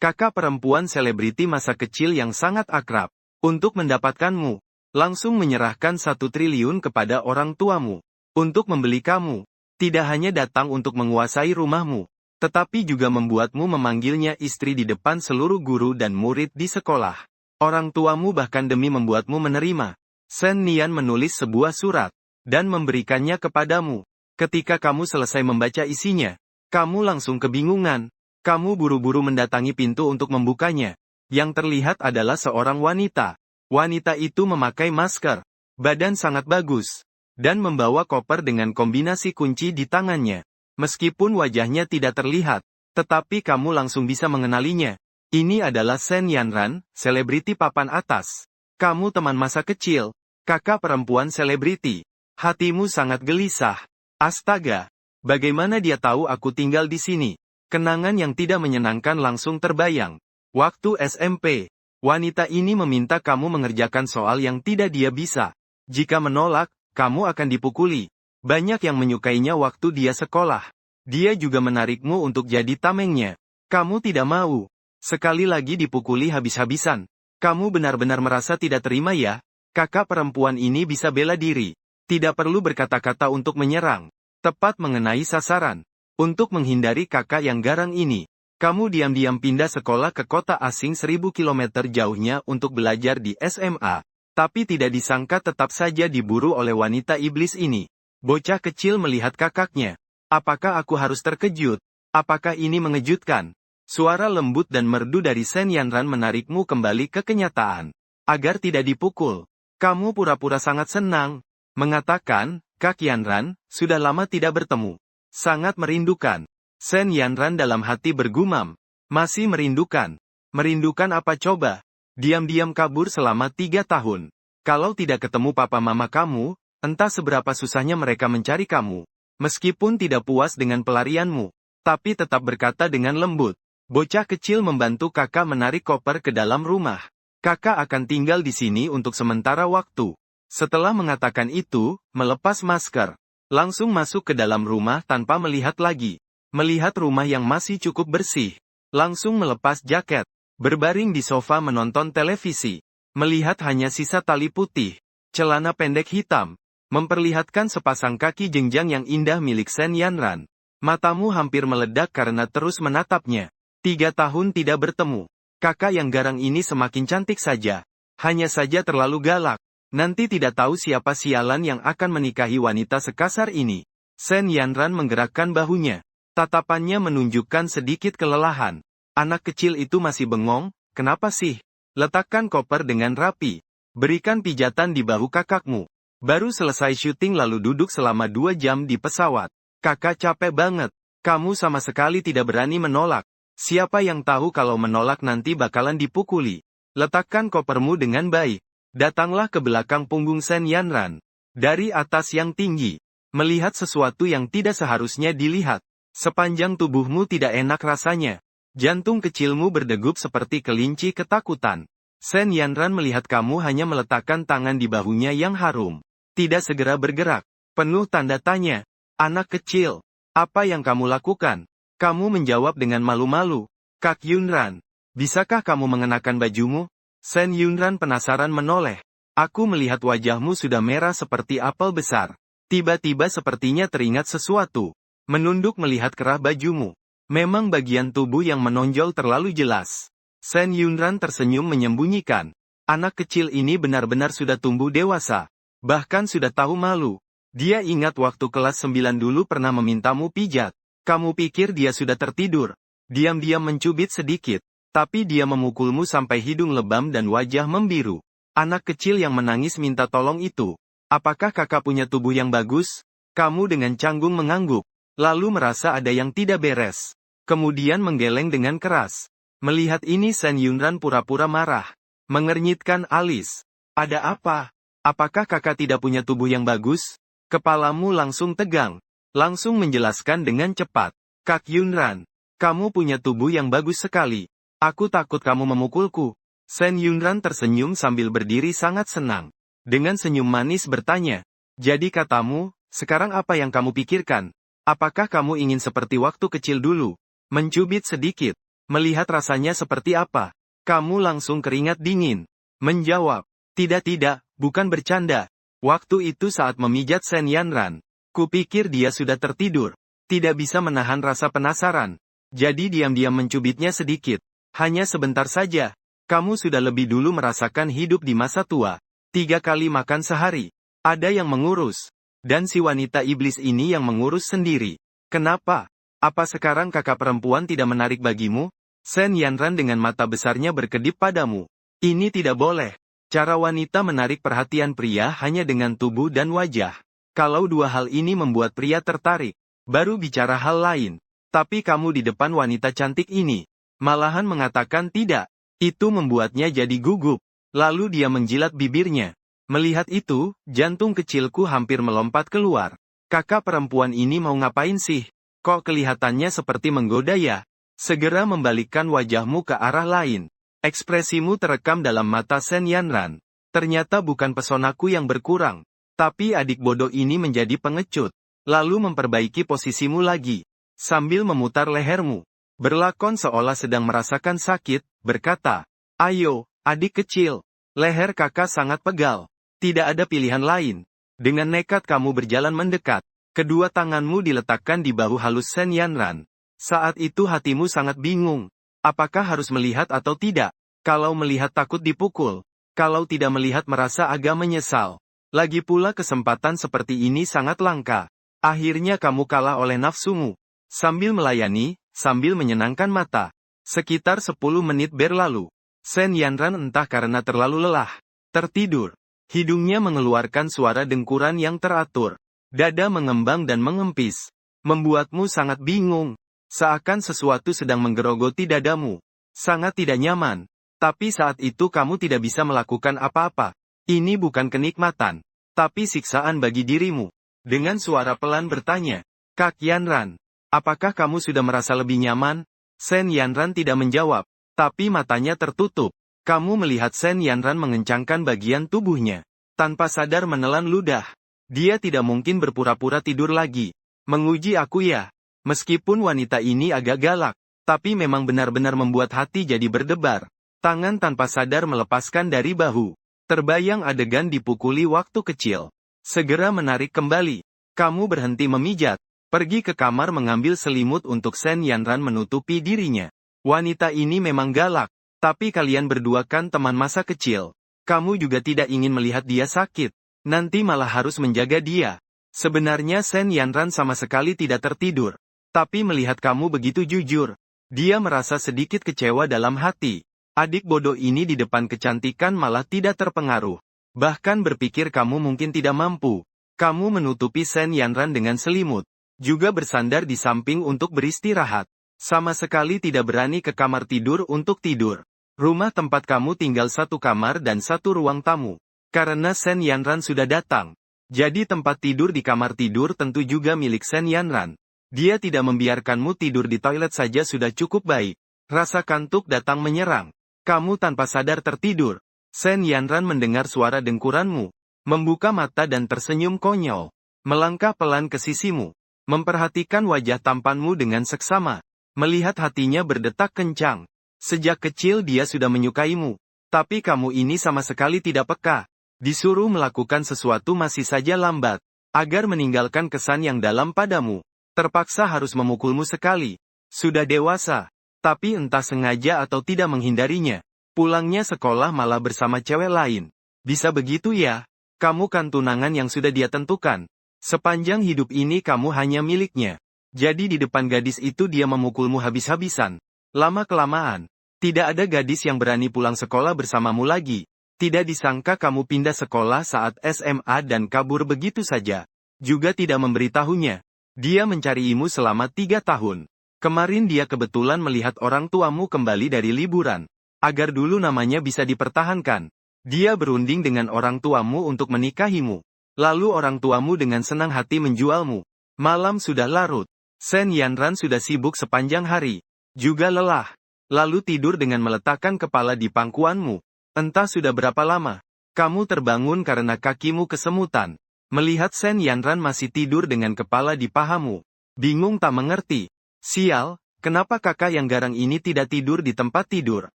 kakak perempuan selebriti masa kecil yang sangat akrab. Untuk mendapatkanmu, langsung menyerahkan 1 triliun kepada orang tuamu. Untuk membeli kamu, tidak hanya datang untuk menguasai rumahmu, tetapi juga membuatmu memanggilnya istri di depan seluruh guru dan murid di sekolah. Orang tuamu bahkan demi membuatmu menerima. Sen Nian menulis sebuah surat, dan memberikannya kepadamu. Ketika kamu selesai membaca isinya, kamu langsung kebingungan. Kamu buru-buru mendatangi pintu untuk membukanya. Yang terlihat adalah seorang wanita. Wanita itu memakai masker, badan sangat bagus, dan membawa koper dengan kombinasi kunci di tangannya. Meskipun wajahnya tidak terlihat, tetapi kamu langsung bisa mengenalinya. Ini adalah Sen Yanran, selebriti papan atas. Kamu teman masa kecil, kakak perempuan selebriti. Hatimu sangat gelisah. Astaga, bagaimana dia tahu aku tinggal di sini? Kenangan yang tidak menyenangkan langsung terbayang. Waktu SMP, wanita ini meminta kamu mengerjakan soal yang tidak dia bisa. Jika menolak, kamu akan dipukuli. Banyak yang menyukainya waktu dia sekolah. Dia juga menarikmu untuk jadi tamengnya. Kamu tidak mau. Sekali lagi dipukuli habis-habisan. Kamu benar-benar merasa tidak terima ya? Kakak perempuan ini bisa bela diri. Tidak perlu berkata-kata untuk menyerang. Tepat mengenai sasaran. Untuk menghindari kakak yang garang ini, kamu diam-diam pindah sekolah ke kota asing 1000 km jauhnya untuk belajar di SMA. Tapi tidak disangka tetap saja diburu oleh wanita iblis ini. Bocah kecil melihat kakaknya. Apakah aku harus terkejut? Apakah ini mengejutkan? Suara lembut dan merdu dari Sen Yanran menarikmu kembali ke kenyataan. Agar tidak dipukul. Kamu pura-pura sangat senang. Mengatakan, Kak Yanran, sudah lama tidak bertemu. Sangat merindukan. Sen Yanran dalam hati bergumam. Masih merindukan. Merindukan apa coba? Diam-diam kabur selama 3 tahun. Kalau tidak ketemu papa mama kamu, entah seberapa susahnya mereka mencari kamu. Meskipun tidak puas dengan pelarianmu, tapi tetap berkata dengan lembut. Bocah kecil membantu kakak menarik koper ke dalam rumah. Kakak akan tinggal di sini untuk sementara waktu. Setelah mengatakan itu, melepas masker. Langsung masuk ke dalam rumah tanpa melihat lagi. Melihat rumah yang masih cukup bersih. Langsung melepas jaket. Berbaring di sofa menonton televisi. Melihat hanya sisa tali putih. Celana pendek hitam. Memperlihatkan sepasang kaki jenjang yang indah milik Sen Yanran. Matamu hampir meledak karena terus menatapnya. 3 tahun tidak bertemu. Kakak yang garang ini semakin cantik saja. Hanya saja terlalu galak. Nanti tidak tahu siapa sialan yang akan menikahi wanita sekasar ini. Sen Yanran menggerakkan bahunya. Tatapannya menunjukkan sedikit kelelahan. Anak kecil itu masih bengong, kenapa sih? Letakkan koper dengan rapi. Berikan pijatan di bahu kakakmu. Baru selesai syuting lalu duduk selama 2 jam di pesawat. Kakak capek banget. Kamu sama sekali tidak berani menolak. Siapa yang tahu kalau menolak nanti bakalan dipukuli. Letakkan kopermu dengan baik. Datanglah ke belakang punggung Sen Yanran. Dari atas yang tinggi. Melihat sesuatu yang tidak seharusnya dilihat. Sepanjang tubuhmu tidak enak rasanya. Jantung kecilmu berdegup seperti kelinci ketakutan. Sen Yanran melihat kamu hanya meletakkan tangan di bahunya yang harum. Tidak segera bergerak. Penuh tanda tanya. Anak kecil. Apa yang kamu lakukan? Kamu menjawab dengan malu-malu. Kak Yunran. Bisakah kamu mengenakan bajumu? Sen Yunran penasaran menoleh. Aku melihat wajahmu sudah merah seperti apel besar. Tiba-tiba sepertinya teringat sesuatu. Menunduk melihat kerah bajumu. Memang bagian tubuh yang menonjol terlalu jelas. Sen Yunran tersenyum menyembunyikan. Anak kecil ini benar-benar sudah tumbuh dewasa. Bahkan sudah tahu malu. Dia ingat waktu kelas 9 dulu pernah memintamu pijat. Kamu pikir dia sudah tertidur. Diam-diam mencubit sedikit. Tapi dia memukulmu sampai hidung lebam dan wajah membiru. Anak kecil yang menangis minta tolong itu. Apakah kakak punya tubuh yang bagus? Kamu dengan canggung mengangguk. Lalu merasa ada yang tidak beres. Kemudian menggeleng dengan keras. Melihat ini Sen Yunran pura-pura marah. Mengernyitkan alis. Ada apa? Apakah kakak tidak punya tubuh yang bagus? Kepalamu langsung tegang. Langsung menjelaskan dengan cepat. Kak Yunran. Kamu punya tubuh yang bagus sekali. Aku takut kamu memukulku. Sen Yunran tersenyum sambil berdiri sangat senang. Dengan senyum manis bertanya. Jadi katamu, sekarang apa yang kamu pikirkan? Apakah kamu ingin seperti waktu kecil dulu? Mencubit sedikit. Melihat rasanya seperti apa, kamu langsung keringat dingin. Menjawab, tidak, bukan bercanda. Waktu itu saat memijat Sen Yanran, kupikir dia sudah tertidur. Tidak bisa menahan rasa penasaran. Jadi diam-diam mencubitnya sedikit. Hanya sebentar saja. Kamu sudah lebih dulu merasakan hidup di masa tua. 3 kali makan sehari. Ada yang mengurus. Dan si wanita iblis ini yang mengurus sendiri. Kenapa? Apa sekarang kakak perempuan tidak menarik bagimu? Sen Yanran dengan mata besarnya berkedip padamu. Ini tidak boleh. Cara wanita menarik perhatian pria hanya dengan tubuh dan wajah. Kalau dua hal ini membuat pria tertarik, baru bicara hal lain. Tapi kamu di depan wanita cantik ini, malahan mengatakan tidak. Itu membuatnya jadi gugup. Lalu dia menjilat bibirnya. Melihat itu, jantung kecilku hampir melompat keluar. Kakak perempuan ini mau ngapain sih? Kok kelihatannya seperti menggoda ya? Segera membalikkan wajahmu ke arah lain. Ekspresimu terekam dalam mata Sen Yanran. Ternyata bukan pesonaku yang berkurang. Tapi adik bodoh ini menjadi pengecut. Lalu memperbaiki posisimu lagi. Sambil memutar lehermu. Berlakon seolah sedang merasakan sakit, berkata, "Ayo, adik kecil. Leher kakak sangat pegal. Tidak ada pilihan lain." Dengan nekat kamu berjalan mendekat. Kedua tanganmu diletakkan di bahu halus Sen Yanran. Saat itu hatimu sangat bingung. Apakah harus melihat atau tidak? Kalau melihat takut dipukul. Kalau tidak melihat merasa agak menyesal. Lagi pula kesempatan seperti ini sangat langka. Akhirnya kamu kalah oleh nafsumu. Sambil melayani, sambil menyenangkan mata. Sekitar 10 menit berlalu. Sen Yanran entah karena terlalu lelah, tertidur. Hidungnya mengeluarkan suara dengkuran yang teratur. Dada mengembang dan mengempis. Membuatmu sangat bingung. Seakan sesuatu sedang menggerogoti dadamu. Sangat tidak nyaman. Tapi saat itu kamu tidak bisa melakukan apa-apa. Ini bukan kenikmatan, tapi siksaan bagi dirimu. Dengan suara pelan bertanya, "Kak Yanran, apakah kamu sudah merasa lebih nyaman?" Sen Yanran tidak menjawab, tapi matanya tertutup. Kamu melihat Sen Yanran mengencangkan bagian tubuhnya. Tanpa sadar menelan ludah. Dia tidak mungkin berpura-pura tidur lagi. Menguji aku ya. Meskipun wanita ini agak galak, tapi memang benar-benar membuat hati jadi berdebar. Tangan tanpa sadar melepaskan dari bahu. Terbayang adegan dipukuli waktu kecil. Segera menarik kembali. Kamu berhenti memijat. Pergi ke kamar mengambil selimut untuk Sen Yanran menutupi dirinya. Wanita ini memang galak. Tapi kalian berdua kan teman masa kecil. Kamu juga tidak ingin melihat dia sakit. Nanti malah harus menjaga dia. Sebenarnya Sen Yanran sama sekali tidak tertidur. Tapi melihat kamu begitu jujur, dia merasa sedikit kecewa dalam hati. Adik bodoh ini di depan kecantikan malah tidak terpengaruh. Bahkan berpikir kamu mungkin tidak mampu. Kamu menutupi Sen Yanran dengan selimut. Juga bersandar di samping untuk beristirahat. Sama sekali tidak berani ke kamar tidur untuk tidur. Rumah tempat kamu tinggal 1 kamar dan 1 ruang tamu. Karena Sen Yanran sudah datang. Jadi tempat tidur di kamar tidur tentu juga milik Sen Yanran. Dia tidak membiarkanmu tidur di toilet saja sudah cukup baik. Rasa kantuk datang menyerang. Kamu tanpa sadar tertidur. Sen Yanran mendengar suara dengkuranmu. Membuka mata dan tersenyum konyol. Melangkah pelan ke sisimu. Memperhatikan wajah tampanmu dengan seksama. Melihat hatinya berdetak kencang. Sejak kecil dia sudah menyukaimu. Tapi kamu ini sama sekali tidak peka. Disuruh melakukan sesuatu masih saja lambat. Agar meninggalkan kesan yang dalam padamu. Terpaksa harus memukulmu sekali. Sudah dewasa. Tapi entah sengaja atau tidak menghindarinya. Pulangnya sekolah malah bersama cewek lain. Bisa begitu ya? Kamu kan tunangan yang sudah dia tentukan. Sepanjang hidup ini kamu hanya miliknya. Jadi di depan gadis itu dia memukulmu habis-habisan. Lama-kelamaan, tidak ada gadis yang berani pulang sekolah bersamamu lagi. Tidak disangka kamu pindah sekolah saat SMA dan kabur begitu saja. Juga tidak memberitahunya. Dia mencarimu selama 3 tahun. Kemarin dia kebetulan melihat orang tuamu kembali dari liburan. Agar dulu namanya bisa dipertahankan. Dia berunding dengan orang tuamu untuk menikahimu. Lalu orang tuamu dengan senang hati menjualmu. Malam sudah larut. Sen Yanran sudah sibuk sepanjang hari. Juga lelah. Lalu tidur dengan meletakkan kepala di pangkuanmu. Entah sudah berapa lama. Kamu terbangun karena kakimu kesemutan. Melihat Sen Yanran masih tidur dengan kepala di pahamu. Bingung tak mengerti. Sial, Kenapa kakak yang garang ini tidak tidur di tempat tidur?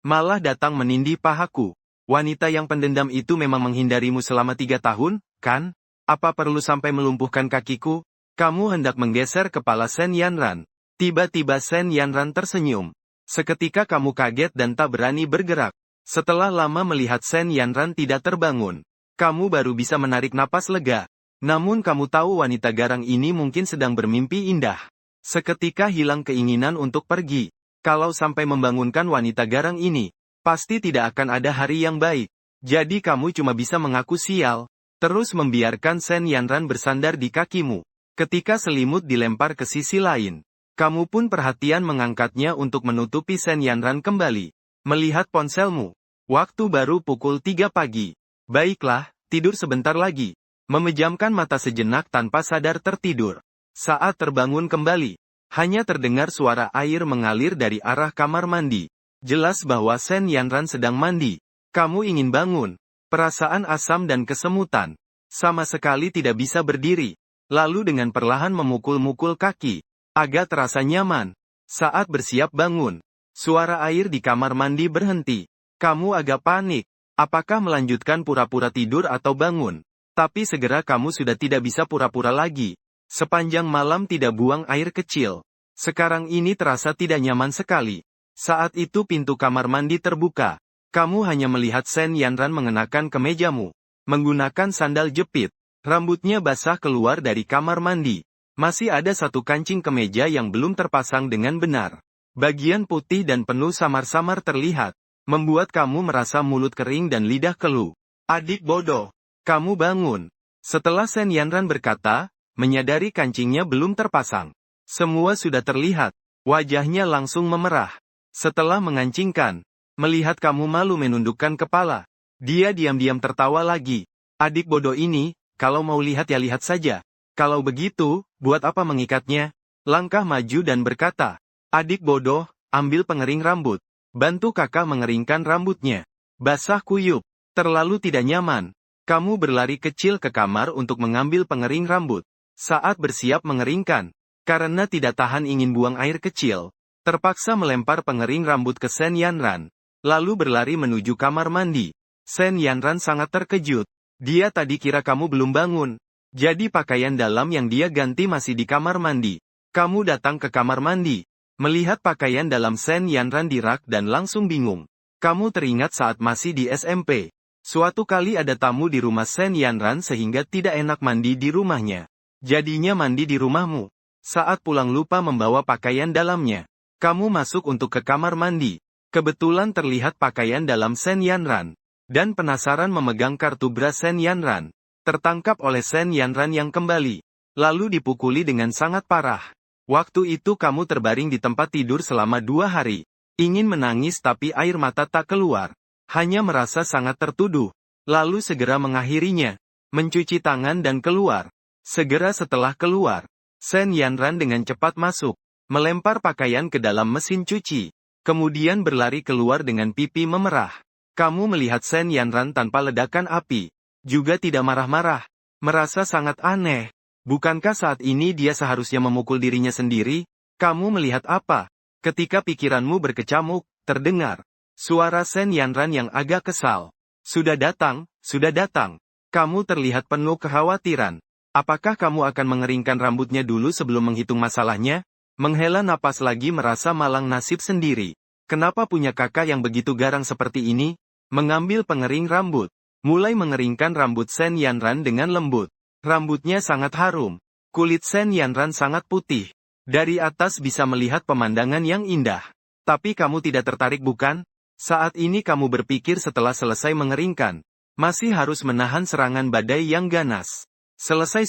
Malah datang menindih pahaku. Wanita yang pendendam itu memang menghindarimu selama 3 tahun, kan? Apa perlu sampai melumpuhkan kakiku? Kamu hendak menggeser kepala Sen Yanran. Tiba-tiba Sen Yanran tersenyum. Seketika kamu kaget dan tak berani bergerak. Setelah lama melihat Sen Yanran tidak terbangun, kamu baru bisa menarik napas lega. Namun kamu tahu wanita garang ini mungkin sedang bermimpi indah. Seketika hilang keinginan untuk pergi. Kalau sampai membangunkan wanita garang ini, pasti tidak akan ada hari yang baik. Jadi kamu cuma bisa mengaku sial, terus membiarkan Sen Yanran bersandar di kakimu. Ketika selimut dilempar ke sisi lain, kamu pun perhatian mengangkatnya untuk menutupi Sen Yanran kembali. Melihat ponselmu. Waktu baru pukul 3 pagi. Baiklah, tidur sebentar lagi. Memejamkan mata sejenak tanpa sadar tertidur. Saat terbangun kembali, hanya terdengar suara air mengalir dari arah kamar mandi. Jelas bahwa Sen Yanran sedang mandi. Kamu ingin bangun. Perasaan asam dan kesemutan. Sama sekali tidak bisa berdiri. Lalu dengan perlahan memukul-mukul kaki. Agak terasa nyaman. Saat bersiap bangun, suara air di kamar mandi berhenti. Kamu agak panik. Apakah melanjutkan pura-pura tidur atau bangun? Tapi segera kamu sudah tidak bisa pura-pura lagi. Sepanjang malam tidak buang air kecil. Sekarang ini terasa tidak nyaman sekali. Saat itu pintu kamar mandi terbuka. Kamu hanya melihat Sen Yanran mengenakan kemejamu. Menggunakan sandal jepit. Rambutnya basah keluar dari kamar mandi. Masih ada satu kancing kemeja yang belum terpasang dengan benar. Bagian putih dan penuh samar-samar terlihat. Membuat kamu merasa mulut kering dan lidah keluh. Adik bodoh. Kamu bangun. Setelah Sen Yanran berkata, menyadari kancingnya belum terpasang. Semua sudah terlihat. Wajahnya langsung memerah. Setelah mengancingkan, melihat kamu malu menundukkan kepala. Dia diam-diam tertawa lagi. Adik bodoh ini, kalau mau lihat ya lihat saja. Kalau begitu, buat apa mengikatnya? Langkah maju dan berkata, adik bodoh, ambil pengering rambut. Bantu kakak mengeringkan rambutnya. Basah kuyup. Terlalu tidak nyaman. Kamu berlari kecil ke kamar untuk mengambil pengering rambut. Saat bersiap mengeringkan, karena tidak tahan ingin buang air kecil, terpaksa melempar pengering rambut ke Sen Yanran, lalu berlari menuju kamar mandi. Sen Yanran sangat terkejut. Dia tadi kira kamu belum bangun. Jadi pakaian dalam yang dia ganti masih di kamar mandi. Kamu datang ke kamar mandi, melihat pakaian dalam Sen Yanran di rak dan langsung bingung. Kamu teringat saat masih di SMP. Suatu kali ada tamu di rumah Sen Yanran sehingga tidak enak mandi di rumahnya. Jadinya mandi di rumahmu. Saat pulang lupa membawa pakaian dalamnya. Kamu masuk untuk ke kamar mandi. Kebetulan terlihat pakaian dalam Sen Yanran. Dan penasaran memegang kartu bras Sen Yanran. Tertangkap oleh Sen Yanran yang kembali. Lalu dipukuli dengan sangat parah. Waktu itu kamu terbaring di tempat tidur selama 2 hari. Ingin menangis tapi air mata tak keluar. Hanya merasa sangat tertuduh. Lalu segera mengakhirinya. Mencuci tangan dan keluar. Segera setelah keluar, Sen Yanran dengan cepat masuk. Melempar pakaian ke dalam mesin cuci. Kemudian berlari keluar dengan pipi memerah. Kamu melihat Sen Yanran tanpa ledakan api. Juga tidak marah-marah. Merasa sangat aneh. Bukankah saat ini dia seharusnya memukul dirinya sendiri? Kamu melihat apa? Ketika pikiranmu berkecamuk, terdengar suara Sen Yanran yang agak kesal. Sudah datang, sudah datang. Kamu terlihat penuh kekhawatiran. Apakah kamu akan mengeringkan rambutnya dulu sebelum menghitung masalahnya? Menghela napas lagi merasa malang nasib sendiri. Kenapa punya kakak yang begitu garang seperti ini? Mengambil pengering rambut. Mulai mengeringkan rambut Sen Yanran dengan lembut. Rambutnya sangat harum. Kulit Sen Yanran sangat putih. Dari atas bisa melihat pemandangan yang indah. Tapi kamu tidak tertarik bukan? Saat ini kamu berpikir setelah selesai mengeringkan. Masih harus menahan serangan badai yang ganas. Selesai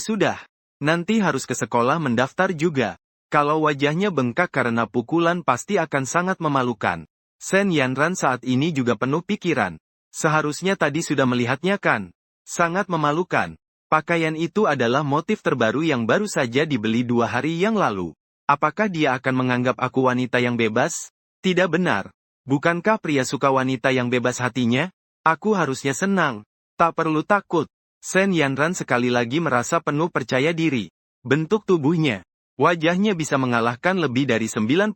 sudah. Nanti harus ke sekolah mendaftar juga. Kalau wajahnya bengkak karena pukulan pasti akan sangat memalukan. Sen Yanran saat ini juga penuh pikiran. Seharusnya tadi sudah melihatnya kan? Sangat memalukan. Pakaian itu adalah motif terbaru yang baru saja dibeli 2 hari yang lalu. Apakah dia akan menganggap aku wanita yang bebas? Tidak benar. Bukankah pria suka wanita yang bebas hatinya? Aku harusnya senang. Tak perlu takut. Sen Yanran sekali lagi merasa penuh percaya diri. Bentuk tubuhnya. Wajahnya bisa mengalahkan lebih dari 99%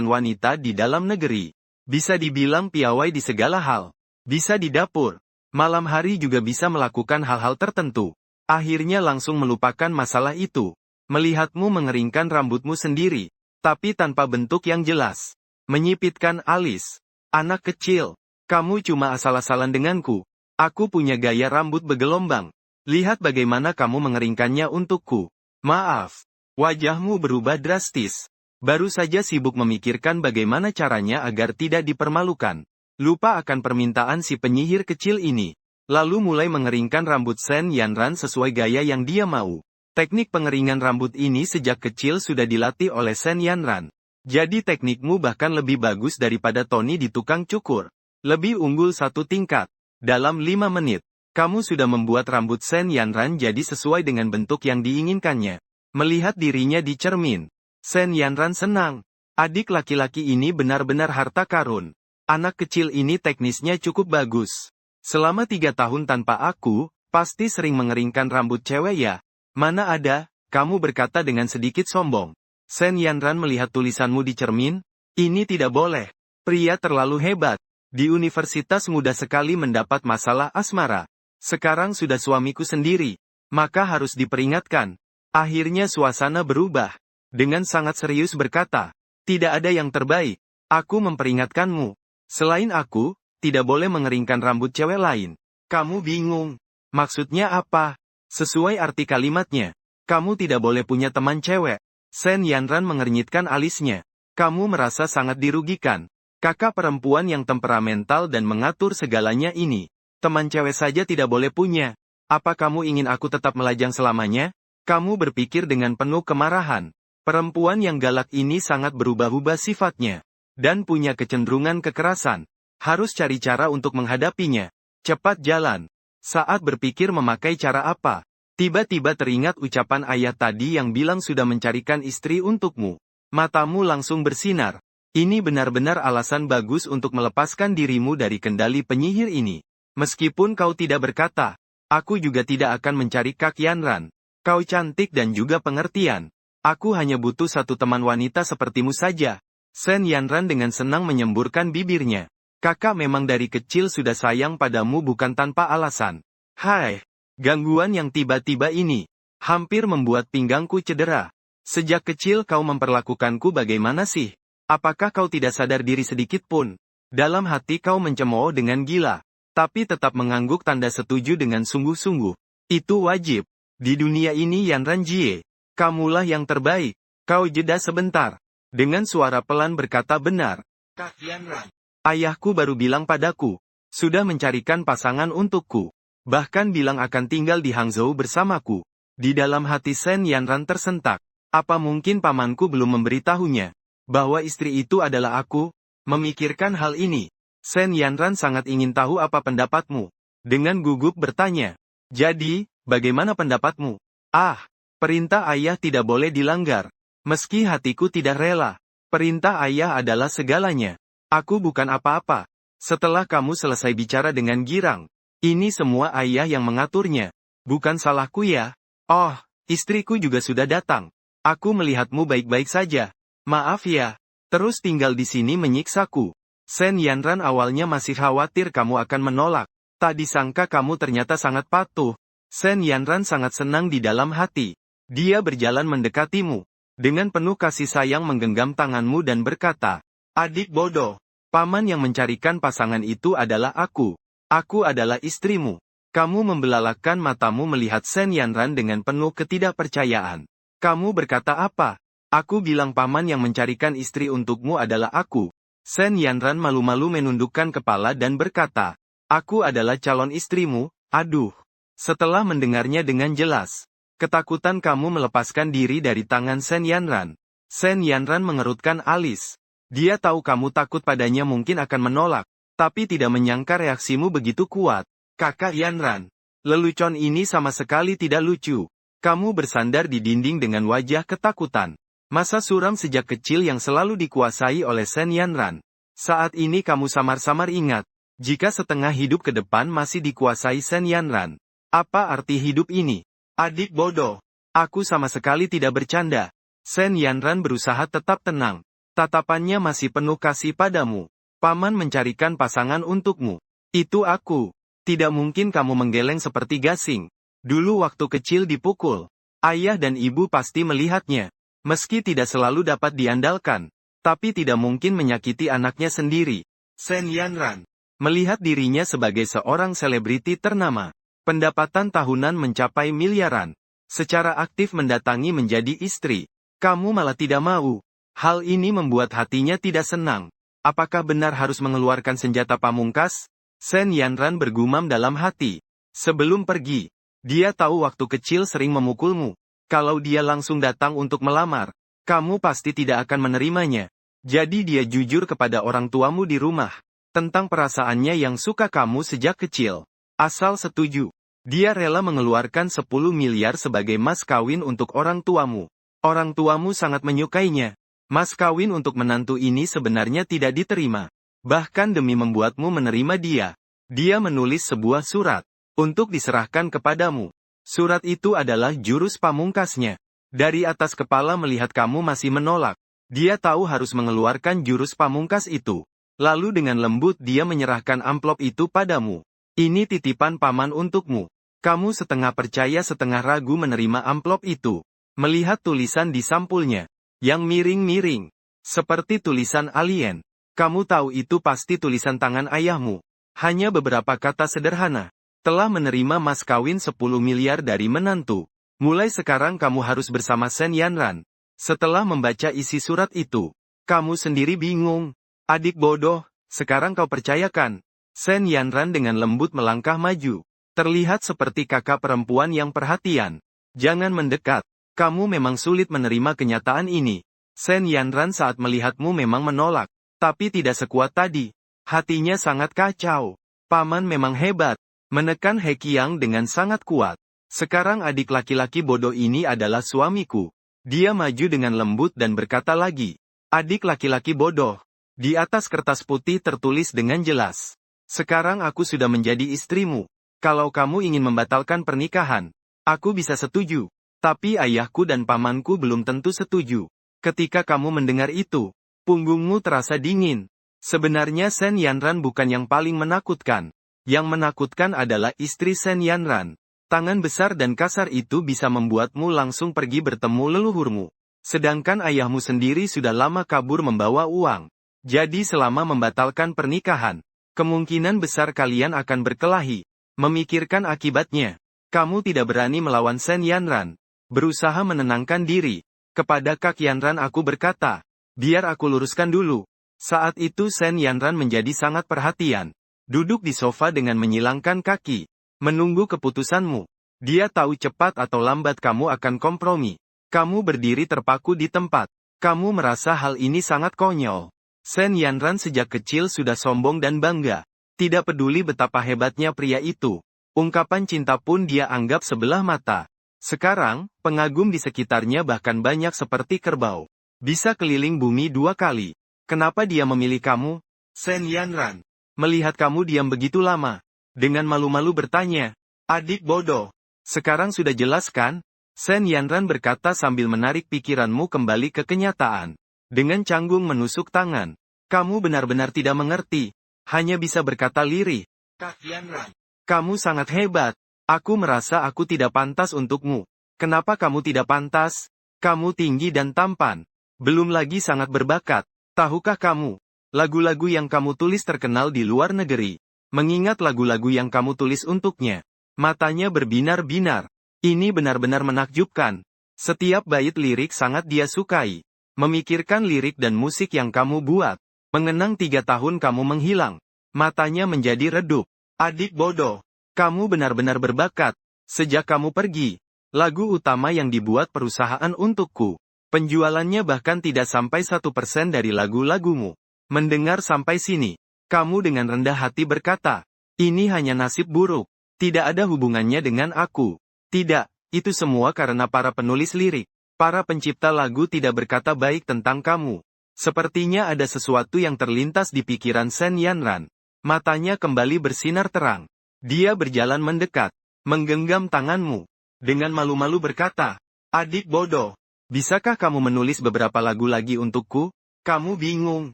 wanita di dalam negeri. Bisa dibilang piawai di segala hal. Bisa di dapur. Malam hari juga bisa melakukan hal-hal tertentu. Akhirnya langsung melupakan masalah itu. Melihatmu mengeringkan rambutmu sendiri. Tapi tanpa bentuk yang jelas. Menyipitkan alis. Anak kecil. Kamu cuma asal-asalan denganku. Aku punya gaya rambut bergelombang. Lihat bagaimana kamu mengeringkannya untukku. Maaf. Wajahmu berubah drastis. Baru saja sibuk memikirkan bagaimana caranya agar tidak dipermalukan. Lupa akan permintaan si penyihir kecil ini. Lalu mulai mengeringkan rambut Sen Yanran sesuai gaya yang dia mau. Teknik pengeringan rambut ini sejak kecil sudah dilatih oleh Sen Yanran. Jadi teknikmu bahkan lebih bagus daripada Tony di tukang cukur. Lebih unggul satu tingkat. Dalam 5 menit, kamu sudah membuat rambut Sen Yanran jadi sesuai dengan bentuk yang diinginkannya. Melihat dirinya di cermin, Sen Yanran senang. Adik laki-laki ini benar-benar harta karun. Anak kecil ini teknisnya cukup bagus. Selama 3 tahun tanpa aku, pasti sering mengeringkan rambut cewek ya. Mana ada, kamu berkata dengan sedikit sombong. Sen Yanran melihat tulisanmu di cermin. Ini tidak boleh. Pria terlalu hebat. Di universitas mudah sekali mendapat masalah asmara. Sekarang sudah suamiku sendiri. Maka harus diperingatkan. Akhirnya suasana berubah. Dengan sangat serius berkata, tidak ada yang terbaik. Aku memperingatkanmu. Selain aku, tidak boleh mengeringkan rambut cewek lain. Kamu bingung. Maksudnya apa? Sesuai arti kalimatnya. Kamu tidak boleh punya teman cewek. Sen Yanran mengernyitkan alisnya. Kamu merasa sangat dirugikan. Kakak perempuan yang temperamental dan mengatur segalanya ini. Teman cewek saja tidak boleh punya. Apa kamu ingin aku tetap melajang selamanya? Kamu berpikir dengan penuh kemarahan. Perempuan yang galak ini sangat berubah-ubah sifatnya. Dan punya kecenderungan kekerasan. Harus cari cara untuk menghadapinya. Cepat jalan. Saat berpikir memakai cara apa, tiba-tiba teringat ucapan ayah tadi yang bilang sudah mencarikan istri untukmu. Matamu langsung bersinar. Ini benar-benar alasan bagus untuk melepaskan dirimu dari kendali penyihir ini. Meskipun kau tidak berkata, aku juga tidak akan mencari Kak Yanran. Kau cantik dan juga pengertian. Aku hanya butuh satu teman wanita sepertimu saja. Sen Yanran dengan senang menyemburkan bibirnya. Kakak memang dari kecil sudah sayang padamu bukan tanpa alasan. Hai, gangguan yang tiba-tiba ini. Hampir membuat pinggangku cedera. Sejak kecil kau memperlakukanku bagaimana sih? Apakah kau tidak sadar diri sedikit pun? Dalam hati kau mencemooh dengan gila. Tapi tetap mengangguk tanda setuju dengan sungguh-sungguh. Itu wajib. Di dunia ini Yanran Jie, kamulah yang terbaik. Kau jeda sebentar. Dengan suara pelan berkata benar. Kak Yanran. Ayahku baru bilang padaku. Sudah mencarikan pasangan untukku. Bahkan bilang akan tinggal di Hangzhou bersamaku. Di dalam hati Sen Yanran tersentak. Apa mungkin pamanku belum memberitahunya bahwa istri itu adalah aku? Memikirkan hal ini, Sen Yanran sangat ingin tahu apa pendapatmu. Dengan gugup bertanya. Jadi, bagaimana pendapatmu? Ah, perintah ayah tidak boleh dilanggar. Meski hatiku tidak rela. Perintah ayah adalah segalanya. Aku bukan apa-apa. Setelah kamu selesai bicara dengan girang, ini semua ayah yang mengaturnya. Bukan salahku ya. Oh, istriku juga sudah datang. Aku melihatmu baik-baik saja. Maaf ya. Terus tinggal di sini menyiksaku. Sen Yanran awalnya masih khawatir kamu akan menolak. Tak disangka kamu ternyata sangat patuh. Sen Yanran sangat senang di dalam hati. Dia berjalan mendekatimu. Dengan penuh kasih sayang menggenggam tanganmu dan berkata, adik bodoh, paman yang mencarikan pasangan itu adalah aku. Aku adalah istrimu. Kamu membelalakan matamu melihat Sen Yanran dengan penuh ketidakpercayaan. Kamu berkata apa? Aku bilang paman yang mencarikan istri untukmu adalah aku. Sen Yanran malu-malu menundukkan kepala dan berkata, aku adalah calon istrimu. Aduh. Setelah mendengarnya dengan jelas, ketakutan kamu melepaskan diri dari tangan Sen Yanran. Sen Yanran mengerutkan alis. Dia tahu kamu takut padanya mungkin akan menolak, tapi tidak menyangka reaksimu begitu kuat. Kakak Yanran, lelucon ini sama sekali tidak lucu. Kamu bersandar di dinding dengan wajah ketakutan. Masa suram sejak kecil yang selalu dikuasai oleh Sen Yanran. Saat ini kamu samar-samar ingat, jika setengah hidup ke depan masih dikuasai Sen Yanran. Apa arti hidup ini? Adik bodoh. Aku sama sekali tidak bercanda. Sen Yanran berusaha tetap tenang. Tatapannya masih penuh kasih padamu. Paman mencarikan pasangan untukmu. Itu aku. Tidak mungkin kamu menggeleng seperti gasing. Dulu waktu kecil dipukul. Ayah dan ibu pasti melihatnya. Meski tidak selalu dapat diandalkan, tapi tidak mungkin menyakiti anaknya sendiri. Sen Yanran melihat dirinya sebagai seorang selebriti ternama. Pendapatan tahunan mencapai miliaran. Secara aktif mendatangi menjadi istri. Kamu malah tidak mau. Hal ini membuat hatinya tidak senang. Apakah benar harus mengeluarkan senjata pamungkas? Sen Yanran bergumam dalam hati. Sebelum pergi, dia tahu waktu kecil sering memukulmu. Kalau dia langsung datang untuk melamar, kamu pasti tidak akan menerimanya. Jadi dia jujur kepada orang tuamu di rumah. Tentang perasaannya yang suka kamu sejak kecil. Asal setuju. Dia rela mengeluarkan 10 miliar sebagai mas kawin untuk orang tuamu. Orang tuamu sangat menyukainya. Mas kawin untuk menantu ini sebenarnya tidak diterima. Bahkan demi membuatmu menerima dia. Dia menulis sebuah surat. Untuk diserahkan kepadamu. Surat itu adalah jurus pamungkasnya. Dari atas kepala melihat kamu masih menolak. Dia tahu harus mengeluarkan jurus pamungkas itu. Lalu dengan lembut dia menyerahkan amplop itu padamu. Ini titipan paman untukmu. Kamu setengah percaya setengah ragu menerima amplop itu. Melihat tulisan di sampulnya, yang miring-miring, seperti tulisan alien. Kamu tahu itu pasti tulisan tangan ayahmu. Hanya beberapa kata sederhana. Telah menerima mas kawin 10 miliar dari menantu. Mulai sekarang kamu harus bersama Sen Yanran. Setelah membaca isi surat itu, kamu sendiri bingung. Adik bodoh, sekarang kau percayakan. Sen Yanran dengan lembut melangkah maju. Terlihat seperti kakak perempuan yang perhatian. Jangan mendekat. Kamu memang sulit menerima kenyataan ini. Sen Yanran saat melihatmu memang menolak. Tapi tidak sekuat tadi. Hatinya sangat kacau. Paman memang hebat. Menekan He Qiang dengan sangat kuat. Sekarang adik laki-laki bodoh ini adalah suamiku. Dia maju dengan lembut dan berkata lagi. Adik laki-laki bodoh. Di atas kertas putih tertulis dengan jelas. Sekarang aku sudah menjadi istrimu. Kalau kamu ingin membatalkan pernikahan, aku bisa setuju. Tapi ayahku dan pamanku belum tentu setuju. Ketika kamu mendengar itu, punggungmu terasa dingin. Sebenarnya Sen Yanran bukan yang paling menakutkan. Yang menakutkan adalah istri Sen Yanran. Tangan besar dan kasar itu bisa membuatmu langsung pergi bertemu leluhurmu. Sedangkan ayahmu sendiri sudah lama kabur membawa uang. Jadi selama membatalkan pernikahan, kemungkinan besar kalian akan berkelahi. Memikirkan akibatnya, kamu tidak berani melawan Sen Yanran. Berusaha menenangkan diri. Kepada Kak Yanran aku berkata, biar aku luruskan dulu. Saat itu Sen Yanran menjadi sangat perhatian. Duduk di sofa dengan menyilangkan kaki. Menunggu keputusanmu. Dia tahu cepat atau lambat kamu akan kompromi. Kamu berdiri terpaku di tempat. Kamu merasa hal ini sangat konyol. Sen Yanran sejak kecil sudah sombong dan bangga. Tidak peduli betapa hebatnya pria itu. Ungkapan cinta pun dia anggap sebelah mata. Sekarang, pengagum di sekitarnya bahkan banyak seperti kerbau. Bisa keliling bumi 2 kali. Kenapa dia memilih kamu? Sen Yanran. Melihat kamu diam begitu lama. Dengan malu-malu bertanya. Adik bodoh. Sekarang sudah jelas kan? Sen Yanran berkata sambil menarik pikiranmu kembali ke kenyataan. Dengan canggung menusuk tangan. Kamu benar-benar tidak mengerti. Hanya bisa berkata lirih. Kak Yanran. Kamu sangat hebat. Aku merasa aku tidak pantas untukmu. Kenapa kamu tidak pantas? Kamu tinggi dan tampan. Belum lagi sangat berbakat. Tahukah kamu? Lagu-lagu yang kamu tulis terkenal di luar negeri. Mengingat lagu-lagu yang kamu tulis untuknya. Matanya berbinar-binar. Ini benar-benar menakjubkan. Setiap bait lirik sangat dia sukai. Memikirkan lirik dan musik yang kamu buat. Mengenang 3 tahun kamu menghilang. Matanya menjadi redup. Adik bodoh. Kamu benar-benar berbakat. Sejak kamu pergi, lagu utama yang dibuat perusahaan untukku. Penjualannya bahkan tidak sampai 1% dari lagu-lagumu. Mendengar sampai sini, kamu dengan rendah hati berkata, ini hanya nasib buruk. Tidak ada hubungannya dengan aku. Tidak, itu semua karena para penulis lirik. Para pencipta lagu tidak berkata baik tentang kamu. Sepertinya ada sesuatu yang terlintas di pikiran Sen Yanran. Matanya kembali bersinar terang. Dia berjalan mendekat, menggenggam tanganmu. Dengan malu-malu berkata, adik bodoh, Bisakah kamu menulis beberapa lagu lagi untukku? Kamu bingung.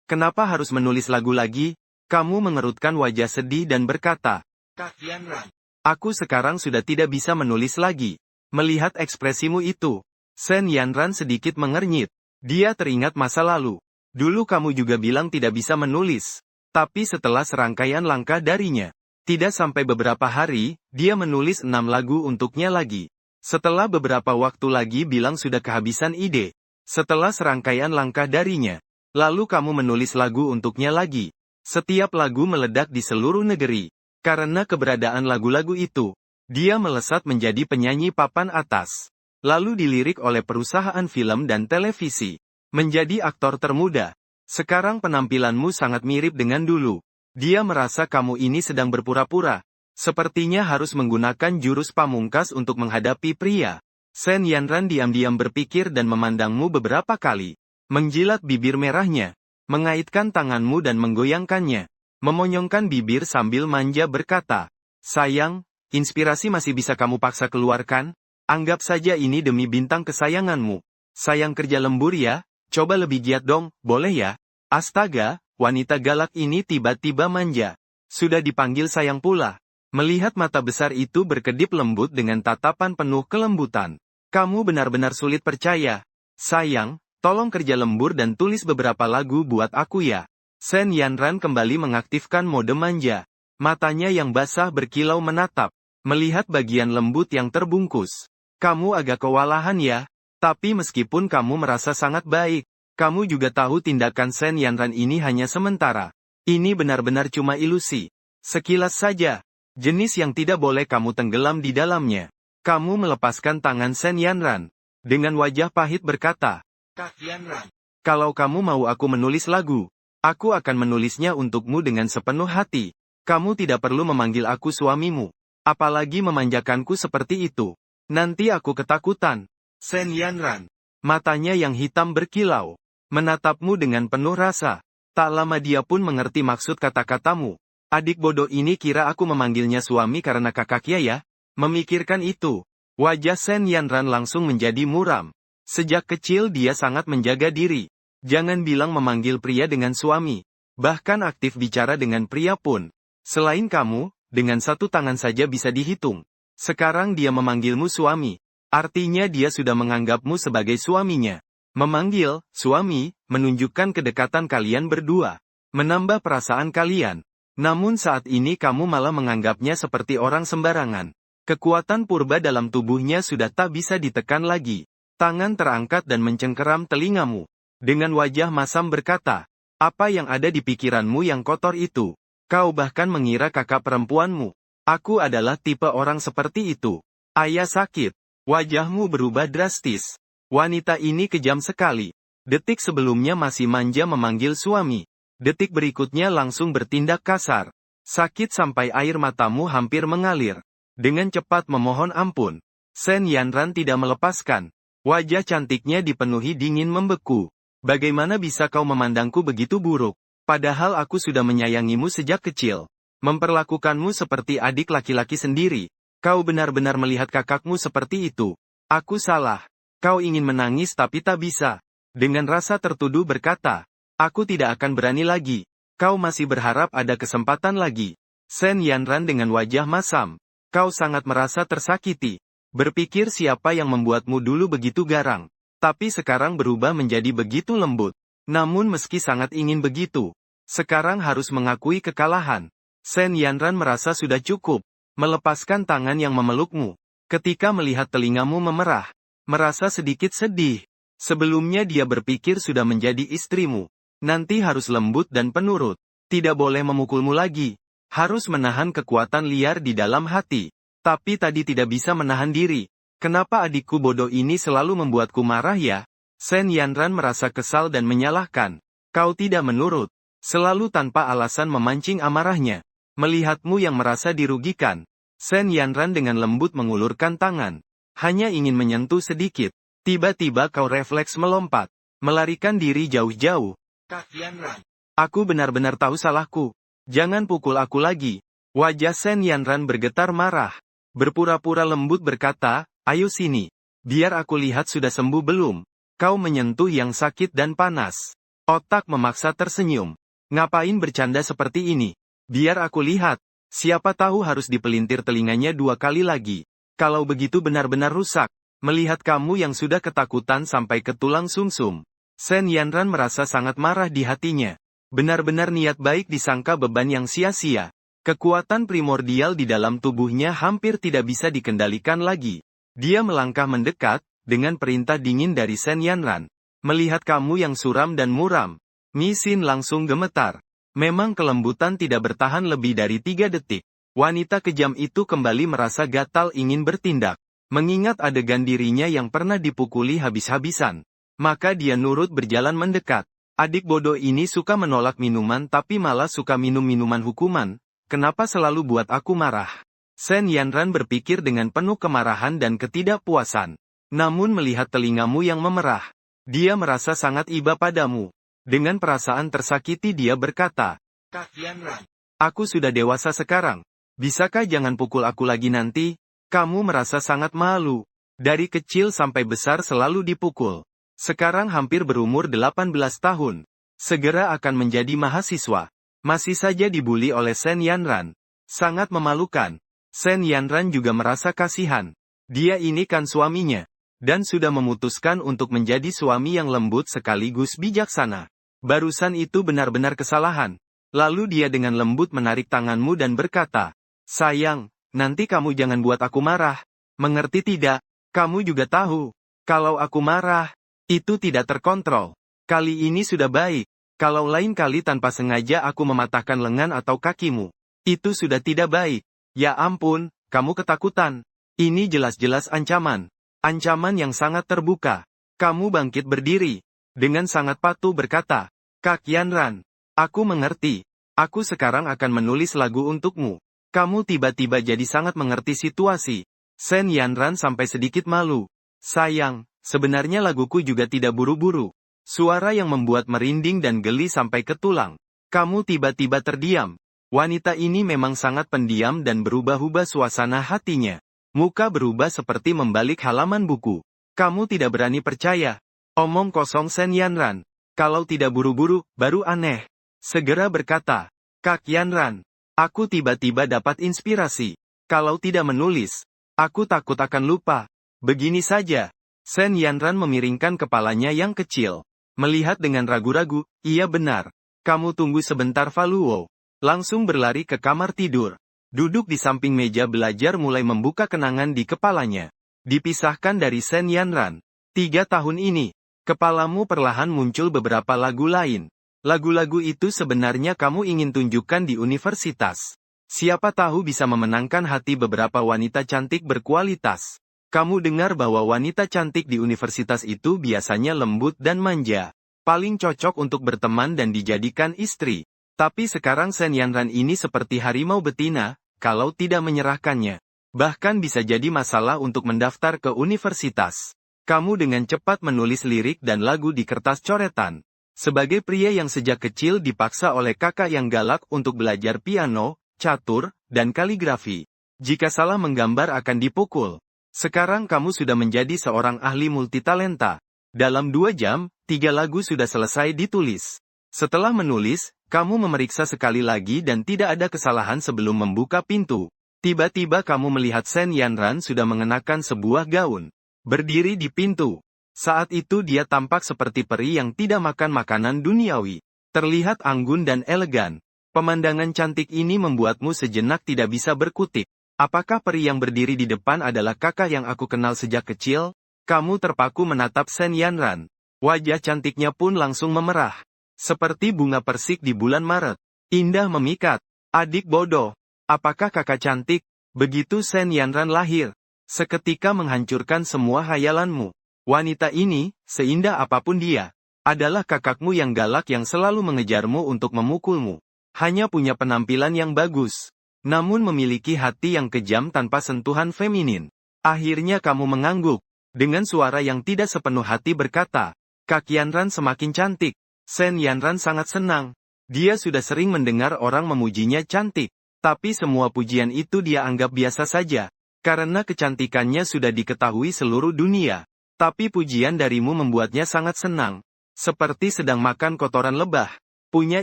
Kenapa harus menulis lagu lagi? Kamu mengerutkan wajah sedih dan berkata, Kak Yanran, aku sekarang sudah tidak bisa menulis lagi. Melihat ekspresimu itu, Sen Yanran sedikit mengernyit. Dia teringat masa lalu. Dulu kamu juga bilang tidak bisa menulis. Tapi setelah serangkaian langkah darinya, tidak sampai beberapa hari, dia menulis 6 lagu untuknya lagi. Setelah beberapa waktu lagi bilang sudah kehabisan ide. Setelah serangkaian langkah darinya, lalu kamu menulis lagu untuknya lagi. Setiap lagu meledak di seluruh negeri. Karena keberadaan lagu-lagu itu, dia melesat menjadi penyanyi papan atas. Lalu dilirik oleh perusahaan film dan televisi. Menjadi aktor termuda. Sekarang penampilanmu sangat mirip dengan dulu. Dia merasa kamu ini sedang berpura-pura. Sepertinya harus menggunakan jurus pamungkas untuk menghadapi pria. Sen Yanran diam-diam berpikir dan memandangmu beberapa kali. Menjilat bibir merahnya. Mengaitkan tanganmu dan menggoyangkannya. Memonyongkan bibir sambil manja berkata, sayang, inspirasi masih bisa kamu paksa keluarkan? Anggap saja ini demi bintang kesayanganmu. Sayang kerja lembur ya, coba lebih giat dong, boleh ya? Astaga, wanita galak ini tiba-tiba manja. Sudah dipanggil sayang pula. Melihat mata besar itu berkedip lembut dengan tatapan penuh kelembutan. Kamu benar-benar sulit percaya. Sayang, tolong kerja lembur dan tulis beberapa lagu buat aku ya. Sen Yanran kembali mengaktifkan mode manja. Matanya yang basah berkilau menatap. Melihat bagian lembut yang terbungkus. Kamu agak kewalahan ya. Tapi meskipun kamu merasa sangat baik, kamu juga tahu tindakan Sen Yanran ini hanya sementara. Ini benar-benar cuma ilusi. Sekilas saja. Jenis yang tidak boleh kamu tenggelam di dalamnya. Kamu melepaskan tangan Sen Yanran. Dengan wajah pahit berkata, Kak Yanran, kalau kamu mau aku menulis lagu, aku akan menulisnya untukmu dengan sepenuh hati. Kamu tidak perlu memanggil aku suamimu. Apalagi memanjakanku seperti itu. Nanti aku ketakutan. Sen Yanran. Matanya yang hitam berkilau. Menatapmu dengan penuh rasa. Tak lama dia pun mengerti maksud kata-katamu. Adik bodoh ini kira aku memanggilnya suami karena kakaknya ya? Memikirkan itu, wajah Sen Yanran langsung menjadi muram. Sejak kecil dia sangat menjaga diri. Jangan bilang memanggil pria dengan suami. Bahkan aktif bicara dengan pria pun. Selain kamu, dengan satu tangan saja bisa dihitung. Sekarang dia memanggilmu suami. Artinya dia sudah menganggapmu sebagai suaminya. Memanggil, suami, menunjukkan kedekatan kalian berdua. Menambah perasaan kalian. Namun saat ini kamu malah menganggapnya seperti orang sembarangan. Kekuatan purba dalam tubuhnya sudah tak bisa ditekan lagi. Tangan terangkat dan mencengkeram telingamu. Dengan wajah masam berkata, apa yang ada di pikiranmu yang kotor itu? Kau bahkan mengira kakak perempuanmu. Aku adalah tipe orang seperti itu. Ayah sakit. Wajahmu berubah drastis. Wanita ini kejam sekali. Detik sebelumnya masih manja memanggil suami. Detik berikutnya langsung bertindak kasar. Sakit sampai air matamu hampir mengalir. Dengan cepat memohon ampun. Sen Yanran tidak melepaskan. Wajah cantiknya dipenuhi dingin membeku. Bagaimana bisa kau memandangku begitu buruk? Padahal aku sudah menyayangimu sejak kecil. Memperlakukanmu seperti adik laki-laki sendiri. Kau benar-benar melihat kakakmu seperti itu. Aku salah. Kau ingin menangis tapi tak bisa. Dengan rasa tertuduh berkata, aku tidak akan berani lagi. Kau masih berharap ada kesempatan lagi. Sen Yanran dengan wajah masam. Kau sangat merasa tersakiti. Berpikir siapa yang membuatmu dulu begitu garang. Tapi sekarang berubah menjadi begitu lembut. Namun meski sangat ingin begitu, sekarang harus mengakui kekalahan. Sen Yanran merasa sudah cukup. Melepaskan tangan yang memelukmu. Ketika melihat telingamu memerah. Merasa sedikit sedih. Sebelumnya dia berpikir sudah menjadi istrimu. Nanti harus lembut dan penurut. Tidak boleh memukulmu lagi. Harus menahan kekuatan liar di dalam hati. Tapi tadi tidak bisa menahan diri. Kenapa adikku bodoh ini selalu membuatku marah ya? Sen Yanran merasa kesal dan menyalahkan. Kau tidak menurut. Selalu tanpa alasan memancing amarahnya. Melihatmu yang merasa dirugikan. Sen Yanran dengan lembut mengulurkan tangan. Hanya ingin menyentuh sedikit. Tiba-tiba kau refleks melompat. Melarikan diri jauh-jauh. Kak Yanran. Aku benar-benar tahu salahku. Jangan pukul aku lagi. Wajah Sen Yanran bergetar marah. Berpura-pura lembut berkata, ayo sini. Biar aku lihat sudah sembuh belum. Kau menyentuh yang sakit dan panas. Otak memaksa tersenyum. Ngapain bercanda seperti ini? Biar aku lihat. Siapa tahu harus dipelintir telinganya 2 kali lagi. Kalau begitu benar-benar rusak. Melihat kamu yang sudah ketakutan sampai ke tulang sumsum. Sen Yanran merasa sangat marah di hatinya. Benar-benar niat baik disangka beban yang sia-sia. Kekuatan primordial di dalam tubuhnya hampir tidak bisa dikendalikan lagi. Dia melangkah mendekat, dengan perintah dingin dari Sen Yanran. Melihat kamu yang suram dan muram. Mi Xin langsung gemetar. Memang kelembutan tidak bertahan lebih dari 3 detik. Wanita kejam itu kembali merasa gatal ingin bertindak. Mengingat adegan dirinya yang pernah dipukuli habis-habisan. Maka dia nurut berjalan mendekat. Adik bodoh ini suka menolak minuman tapi malah suka minum minuman hukuman. Kenapa selalu buat aku marah? Sen Yanran berpikir dengan penuh kemarahan dan ketidakpuasan. Namun melihat telingamu yang memerah. Dia merasa sangat iba padamu. Dengan perasaan tersakiti dia berkata, Kak Yanran, aku sudah dewasa sekarang. Bisakah jangan pukul aku lagi nanti? Kamu merasa sangat malu. Dari kecil sampai besar selalu dipukul. Sekarang hampir berumur 18 tahun. Segera akan menjadi mahasiswa. Masih saja dibuli oleh Sen Yanran. Sangat memalukan. Sen Yanran juga merasa kasihan. Dia ini kan suaminya. Dan sudah memutuskan untuk menjadi suami yang lembut sekaligus bijaksana. Barusan itu benar-benar kesalahan. Lalu dia dengan lembut menarik tanganmu dan berkata, sayang, nanti kamu jangan buat aku marah. Mengerti tidak? Kamu juga tahu. Kalau aku marah, itu tidak terkontrol. Kali ini sudah baik. Kalau lain kali tanpa sengaja aku mematahkan lengan atau kakimu. Itu sudah tidak baik. Ya ampun, kamu ketakutan. Ini jelas-jelas ancaman. Ancaman yang sangat terbuka. Kamu bangkit berdiri. Dengan sangat patuh berkata, Kak Yanran, aku mengerti. Aku sekarang akan menulis lagu untukmu. Kamu tiba-tiba jadi sangat mengerti situasi. Sen Yanran sampai sedikit malu. Sayang, sebenarnya laguku juga tidak buru-buru. Suara yang membuat merinding dan geli sampai ke tulang. Kamu tiba-tiba terdiam. Wanita ini memang sangat pendiam dan berubah-ubah suasana hatinya. Muka berubah seperti membalik halaman buku. Kamu tidak berani percaya. Omong kosong Sen Yanran. Kalau tidak buru-buru, baru aneh. Segera berkata, Kak Yanran, aku tiba-tiba dapat inspirasi. Kalau tidak menulis, aku takut akan lupa. Begini saja. Sen Yanran memiringkan kepalanya yang kecil. Melihat dengan ragu-ragu, iya benar. Kamu tunggu sebentar Faluo. Langsung berlari ke kamar tidur. Duduk di samping meja belajar mulai membuka kenangan di kepalanya. Dipisahkan dari Sen Yanran. 3 tahun ini, kepalamu perlahan muncul beberapa lagu lain. Lagu-lagu itu sebenarnya kamu ingin tunjukkan di universitas. Siapa tahu bisa memenangkan hati beberapa wanita cantik berkualitas. Kamu dengar bahwa wanita cantik di universitas itu biasanya lembut dan manja. Paling cocok untuk berteman dan dijadikan istri. Tapi sekarang Sen Yanran ini seperti harimau betina, kalau tidak menyerahkannya. Bahkan bisa jadi masalah untuk mendaftar ke universitas. Kamu dengan cepat menulis lirik dan lagu di kertas coretan. Sebagai pria yang sejak kecil dipaksa oleh kakak yang galak untuk belajar piano, catur, dan kaligrafi. Jika salah menggambar akan dipukul. Sekarang kamu sudah menjadi seorang ahli multitalenta. Dalam 2 jam, 3 lagu sudah selesai ditulis. Setelah menulis, kamu memeriksa sekali lagi dan tidak ada kesalahan sebelum membuka pintu. Tiba-tiba kamu melihat Sen Yanran sudah mengenakan sebuah gaun. Berdiri di pintu. Saat itu dia tampak seperti peri yang tidak makan makanan duniawi. Terlihat anggun dan elegan. Pemandangan cantik ini membuatmu sejenak tidak bisa berkutik. Apakah peri yang berdiri di depan adalah kakak yang aku kenal sejak kecil? Kamu terpaku menatap Sen Yanran. Wajah cantiknya pun langsung memerah. Seperti bunga persik di bulan Maret. Indah memikat. Adik bodoh. Apakah kakak cantik? Begitu Sen Yanran lahir. Seketika menghancurkan semua hayalanmu. Wanita ini, seindah apapun dia, adalah kakakmu yang galak yang selalu mengejarmu untuk memukulmu. Hanya punya penampilan yang bagus. Namun memiliki hati yang kejam tanpa sentuhan feminin. Akhirnya kamu mengangguk. Dengan suara yang tidak sepenuh hati berkata, Kak Yanran semakin cantik. Sen Yanran sangat senang. Dia sudah sering mendengar orang memujinya cantik. Tapi semua pujian itu dia anggap biasa saja. Karena kecantikannya sudah diketahui seluruh dunia. Tapi pujian darimu membuatnya sangat senang. Seperti sedang makan kotoran lebah. Punya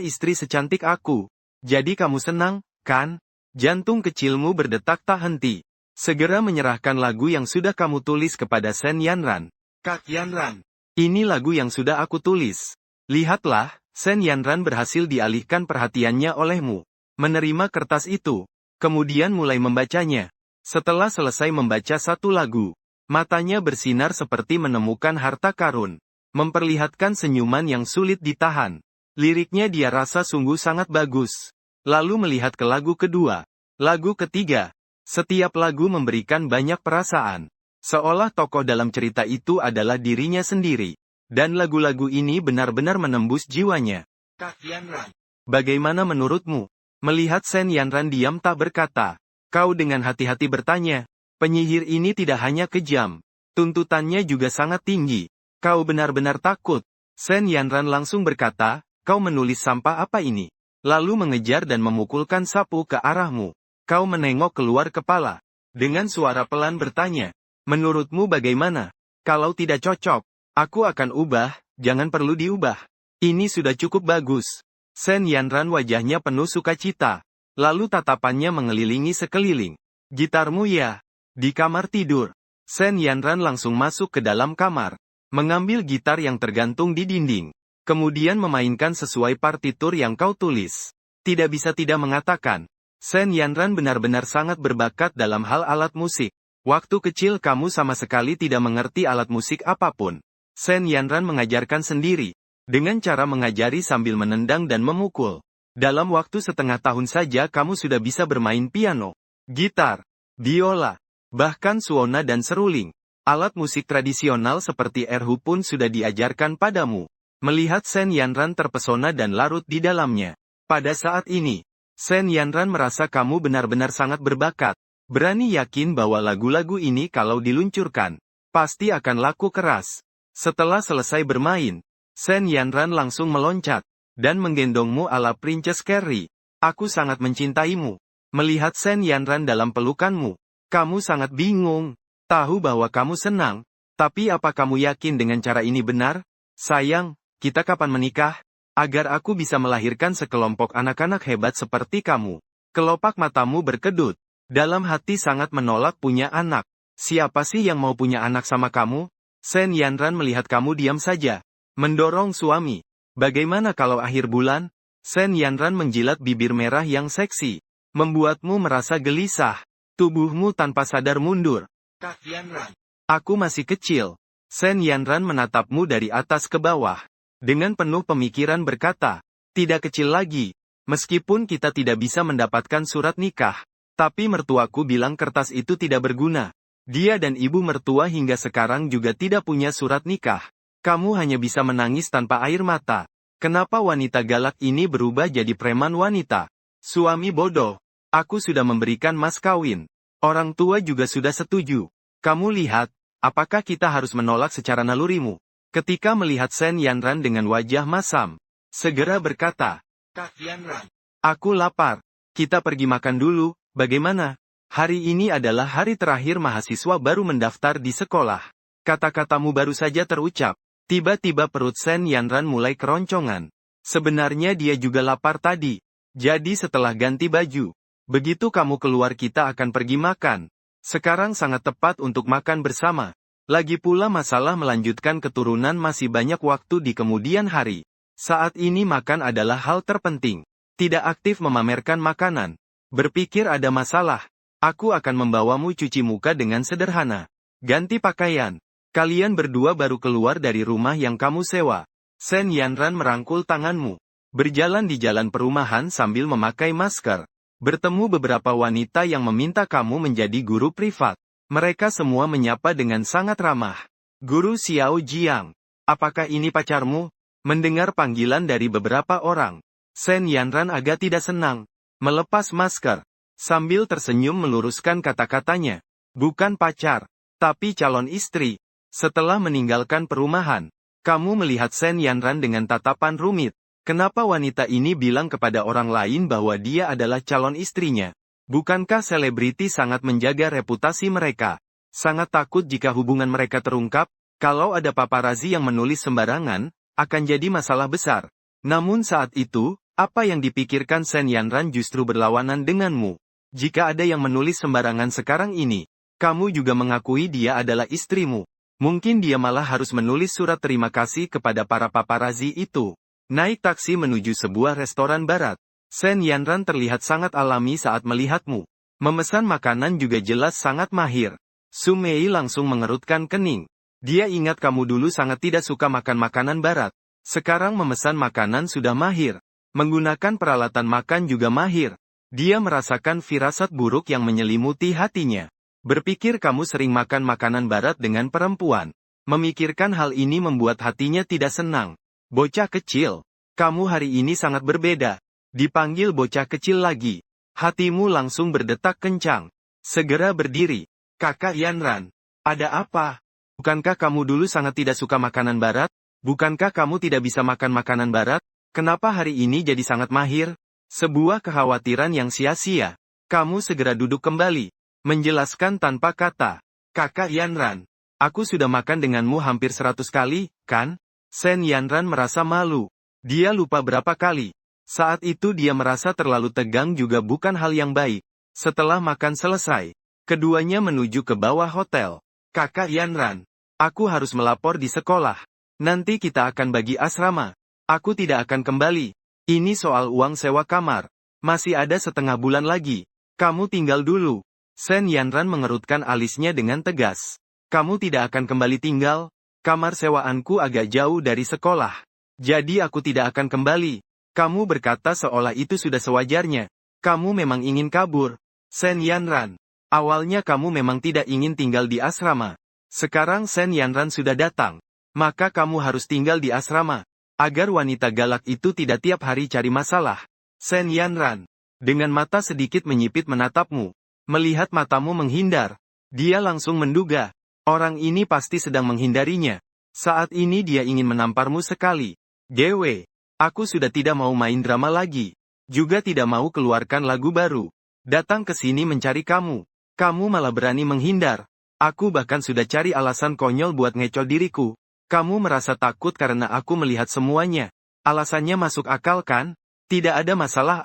istri secantik aku. Jadi kamu senang, kan? Jantung kecilmu berdetak tak henti. Segera menyerahkan lagu yang sudah kamu tulis kepada Sen Yanran. Kak Yanran. Ini lagu yang sudah aku tulis. Lihatlah, Sen Yanran berhasil dialihkan perhatiannya olehmu. Menerima kertas itu. Kemudian mulai membacanya. Setelah selesai membaca satu lagu, matanya bersinar seperti menemukan harta karun. Memperlihatkan senyuman yang sulit ditahan. Liriknya dia rasa sungguh sangat bagus. Lalu melihat ke lagu kedua. Lagu ketiga. Setiap lagu memberikan banyak perasaan. Seolah tokoh dalam cerita itu adalah dirinya sendiri. Dan lagu-lagu ini benar-benar menembus jiwanya. Kak Yanran. Bagaimana menurutmu? Melihat Sen Yanran diam tak berkata. Kau dengan hati-hati bertanya. Penyihir ini tidak hanya kejam. Tuntutannya juga sangat tinggi. Kau benar-benar takut. Sen Yanran langsung berkata, kau menulis sampah apa ini? Lalu mengejar dan memukulkan sapu ke arahmu. Kau menengok keluar kepala. Dengan suara pelan bertanya. Menurutmu bagaimana? Kalau tidak cocok, aku akan ubah, jangan perlu diubah. Ini sudah cukup bagus. Sen Yanran wajahnya penuh sukacita. Lalu tatapannya mengelilingi sekeliling. Gitarmu ya? Di kamar tidur. Sen Yanran langsung masuk ke dalam kamar. Mengambil gitar yang tergantung di dinding. Kemudian memainkan sesuai partitur yang kau tulis. Tidak bisa tidak mengatakan. Sen Yanran benar-benar sangat berbakat dalam hal alat musik. Waktu kecil kamu sama sekali tidak mengerti alat musik apapun. Sen Yanran mengajarkan sendiri. Dengan cara mengajari sambil menendang dan memukul. Dalam waktu setengah tahun saja kamu sudah bisa bermain piano, gitar, biola, bahkan suona dan seruling. Alat musik tradisional seperti erhu pun sudah diajarkan padamu. Melihat Sen Yanran terpesona dan larut di dalamnya. Pada saat ini, Sen Yanran merasa kamu benar-benar sangat berbakat. Berani yakin bahwa lagu-lagu ini kalau diluncurkan, pasti akan laku keras. Setelah selesai bermain, Sen Yanran langsung meloncat. Dan menggendongmu ala Princess Carrie. Aku sangat mencintaimu. Melihat Sen Yanran dalam pelukanmu, kamu sangat bingung. Tahu bahwa kamu senang. Tapi apa kamu yakin dengan cara ini benar? Sayang, kita kapan menikah? Agar aku bisa melahirkan sekelompok anak-anak hebat seperti kamu. Kelopak matamu berkedut. Dalam hati sangat menolak punya anak. Siapa sih yang mau punya anak sama kamu? Sen Yanran melihat kamu diam saja. Mendorong suami. Bagaimana kalau akhir bulan? Sen Yanran menjilat bibir merah yang seksi. Membuatmu merasa gelisah. Tubuhmu tanpa sadar mundur. Kak Yanran. Aku masih kecil. Sen Yanran menatapmu dari atas ke bawah. Dengan penuh pemikiran berkata. Tidak kecil lagi. Meskipun kita tidak bisa mendapatkan surat nikah. Tapi mertuaku bilang kertas itu tidak berguna. Dia dan ibu mertua hingga sekarang juga tidak punya surat nikah. Kamu hanya bisa menangis tanpa air mata. Kenapa wanita galak ini berubah jadi preman wanita? Suami bodoh. Aku sudah memberikan mas kawin. Orang tua juga sudah setuju. Kamu lihat, apakah kita harus menolak secara nalurimu? Ketika melihat Sen Yanran dengan wajah masam, segera berkata, Kak Yanran, aku lapar. Kita pergi makan dulu, bagaimana? Hari ini adalah hari terakhir mahasiswa baru mendaftar di sekolah. Kata-katamu baru saja terucap. Tiba-tiba perut Sen Yanran mulai keroncongan. Sebenarnya dia juga lapar tadi. Jadi setelah ganti baju, begitu kamu keluar kita akan pergi makan. Sekarang sangat tepat untuk makan bersama. Lagi pula masalah melanjutkan keturunan masih banyak waktu di kemudian hari. Saat ini makan adalah hal terpenting. Tidak aktif memamerkan makanan. Berpikir ada masalah. Aku akan membawamu cuci muka dengan sederhana. Ganti pakaian. Kalian berdua baru keluar dari rumah yang kamu sewa. Sen Yanran merangkul tanganmu. Berjalan di jalan perumahan sambil memakai masker. Bertemu beberapa wanita yang meminta kamu menjadi guru privat. Mereka semua menyapa dengan sangat ramah. Guru Xiao Jiang. Apakah ini pacarmu? Mendengar panggilan dari beberapa orang. Sen Yanran agak tidak senang. Melepas masker. Sambil tersenyum meluruskan kata-katanya. Bukan pacar. Tapi calon istri. Setelah meninggalkan perumahan, kamu melihat Sen Yanran dengan tatapan rumit. Kenapa wanita ini bilang kepada orang lain bahwa dia adalah calon istrinya? Bukankah selebriti sangat menjaga reputasi mereka? Sangat takut jika hubungan mereka terungkap, kalau ada paparazi yang menulis sembarangan, akan jadi masalah besar. Namun saat itu, apa yang dipikirkan Shen Yanran justru berlawanan denganmu. Jika ada yang menulis sembarangan sekarang ini, kamu juga mengakui dia adalah istrimu. Mungkin dia malah harus menulis surat terima kasih kepada para paparazi itu. Naik taksi menuju sebuah restoran barat. Shen Yanran terlihat sangat alami saat melihatmu. Memesan makanan juga jelas sangat mahir. Su Mei langsung mengerutkan kening. Dia ingat kamu dulu sangat tidak suka makan makanan barat. Sekarang memesan makanan sudah mahir. Menggunakan peralatan makan juga mahir. Dia merasakan firasat buruk yang menyelimuti hatinya. Berpikir kamu sering makan makanan barat dengan perempuan. Memikirkan hal ini membuat hatinya tidak senang. Bocah kecil, kamu hari ini sangat berbeda. Dipanggil bocah kecil lagi. Hatimu langsung berdetak kencang. Segera berdiri. Kakak Yanran, ada apa? Bukankah kamu dulu sangat tidak suka makanan barat? Bukankah kamu tidak bisa makan makanan barat? Kenapa hari ini jadi sangat mahir? Sebuah kekhawatiran yang sia-sia. Kamu segera duduk kembali. Menjelaskan tanpa kata. Kakak Yanran, aku sudah makan denganmu hampir 100 kali, kan? Shen Yanran merasa malu. Dia lupa berapa kali. Saat itu dia merasa terlalu tegang juga bukan hal yang baik. Setelah makan selesai, keduanya menuju ke bawah hotel. Kakak Yanran, aku harus melapor di sekolah. Nanti kita akan bagi asrama. Aku tidak akan kembali. Ini soal uang sewa kamar. Masih ada setengah bulan lagi. Kamu tinggal dulu. Shen Yanran mengerutkan alisnya dengan tegas. Kamu tidak akan kembali tinggal? Kamar sewaanku agak jauh dari sekolah. Jadi aku tidak akan kembali. Kamu berkata seolah itu sudah sewajarnya. Kamu memang ingin kabur. Shen Yanran. Awalnya kamu memang tidak ingin tinggal di asrama. Sekarang Shen Yanran sudah datang. Maka kamu harus tinggal di asrama. Agar wanita galak itu tidak tiap hari cari masalah. Shen Yanran. Dengan mata sedikit menyipit menatapmu. Melihat matamu menghindar. Dia langsung menduga. Orang ini pasti sedang menghindarinya. Saat ini dia ingin menamparmu sekali. Dewe. Aku sudah tidak mau main drama lagi. Juga tidak mau keluarkan lagu baru. Datang ke sini mencari kamu. Kamu malah berani menghindar. Aku bahkan sudah cari alasan konyol buat ngecol diriku. Kamu merasa takut karena aku melihat semuanya. Alasannya masuk akal kan? Tidak ada masalah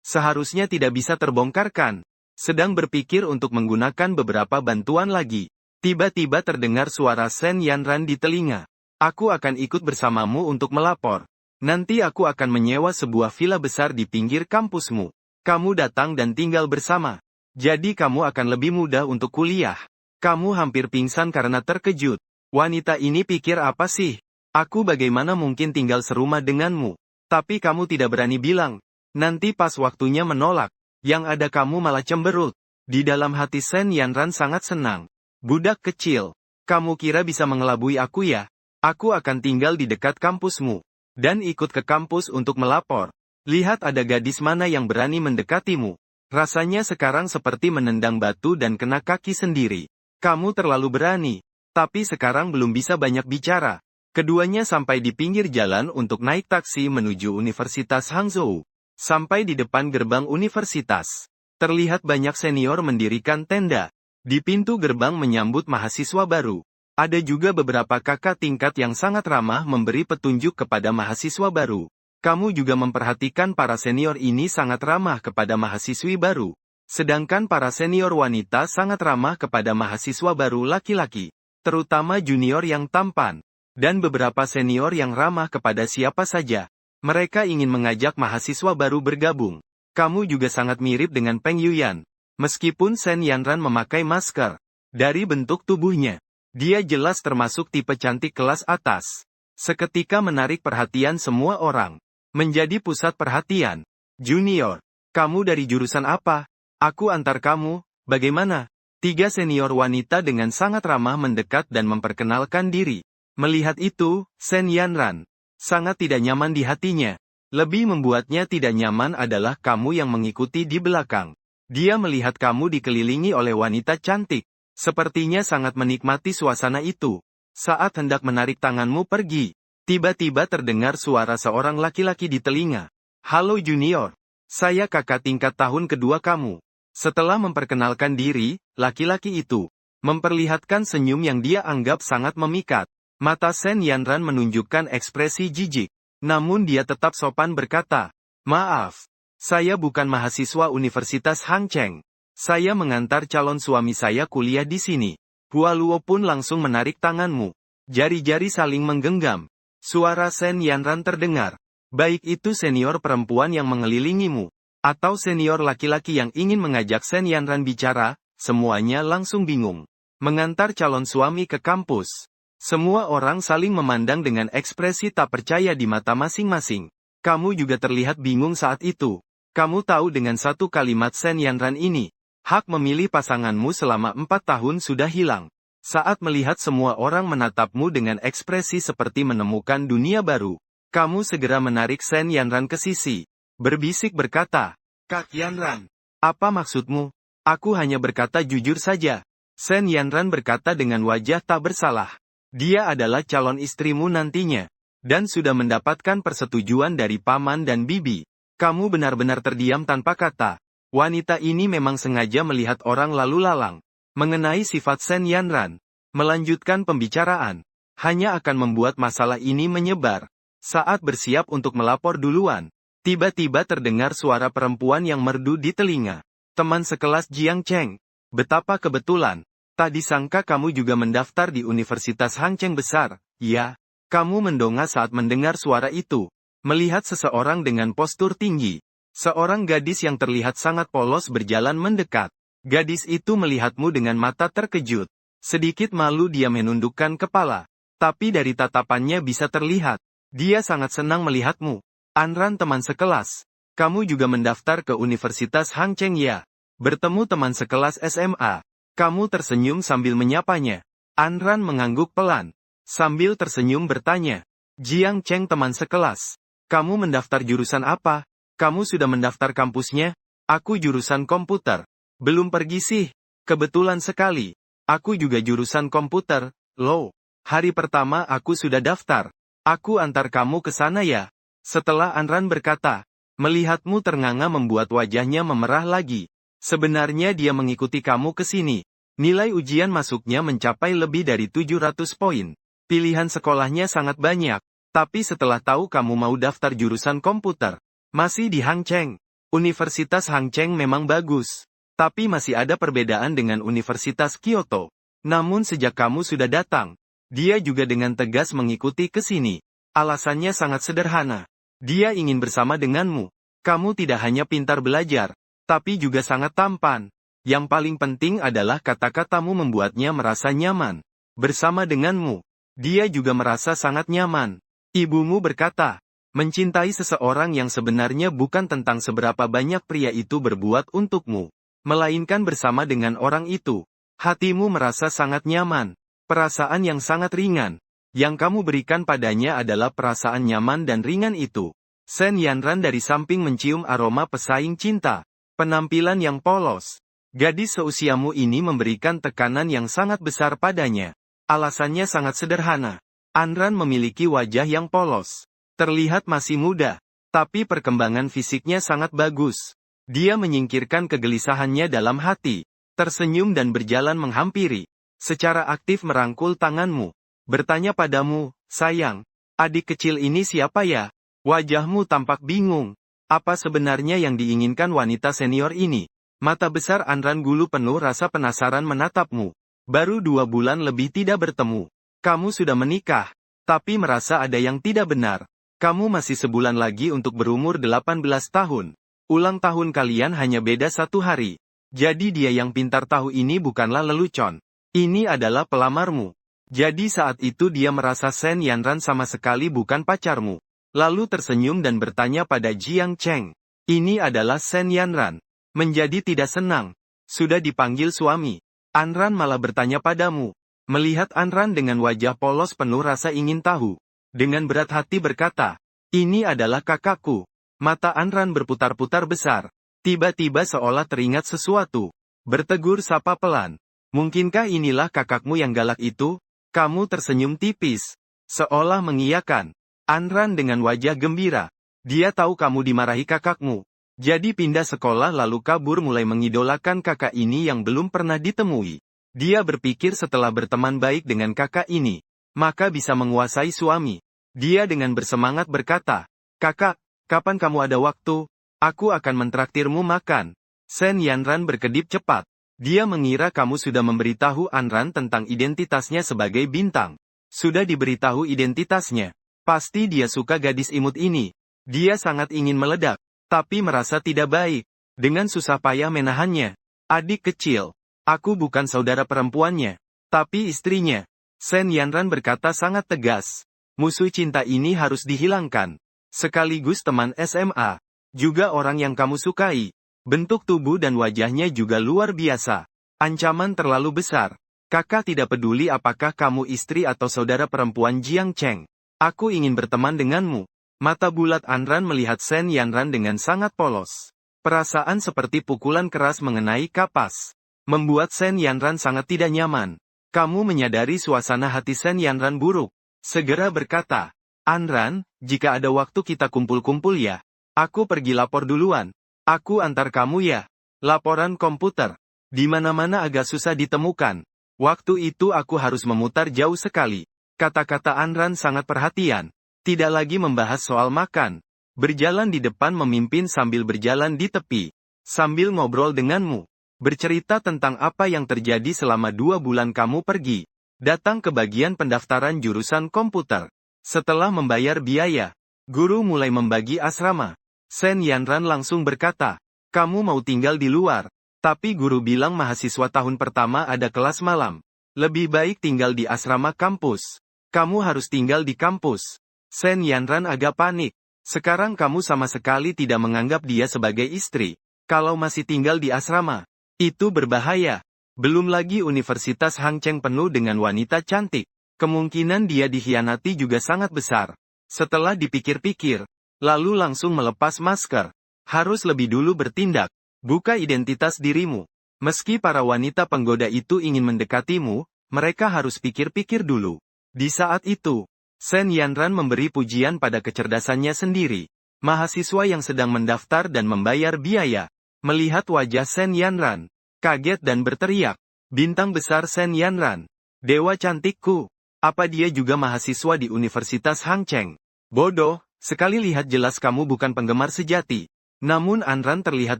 Seharusnya tidak bisa terbongkar kan? Sedang berpikir untuk menggunakan beberapa bantuan lagi. Tiba-tiba terdengar suara Shen Yanran di telinga. Aku akan ikut bersamamu untuk melapor. Nanti aku akan menyewa sebuah villa besar di pinggir kampusmu. Kamu datang dan tinggal bersama. Jadi kamu akan lebih mudah untuk kuliah. Kamu hampir pingsan karena terkejut. Wanita ini pikir apa sih? Aku bagaimana mungkin tinggal serumah denganmu? Tapi kamu tidak berani bilang. Nanti pas waktunya menolak. Yang ada kamu malah cemberut. Di dalam hati Shen Yanran sangat senang. Budak kecil. Kamu kira bisa mengelabui aku ya? Aku akan tinggal di dekat kampusmu. Dan ikut ke kampus untuk melapor. Lihat ada gadis mana yang berani mendekatimu. Rasanya sekarang seperti menendang batu dan kena kaki sendiri. Kamu terlalu berani. Tapi sekarang belum bisa banyak bicara. Keduanya sampai di pinggir jalan untuk naik taksi menuju Universitas Hangzhou. Sampai di depan gerbang universitas. Terlihat banyak senior mendirikan tenda. Di pintu gerbang menyambut mahasiswa baru. Ada juga beberapa kakak tingkat yang sangat ramah memberi petunjuk kepada mahasiswa baru. Kamu juga memperhatikan para senior ini sangat ramah kepada mahasiswi baru. Sedangkan para senior wanita sangat ramah kepada mahasiswa baru laki-laki. Terutama junior yang tampan. Dan beberapa senior yang ramah kepada siapa saja. Mereka ingin mengajak mahasiswa baru bergabung. Kamu juga sangat mirip dengan Peng Yuyan. Meskipun Shen Yanran memakai masker. Dari bentuk tubuhnya. Dia jelas termasuk tipe cantik kelas atas. Seketika menarik perhatian semua orang. Menjadi pusat perhatian. Junior, kamu dari jurusan apa? Aku antar kamu, bagaimana? 3 senior wanita dengan sangat ramah mendekat dan memperkenalkan diri. Melihat itu, Shen Yanran sangat tidak nyaman di hatinya. Lebih membuatnya tidak nyaman adalah kamu yang mengikuti di belakang. Dia melihat kamu dikelilingi oleh wanita cantik. Sepertinya sangat menikmati suasana itu. Saat hendak menarik tanganmu pergi. Tiba-tiba terdengar suara seorang laki-laki di telinga. Halo junior. Saya kakak tingkat tahun kedua kamu. Setelah memperkenalkan diri, laki-laki itu memperlihatkan senyum yang dia anggap sangat memikat. Mata Sen Yanran menunjukkan ekspresi jijik. Namun dia tetap sopan berkata, "Maaf, saya bukan mahasiswa Universitas Hangzhou. Saya mengantar calon suami saya kuliah di sini." Hua Luo pun langsung menarik tanganmu. Jari-jari saling menggenggam. Suara Sen Yanran terdengar. Baik itu senior perempuan yang mengelilingimu, atau senior laki-laki yang ingin mengajak Sen Yanran bicara, semuanya langsung bingung. Mengantar calon suami ke kampus. Semua orang saling memandang dengan ekspresi tak percaya di mata masing-masing. Kamu juga terlihat bingung saat itu. Kamu tahu dengan satu kalimat Sen Yanran ini, hak memilih pasanganmu selama 4 tahun sudah hilang. Saat melihat semua orang menatapmu dengan ekspresi seperti menemukan dunia baru, kamu segera menarik Sen Yanran ke sisi. Berbisik berkata, "Kak Yanran, apa maksudmu? Aku hanya berkata jujur saja." Sen Yanran berkata dengan wajah tak bersalah. Dia adalah calon istrimu nantinya, dan sudah mendapatkan persetujuan dari paman dan bibi. Kamu benar-benar terdiam tanpa kata. Wanita ini memang sengaja melihat orang lalu lalang. Mengenai sifat Sen Yanran, melanjutkan pembicaraan, hanya akan membuat masalah ini menyebar. Saat bersiap untuk melapor duluan, tiba-tiba terdengar suara perempuan yang merdu di telinga. "Teman sekelas Jiang Cheng. Betapa kebetulan. Tak disangka kamu juga mendaftar di Universitas Hangzhou besar." "Ya." Kamu mendongak saat mendengar suara itu. Melihat seseorang dengan postur tinggi. Seorang gadis yang terlihat sangat polos berjalan mendekat. Gadis itu melihatmu dengan mata terkejut. Sedikit malu dia menundukkan kepala. Tapi dari tatapannya bisa terlihat, dia sangat senang melihatmu. "Anran teman sekelas. Kamu juga mendaftar ke Universitas Hangzhou ya?" Bertemu teman sekelas SMA. Kamu tersenyum sambil menyapanya. Anran mengangguk pelan. Sambil tersenyum bertanya, "Jiang Cheng teman sekelas. Kamu mendaftar jurusan apa? Kamu sudah mendaftar kampusnya?" "Aku jurusan komputer. Belum pergi sih. Kebetulan sekali. Aku juga jurusan komputer." "Loh, hari pertama aku sudah daftar. Aku antar kamu ke sana ya." Setelah Anran berkata, melihatmu ternganga membuat wajahnya memerah lagi. "Sebenarnya dia mengikuti kamu ke sini. Nilai ujian masuknya mencapai lebih dari 700 poin. Pilihan sekolahnya sangat banyak. Tapi setelah tahu kamu mau daftar jurusan komputer, masih di Hangzhou. Universitas Hangzhou memang bagus. Tapi masih ada perbedaan dengan Universitas Kyoto. Namun sejak kamu sudah datang, dia juga dengan tegas mengikuti ke sini. Alasannya sangat sederhana. Dia ingin bersama denganmu. Kamu tidak hanya pintar belajar, tapi juga sangat tampan. Yang paling penting adalah kata-katamu membuatnya merasa nyaman. Bersama denganmu, dia juga merasa sangat nyaman." Ibumu berkata, mencintai seseorang yang sebenarnya bukan tentang seberapa banyak pria itu berbuat untukmu, melainkan bersama dengan orang itu. Hatimu merasa sangat nyaman. Perasaan yang sangat ringan. Yang kamu berikan padanya adalah perasaan nyaman dan ringan itu. Sen Yanran dari samping mencium aroma pesaing cinta. Penampilan yang polos. Gadis seusiamu ini memberikan tekanan yang sangat besar padanya. Alasannya sangat sederhana. Anran memiliki wajah yang polos. Terlihat masih muda. Tapi perkembangan fisiknya sangat bagus. Dia menyingkirkan kegelisahannya dalam hati. Tersenyum dan berjalan menghampiri. Secara aktif merangkul tanganmu. Bertanya padamu, "Sayang, adik kecil ini siapa ya?" Wajahmu tampak bingung. Apa sebenarnya yang diinginkan wanita senior ini? Mata besar Anran Gulu penuh rasa penasaran menatapmu. Baru 2 bulan lebih tidak bertemu. Kamu sudah menikah. Tapi merasa ada yang tidak benar. Kamu masih sebulan lagi untuk berumur 18 tahun. Ulang tahun kalian hanya beda 1 hari. Jadi dia yang pintar tahu ini bukanlah lelucon. Ini adalah pelamarmu. Jadi saat itu dia merasa Sen Yanran sama sekali bukan pacarmu. Lalu tersenyum dan bertanya pada Jiang Cheng. "Ini adalah Sen Yanran." Menjadi tidak senang. "Sudah dipanggil suami." Anran malah bertanya padamu. Melihat Anran dengan wajah polos penuh rasa ingin tahu. Dengan berat hati berkata, "Ini adalah kakakku." Mata Anran berputar-putar besar. Tiba-tiba seolah teringat sesuatu. Bertegur sapa pelan. "Mungkinkah inilah kakakmu yang galak itu?" Kamu tersenyum tipis. Seolah mengiyakan. Anran dengan wajah gembira. "Dia tahu kamu dimarahi kakakmu. Jadi pindah sekolah lalu kabur mulai mengidolakan kakak ini yang belum pernah ditemui. Dia berpikir setelah berteman baik dengan kakak ini, maka bisa menguasai suami. Dia dengan bersemangat berkata, "Kakak, kapan kamu ada waktu? Aku akan mentraktirmu makan." Sen Yanran berkedip cepat. Dia mengira kamu sudah memberitahu Anran tentang identitasnya sebagai bintang. Sudah diberitahu identitasnya. Pasti dia suka gadis imut ini. Dia sangat ingin meledak, tapi merasa tidak baik. Dengan susah payah menahannya. Adik kecil. Aku bukan saudara perempuannya, tapi istrinya. Sen Yanran berkata sangat tegas. Musuh cinta ini harus dihilangkan. Sekaligus teman SMA. Juga orang yang kamu sukai. Bentuk tubuh dan wajahnya juga luar biasa. Ancaman terlalu besar. Kakak tidak peduli apakah kamu istri atau saudara perempuan Jiang Cheng. Aku ingin berteman denganmu. Mata bulat Anran melihat Sen Yanran dengan sangat polos. Perasaan seperti pukulan keras mengenai kapas. Membuat Sen Yanran sangat tidak nyaman. Kamu menyadari suasana hati Sen Yanran buruk. Segera berkata, "Anran, jika ada waktu kita kumpul-kumpul ya. Aku pergi lapor duluan. Aku antar kamu ya." Laporan komputer. Di mana-mana agak susah ditemukan. Waktu itu aku harus memutar jauh sekali. Kata-kata Anran sangat perhatian. Tidak lagi membahas soal makan. Berjalan di depan memimpin sambil berjalan di tepi. Sambil ngobrol denganmu. Bercerita tentang apa yang terjadi selama 2 bulan kamu pergi. Datang ke bagian pendaftaran jurusan komputer. Setelah membayar biaya, guru mulai membagi asrama. Sen Yanran langsung berkata, "Kamu mau tinggal di luar?" Tapi guru bilang mahasiswa tahun pertama ada kelas malam. Lebih baik tinggal di asrama kampus. Kamu harus tinggal di kampus. Sen Yanran agak panik. Sekarang kamu sama sekali tidak menganggap dia sebagai istri. Kalau masih tinggal di asrama, itu berbahaya. Belum lagi Universitas Hang Cheng penuh dengan wanita cantik. Kemungkinan dia dikhianati juga sangat besar. Setelah dipikir-pikir, lalu langsung melepas masker. Harus lebih dulu bertindak. Buka identitas dirimu. Meski para wanita penggoda itu ingin mendekatimu, mereka harus pikir-pikir dulu. Di saat itu, Sen Yanran memberi pujian pada kecerdasannya sendiri. Mahasiswa yang sedang mendaftar dan membayar biaya. Melihat wajah Sen Yanran, kaget dan berteriak, "Bintang besar Sen Yanran! Dewa cantikku! Apa dia juga mahasiswa di Universitas Hang Cheng?" "Bodoh, sekali lihat jelas kamu bukan penggemar sejati." Namun Anran terlihat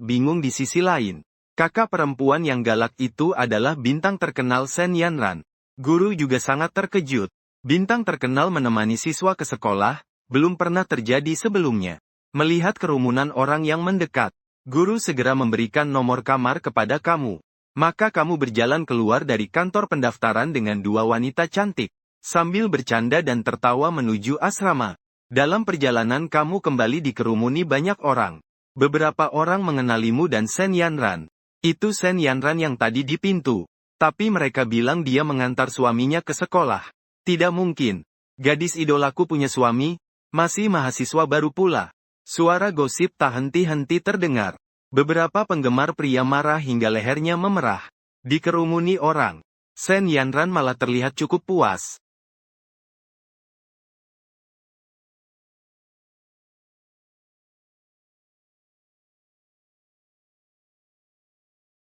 bingung di sisi lain. Kakak perempuan yang galak itu adalah bintang terkenal Sen Yanran. Guru juga sangat terkejut. Bintang terkenal menemani siswa ke sekolah, belum pernah terjadi sebelumnya. Melihat kerumunan orang yang mendekat, guru segera memberikan nomor kamar kepada kamu. Maka kamu berjalan keluar dari kantor pendaftaran dengan 2 wanita cantik, sambil bercanda dan tertawa menuju asrama. Dalam perjalanan kamu kembali dikerumuni banyak orang. Beberapa orang mengenalimu dan Sen Yanran. Itu Sen Yanran yang tadi di pintu. Tapi mereka bilang dia mengantar suaminya ke sekolah. Tidak mungkin. Gadis idolaku punya suami, masih mahasiswa baru pula. Suara gosip tak henti-henti terdengar. Beberapa penggemar pria marah hingga lehernya memerah. Dikerumuni orang. Sen Yanran malah terlihat cukup puas.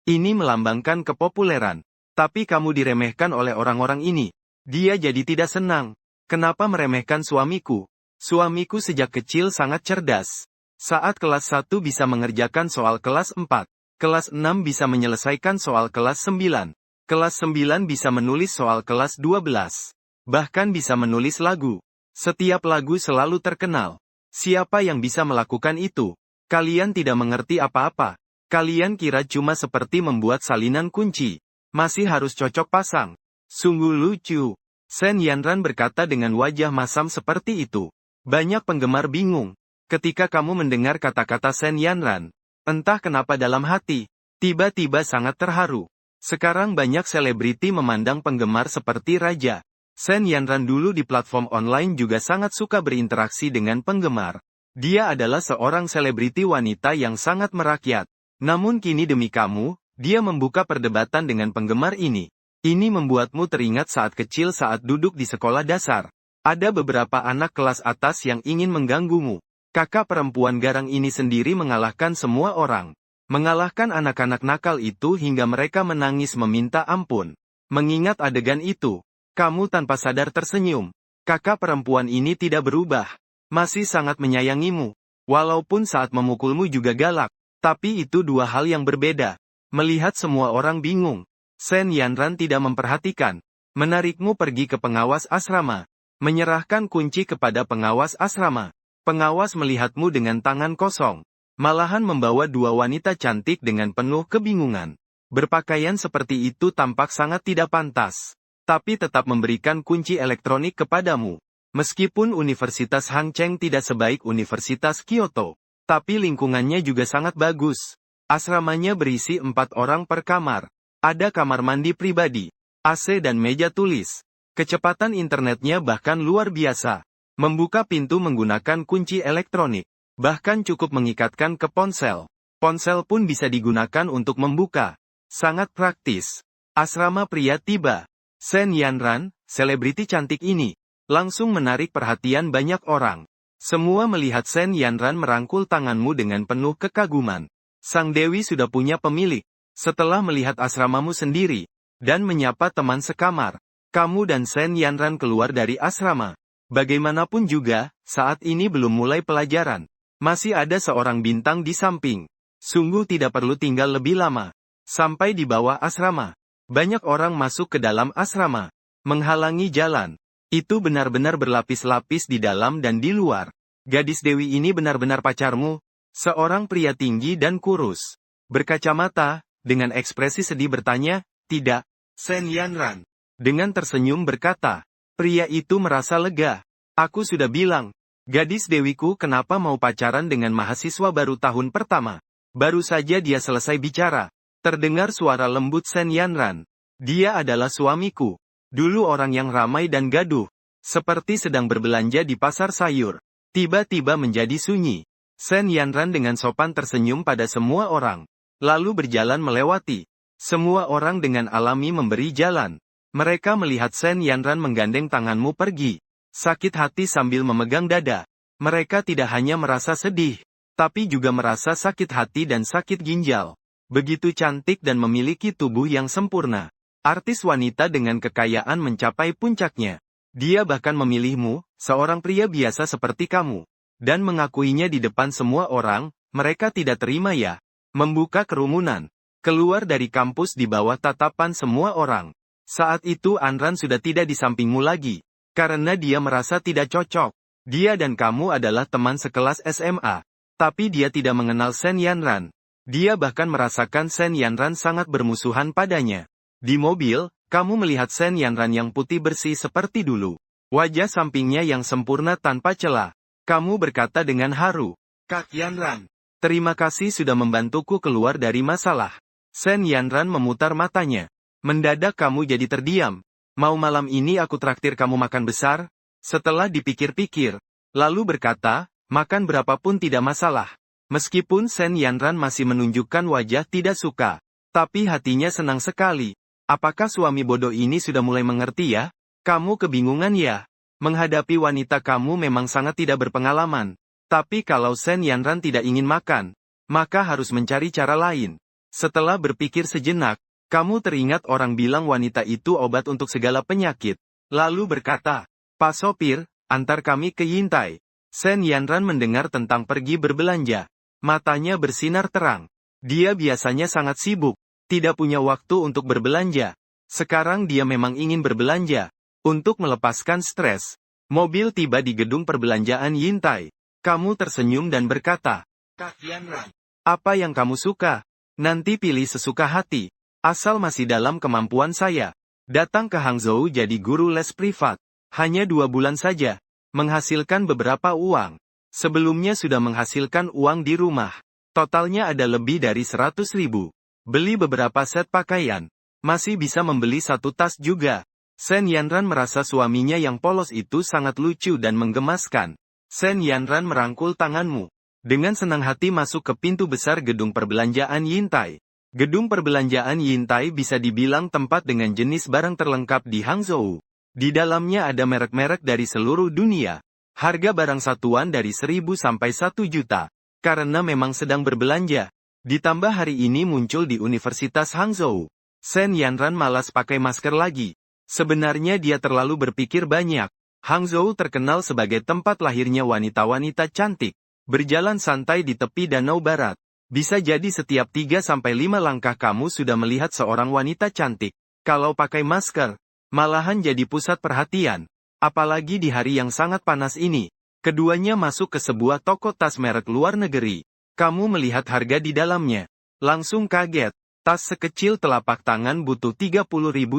Ini melambangkan kepopuleran. Tapi kamu diremehkan oleh orang-orang ini. Dia jadi tidak senang. Kenapa meremehkan suamiku? Suamiku sejak kecil sangat cerdas. Saat kelas 1 bisa mengerjakan soal kelas 4. Kelas 6 bisa menyelesaikan soal kelas 9. Kelas 9 bisa menulis soal kelas 12. Bahkan bisa menulis lagu. Setiap lagu selalu terkenal. Siapa yang bisa melakukan itu? Kalian tidak mengerti apa-apa. Kalian kira cuma seperti membuat salinan kunci. Masih harus cocok pasang. Sungguh lucu. Sen Yanran berkata dengan wajah masam seperti itu. Banyak penggemar bingung. Ketika kamu mendengar kata-kata Sen Yanran, entah kenapa dalam hati, tiba-tiba sangat terharu. Sekarang banyak selebriti memandang penggemar seperti raja. Sen Yanran dulu di platform online juga sangat suka berinteraksi dengan penggemar. Dia adalah seorang selebriti wanita yang sangat merakyat. Namun kini demi kamu, dia membuka perdebatan dengan penggemar ini. Ini membuatmu teringat saat kecil saat duduk di sekolah dasar. Ada beberapa anak kelas atas yang ingin mengganggumu. Kakak perempuan garang ini sendiri mengalahkan semua orang. Mengalahkan anak-anak nakal itu hingga mereka menangis meminta ampun. Mengingat adegan itu, kamu tanpa sadar tersenyum. Kakak perempuan ini tidak berubah. Masih sangat menyayangimu. Walaupun saat memukulmu juga galak. Tapi itu dua hal yang berbeda. Melihat semua orang bingung, Sen Yanran tidak memperhatikan. Menarikmu pergi ke pengawas asrama. Menyerahkan kunci kepada pengawas asrama. Pengawas melihatmu dengan tangan kosong. Malahan membawa dua wanita cantik dengan penuh kebingungan. Berpakaian seperti itu tampak sangat tidak pantas. Tapi tetap memberikan kunci elektronik kepadamu. Meskipun Universitas Hang Cheng tidak sebaik Universitas Kyoto. Tapi lingkungannya juga sangat bagus. Asramanya berisi 4 orang per kamar. Ada kamar mandi pribadi, AC dan meja tulis. Kecepatan internetnya bahkan luar biasa. Membuka pintu menggunakan kunci elektronik. Bahkan cukup mengikatkan ke ponsel. Ponsel pun bisa digunakan untuk membuka. Sangat praktis. Asrama pria tiba. Sen Yanran, selebriti cantik ini, langsung menarik perhatian banyak orang. Semua melihat Sen Yanran merangkul tanganmu dengan penuh kekaguman. Sang Dewi sudah punya pemilik. Setelah melihat asramamu sendiri, dan menyapa teman sekamar, kamu dan Sen Yanran keluar dari asrama. Bagaimanapun juga, saat ini belum mulai pelajaran. Masih ada seorang bintang di samping. Sungguh tidak perlu tinggal lebih lama. Sampai di bawah asrama. Banyak orang masuk ke dalam asrama. Menghalangi jalan. Itu benar-benar berlapis-lapis di dalam dan di luar. Gadis Dewi ini benar-benar pacarmu? Seorang pria tinggi dan kurus. Berkacamata, dengan ekspresi sedih bertanya, tidak. Sen Yanran. Dengan tersenyum berkata. Pria itu merasa lega. Aku sudah bilang, gadis dewiku kenapa mau pacaran dengan mahasiswa baru tahun pertama. Baru saja dia selesai bicara. Terdengar suara lembut Sen Yanran. Dia adalah suamiku. Dulu orang yang ramai dan gaduh. Seperti sedang berbelanja di pasar sayur. Tiba-tiba menjadi sunyi. Sen Yanran dengan sopan tersenyum pada semua orang. Lalu berjalan melewati. Semua orang dengan alami memberi jalan. Mereka melihat Sen Yanran menggandeng tanganmu pergi. Sakit hati sambil memegang dada. Mereka tidak hanya merasa sedih, tapi juga merasa sakit hati dan sakit ginjal. Begitu cantik dan memiliki tubuh yang sempurna. Artis wanita dengan kekayaan mencapai puncaknya. Dia bahkan memilihmu, seorang pria biasa seperti kamu. Dan mengakuinya di depan semua orang, mereka tidak terima ya. Membuka kerumunan. Keluar dari kampus di bawah tatapan semua orang. Saat itu Anran sudah tidak di sampingmu lagi. Karena dia merasa tidak cocok. Dia dan kamu adalah teman sekelas SMA. Tapi dia tidak mengenal Sen Yanran. Dia bahkan merasakan Sen Yanran sangat bermusuhan padanya. Di mobil, kamu melihat Sen Yanran yang putih bersih seperti dulu. Wajah sampingnya yang sempurna tanpa celah. Kamu berkata dengan haru. Kak Yanran. Terima kasih sudah membantuku keluar dari masalah. Sen Yanran memutar matanya. Mendadak kamu jadi terdiam. Mau malam ini aku traktir kamu makan besar? Setelah dipikir-pikir, lalu berkata, makan berapapun tidak masalah. Meskipun Sen Yanran masih menunjukkan wajah tidak suka, tapi hatinya senang sekali. Apakah suami bodoh ini sudah mulai mengerti ya? Kamu kebingungan ya? Menghadapi wanita kamu memang sangat tidak berpengalaman. Tapi kalau Sen Yanran tidak ingin makan, maka harus mencari cara lain. Setelah berpikir sejenak, kamu teringat orang bilang wanita itu obat untuk segala penyakit. Lalu berkata, Pak sopir, antar kami ke Yintai. Sen Yanran mendengar tentang pergi berbelanja. Matanya bersinar terang. Dia biasanya sangat sibuk. Tidak punya waktu untuk berbelanja. Sekarang dia memang ingin berbelanja. Untuk melepaskan stres. Mobil tiba di gedung perbelanjaan Yintai. Kamu tersenyum dan berkata, Kak Yanran, apa yang kamu suka? Nanti pilih sesuka hati. Asal masih dalam kemampuan saya. Datang ke Hangzhou jadi guru les privat. Hanya 2 bulan saja. Menghasilkan beberapa uang. Sebelumnya sudah menghasilkan uang di rumah. Totalnya ada lebih dari 100.000. Beli beberapa set pakaian. Masih bisa membeli 1 tas juga. Sen Yanran merasa suaminya yang polos itu sangat lucu dan menggemaskan. Sen Yanran merangkul tanganmu. Dengan senang hati masuk ke pintu besar gedung perbelanjaan Yintai. Gedung perbelanjaan Yintai bisa dibilang tempat dengan jenis barang terlengkap di Hangzhou. Di dalamnya ada merek-merek dari seluruh dunia. Harga barang satuan dari 1.000 sampai 1 juta. Karena memang sedang berbelanja. Ditambah hari ini muncul di Universitas Hangzhou. Shen Yanran malas pakai masker lagi. Sebenarnya dia terlalu berpikir banyak. Hangzhou terkenal sebagai tempat lahirnya wanita-wanita cantik. Berjalan santai di tepi danau barat. Bisa jadi setiap 3-5 langkah kamu sudah melihat seorang wanita cantik. Kalau pakai masker, malahan jadi pusat perhatian. Apalagi di hari yang sangat panas ini. Keduanya masuk ke sebuah toko tas merek luar negeri. Kamu melihat harga di dalamnya. Langsung kaget. Tas sekecil telapak tangan butuh 30.000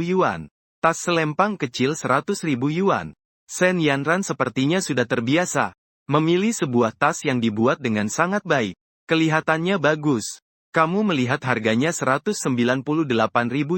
yuan. Tas selempang kecil 100.000 yuan. Shen Yanran sepertinya sudah terbiasa. Memilih sebuah tas yang dibuat dengan sangat baik. Kelihatannya bagus. Kamu melihat harganya 198.000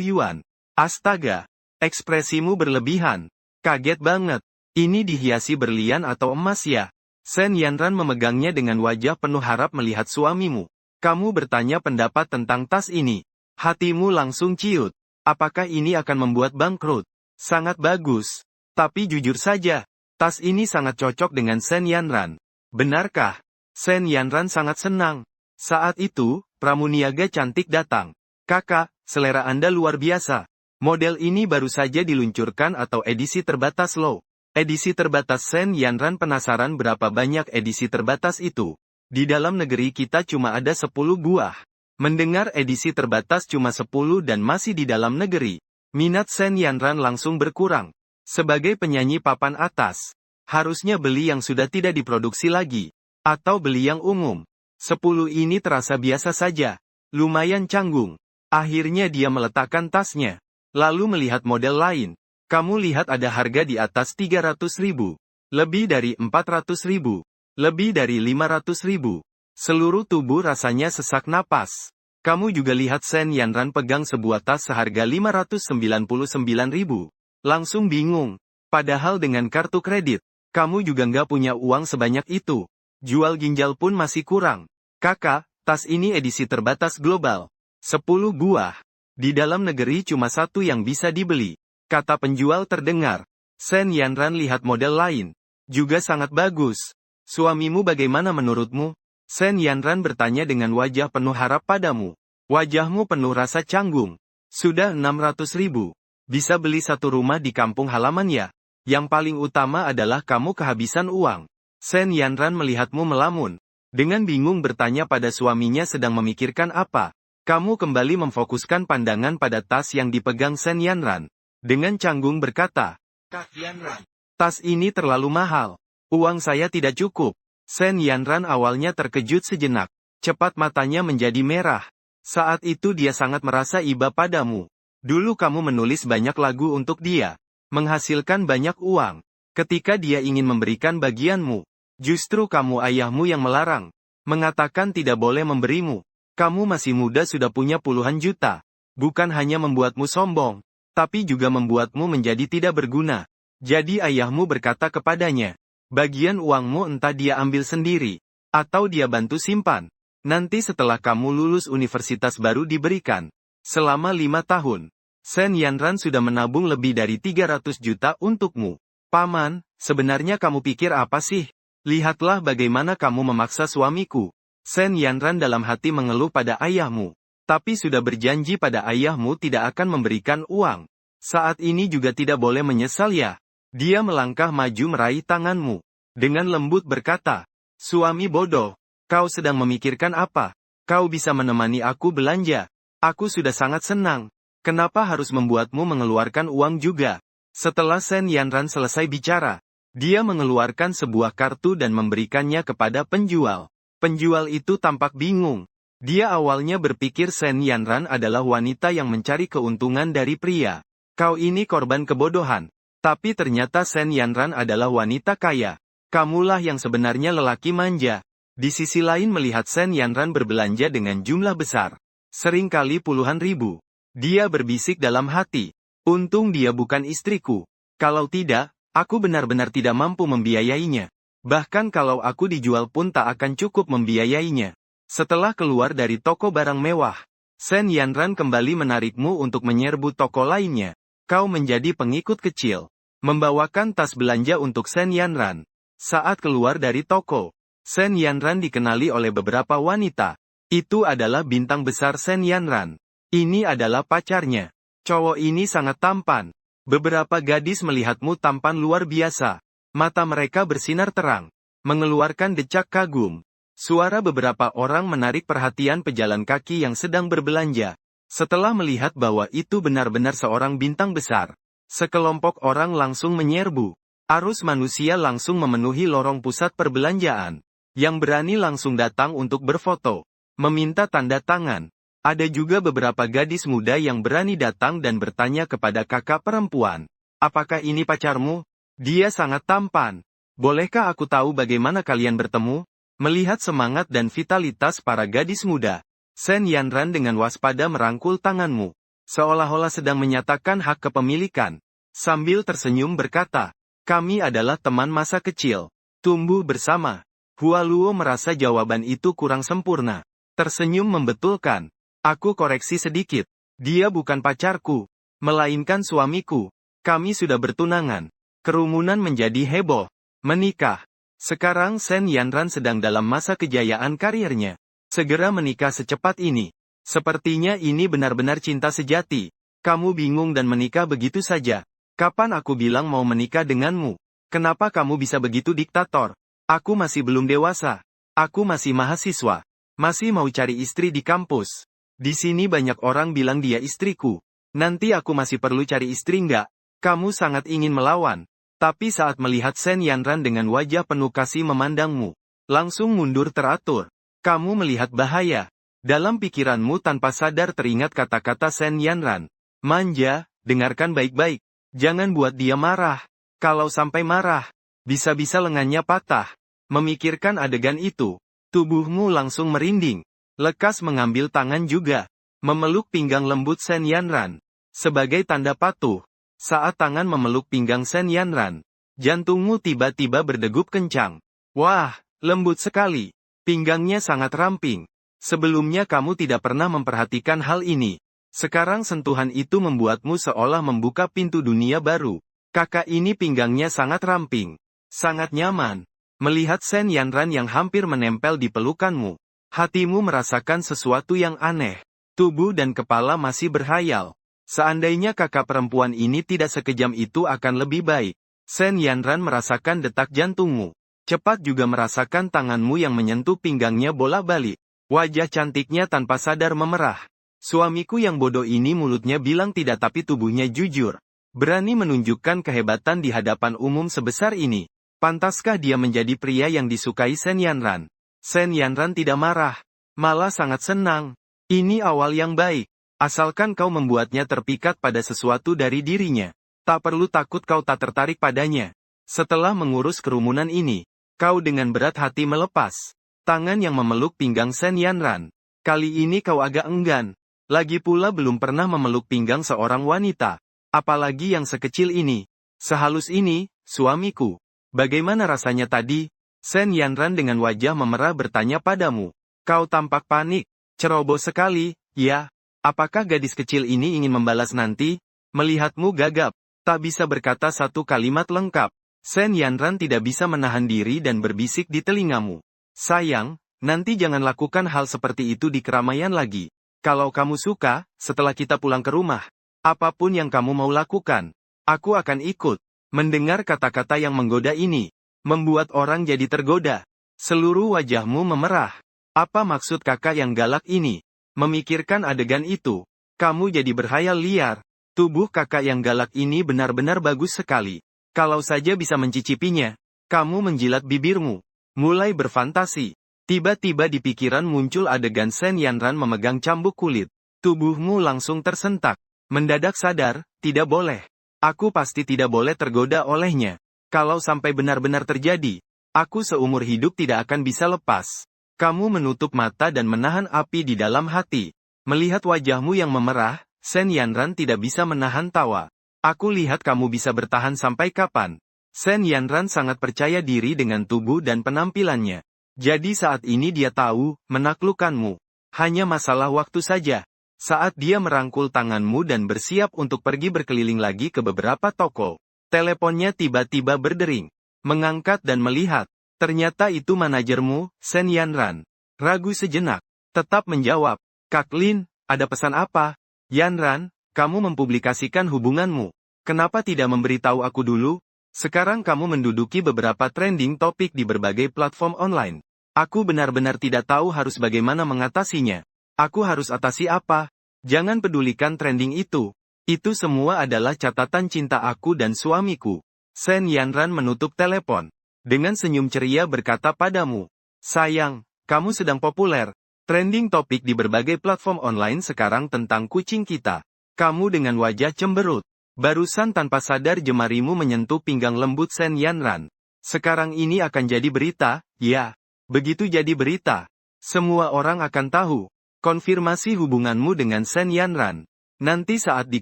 yuan. Astaga. Ekspresimu berlebihan. Kaget banget. Ini dihiasi berlian atau emas ya? Shen Yanran memegangnya dengan wajah penuh harap melihat suamimu. Kamu bertanya pendapat tentang tas ini. Hatimu langsung ciut. Apakah ini akan membuat bangkrut? Sangat bagus. Tapi jujur saja, tas ini sangat cocok dengan Shen Yanran. Benarkah? Shen Yanran sangat senang. Saat itu, pramuniaga cantik datang. Kakak, selera Anda luar biasa. Model ini baru saja diluncurkan atau edisi terbatas loh. Edisi terbatas. Shen Yanran penasaran berapa banyak edisi terbatas itu. Di dalam negeri kita cuma ada 10 buah. Mendengar edisi terbatas cuma 10 dan masih di dalam negeri. Minat Shen Yanran langsung berkurang. Sebagai penyanyi papan atas, harusnya beli yang sudah tidak diproduksi lagi. Atau beli yang umum. 10 ini terasa biasa saja. Lumayan canggung. Akhirnya dia meletakkan tasnya. Lalu melihat model lain. Kamu lihat ada harga di atas 300.000. Lebih dari 400.000. Lebih dari 500.000. Seluruh tubuh rasanya sesak napas. Kamu juga lihat Shen Yanran pegang sebuah tas seharga 599.000. Langsung bingung. Padahal dengan kartu kredit, kamu juga nggak punya uang sebanyak itu. Jual ginjal pun masih kurang. Kakak, tas ini edisi terbatas global. 10 buah. Di dalam negeri cuma 1 yang bisa dibeli. Kata penjual terdengar. Shen Yanran lihat model lain. Juga sangat bagus. Suamimu bagaimana menurutmu? Shen Yanran bertanya dengan wajah penuh harap padamu. Wajahmu penuh rasa canggung. Sudah 600.000. Bisa beli 1 rumah di kampung halaman ya? Yang paling utama adalah kamu kehabisan uang. Shen Yanran melihatmu melamun. Dengan bingung bertanya pada suaminya sedang memikirkan apa. Kamu kembali memfokuskan pandangan pada tas yang dipegang Shen Yanran. Dengan canggung berkata, Kak Yanran, tas ini terlalu mahal. Uang saya tidak cukup. Shen Yanran awalnya terkejut sejenak. Cepat matanya menjadi merah. Saat itu dia sangat merasa iba padamu. Dulu kamu menulis banyak lagu untuk dia. Menghasilkan banyak uang. Ketika dia ingin memberikan bagianmu. Justru kamu ayahmu yang melarang. Mengatakan tidak boleh memberimu. Kamu masih muda sudah punya puluhan juta. Bukan hanya membuatmu sombong. Tapi juga membuatmu menjadi tidak berguna. Jadi ayahmu berkata kepadanya. Bagian uangmu entah dia ambil sendiri. Atau dia bantu simpan. Nanti setelah kamu lulus universitas baru diberikan. Selama 5 tahun. Shen Yanran sudah menabung lebih dari 300 juta untukmu. Paman, sebenarnya kamu pikir apa sih? Lihatlah bagaimana kamu memaksa suamiku. Shen Yanran dalam hati mengeluh pada ayahmu. Tapi sudah berjanji pada ayahmu tidak akan memberikan uang. Saat ini juga tidak boleh menyesal ya. Dia melangkah maju meraih tanganmu. Dengan lembut berkata, suami bodoh, kau sedang memikirkan apa? Kau bisa menemani aku belanja. Aku sudah sangat senang. Kenapa harus membuatmu mengeluarkan uang juga? Setelah Shen Yanran selesai bicara, dia mengeluarkan sebuah kartu dan memberikannya kepada penjual. Penjual itu tampak bingung. Dia awalnya berpikir Shen Yanran adalah wanita yang mencari keuntungan dari pria. Kau ini korban kebodohan. Tapi ternyata Shen Yanran adalah wanita kaya. Kamulah yang sebenarnya lelaki manja. Di sisi lain melihat Shen Yanran berbelanja dengan jumlah besar. Seringkali puluhan ribu. Dia berbisik dalam hati. Untung dia bukan istriku. Kalau tidak, aku benar-benar tidak mampu membiayainya. Bahkan kalau aku dijual pun tak akan cukup membiayainya. Setelah keluar dari toko barang mewah, Shen Yanran kembali menarikmu untuk menyerbu toko lainnya. Kau menjadi pengikut kecil. Membawakan tas belanja untuk Shen Yanran. Saat keluar dari toko, Shen Yanran dikenali oleh beberapa wanita. Itu adalah bintang besar Shen Yanran. Ini adalah pacarnya. Cowok ini sangat tampan. Beberapa gadis melihatmu tampan luar biasa. Mata mereka bersinar terang, mengeluarkan decak kagum. Suara beberapa orang menarik perhatian pejalan kaki yang sedang berbelanja. Setelah melihat bahwa itu benar-benar seorang bintang besar, sekelompok orang langsung menyerbu. Arus manusia langsung memenuhi lorong pusat perbelanjaan. Yang berani langsung datang untuk berfoto, meminta tanda tangan. Ada juga beberapa gadis muda yang berani datang dan bertanya kepada kakak perempuan. Apakah ini pacarmu? Dia sangat tampan. Bolehkah aku tahu bagaimana kalian bertemu? Melihat semangat dan vitalitas para gadis muda, Shen Yanran dengan waspada merangkul tanganmu, seolah-olah sedang menyatakan hak kepemilikan. Sambil tersenyum berkata, kami adalah teman masa kecil. Tumbuh bersama. Hualuo merasa jawaban itu kurang sempurna. Tersenyum membetulkan. Aku koreksi sedikit. Dia bukan pacarku, melainkan suamiku. Kami sudah bertunangan. Kerumunan menjadi heboh. Menikah. Sekarang Shen Yanran sedang dalam masa kejayaan karirnya. Segera menikah secepat ini. Sepertinya ini benar-benar cinta sejati. Kamu bingung dan menikah begitu saja. Kapan aku bilang mau menikah denganmu? Kenapa kamu bisa begitu diktator? Aku masih belum dewasa. Aku masih mahasiswa. Masih mau cari istri di kampus. Di sini banyak orang bilang dia istriku. Nanti aku masih perlu cari istri nggak? Kamu sangat ingin melawan. Tapi saat melihat Shen Yanran dengan wajah penuh kasih memandangmu, langsung mundur teratur. Kamu melihat bahaya. Dalam pikiranmu tanpa sadar teringat kata-kata Shen Yanran. Manja, dengarkan baik-baik. Jangan buat dia marah. Kalau sampai marah, bisa-bisa lengannya patah. Memikirkan adegan itu, tubuhmu langsung merinding. Lekas mengambil tangan juga, memeluk pinggang lembut Shen Yanran. Sebagai tanda patuh, saat tangan memeluk pinggang Shen Yanran, jantungmu tiba-tiba berdegup kencang. Wah, lembut sekali. Pinggangnya sangat ramping. Sebelumnya kamu tidak pernah memperhatikan hal ini. Sekarang sentuhan itu membuatmu seolah membuka pintu dunia baru. Kakak ini pinggangnya sangat ramping. Sangat nyaman. Melihat Shen Yanran yang hampir menempel di pelukanmu, hatimu merasakan sesuatu yang aneh. Tubuh dan kepala masih berhayal. Seandainya kakak perempuan ini tidak sekejam itu akan lebih baik. Shen Yanran merasakan detak jantungmu. Cepat juga merasakan tanganmu yang menyentuh pinggangnya bolak-balik. Wajah cantiknya tanpa sadar memerah. Suamiku yang bodoh ini mulutnya bilang tidak tapi tubuhnya jujur. Berani menunjukkan kehebatan di hadapan umum sebesar ini. Pantaskah dia menjadi pria yang disukai Shen Yanran? Shen Yanran tidak marah, malah sangat senang. Ini awal yang baik. Asalkan kau membuatnya terpikat pada sesuatu dari dirinya. Tak perlu takut kau tak tertarik padanya. Setelah mengurus kerumunan ini, kau dengan berat hati melepas tangan yang memeluk pinggang Shen Yanran. Kali ini kau agak enggan. Lagi pula belum pernah memeluk pinggang seorang wanita. Apalagi yang sekecil ini. Sehalus ini, suamiku. Bagaimana rasanya tadi? Shen Yanran dengan wajah memerah bertanya padamu. Kau tampak panik. Ceroboh sekali, ya. Apakah gadis kecil ini ingin membalas nanti? Melihatmu gagap. Tak bisa berkata satu kalimat lengkap. Shen Yanran tidak bisa menahan diri dan berbisik di telingamu. Sayang, nanti jangan lakukan hal seperti itu di keramaian lagi. Kalau kamu suka, setelah kita pulang ke rumah, apapun yang kamu mau lakukan, aku akan ikut. Mendengar kata-kata yang menggoda ini, membuat orang jadi tergoda. Seluruh wajahmu memerah. Apa maksud kakak yang galak ini? Memikirkan adegan itu, kamu jadi berhayal liar. Tubuh kakak yang galak ini benar-benar bagus sekali. Kalau saja bisa mencicipinya, kamu menjilat bibirmu, mulai berfantasi. Tiba-tiba di pikiran muncul adegan Shen Yanran memegang cambuk kulit. Tubuhmu langsung tersentak. Mendadak sadar, tidak boleh. Aku pasti tidak boleh tergoda olehnya. Kalau sampai benar-benar terjadi, aku seumur hidup tidak akan bisa lepas. Kamu menutup mata dan menahan api di dalam hati. Melihat wajahmu yang memerah, Shen Yanran tidak bisa menahan tawa. Aku lihat kamu bisa bertahan sampai kapan. Shen Yanran sangat percaya diri dengan tubuh dan penampilannya. Jadi saat ini dia tahu, menaklukkanmu hanya masalah waktu saja. Saat dia merangkul tanganmu dan bersiap untuk pergi berkeliling lagi ke beberapa toko, teleponnya tiba-tiba berdering. Mengangkat dan melihat. Ternyata itu manajermu, Sen Yanran. Ragu sejenak. Tetap menjawab. Kak Lin, ada pesan apa? Yanran, kamu mempublikasikan hubunganmu. Kenapa tidak memberitahu aku dulu? Sekarang kamu menduduki beberapa trending topik di berbagai platform online. Aku benar-benar tidak tahu harus bagaimana mengatasinya. Aku harus atasi apa? Jangan pedulikan trending itu. Itu semua adalah catatan cinta aku dan suamiku. Sen Yanran menutup telepon. Dengan senyum ceria berkata padamu. Sayang, kamu sedang populer. Trending topik di berbagai platform online sekarang tentang kucing kita. Kamu dengan wajah cemberut. Barusan tanpa sadar jemarimu menyentuh pinggang lembut Sen Yanran. Sekarang ini akan jadi berita, ya. Begitu jadi berita. Semua orang akan tahu. Konfirmasi hubunganmu dengan Sen Yanran. Nanti saat di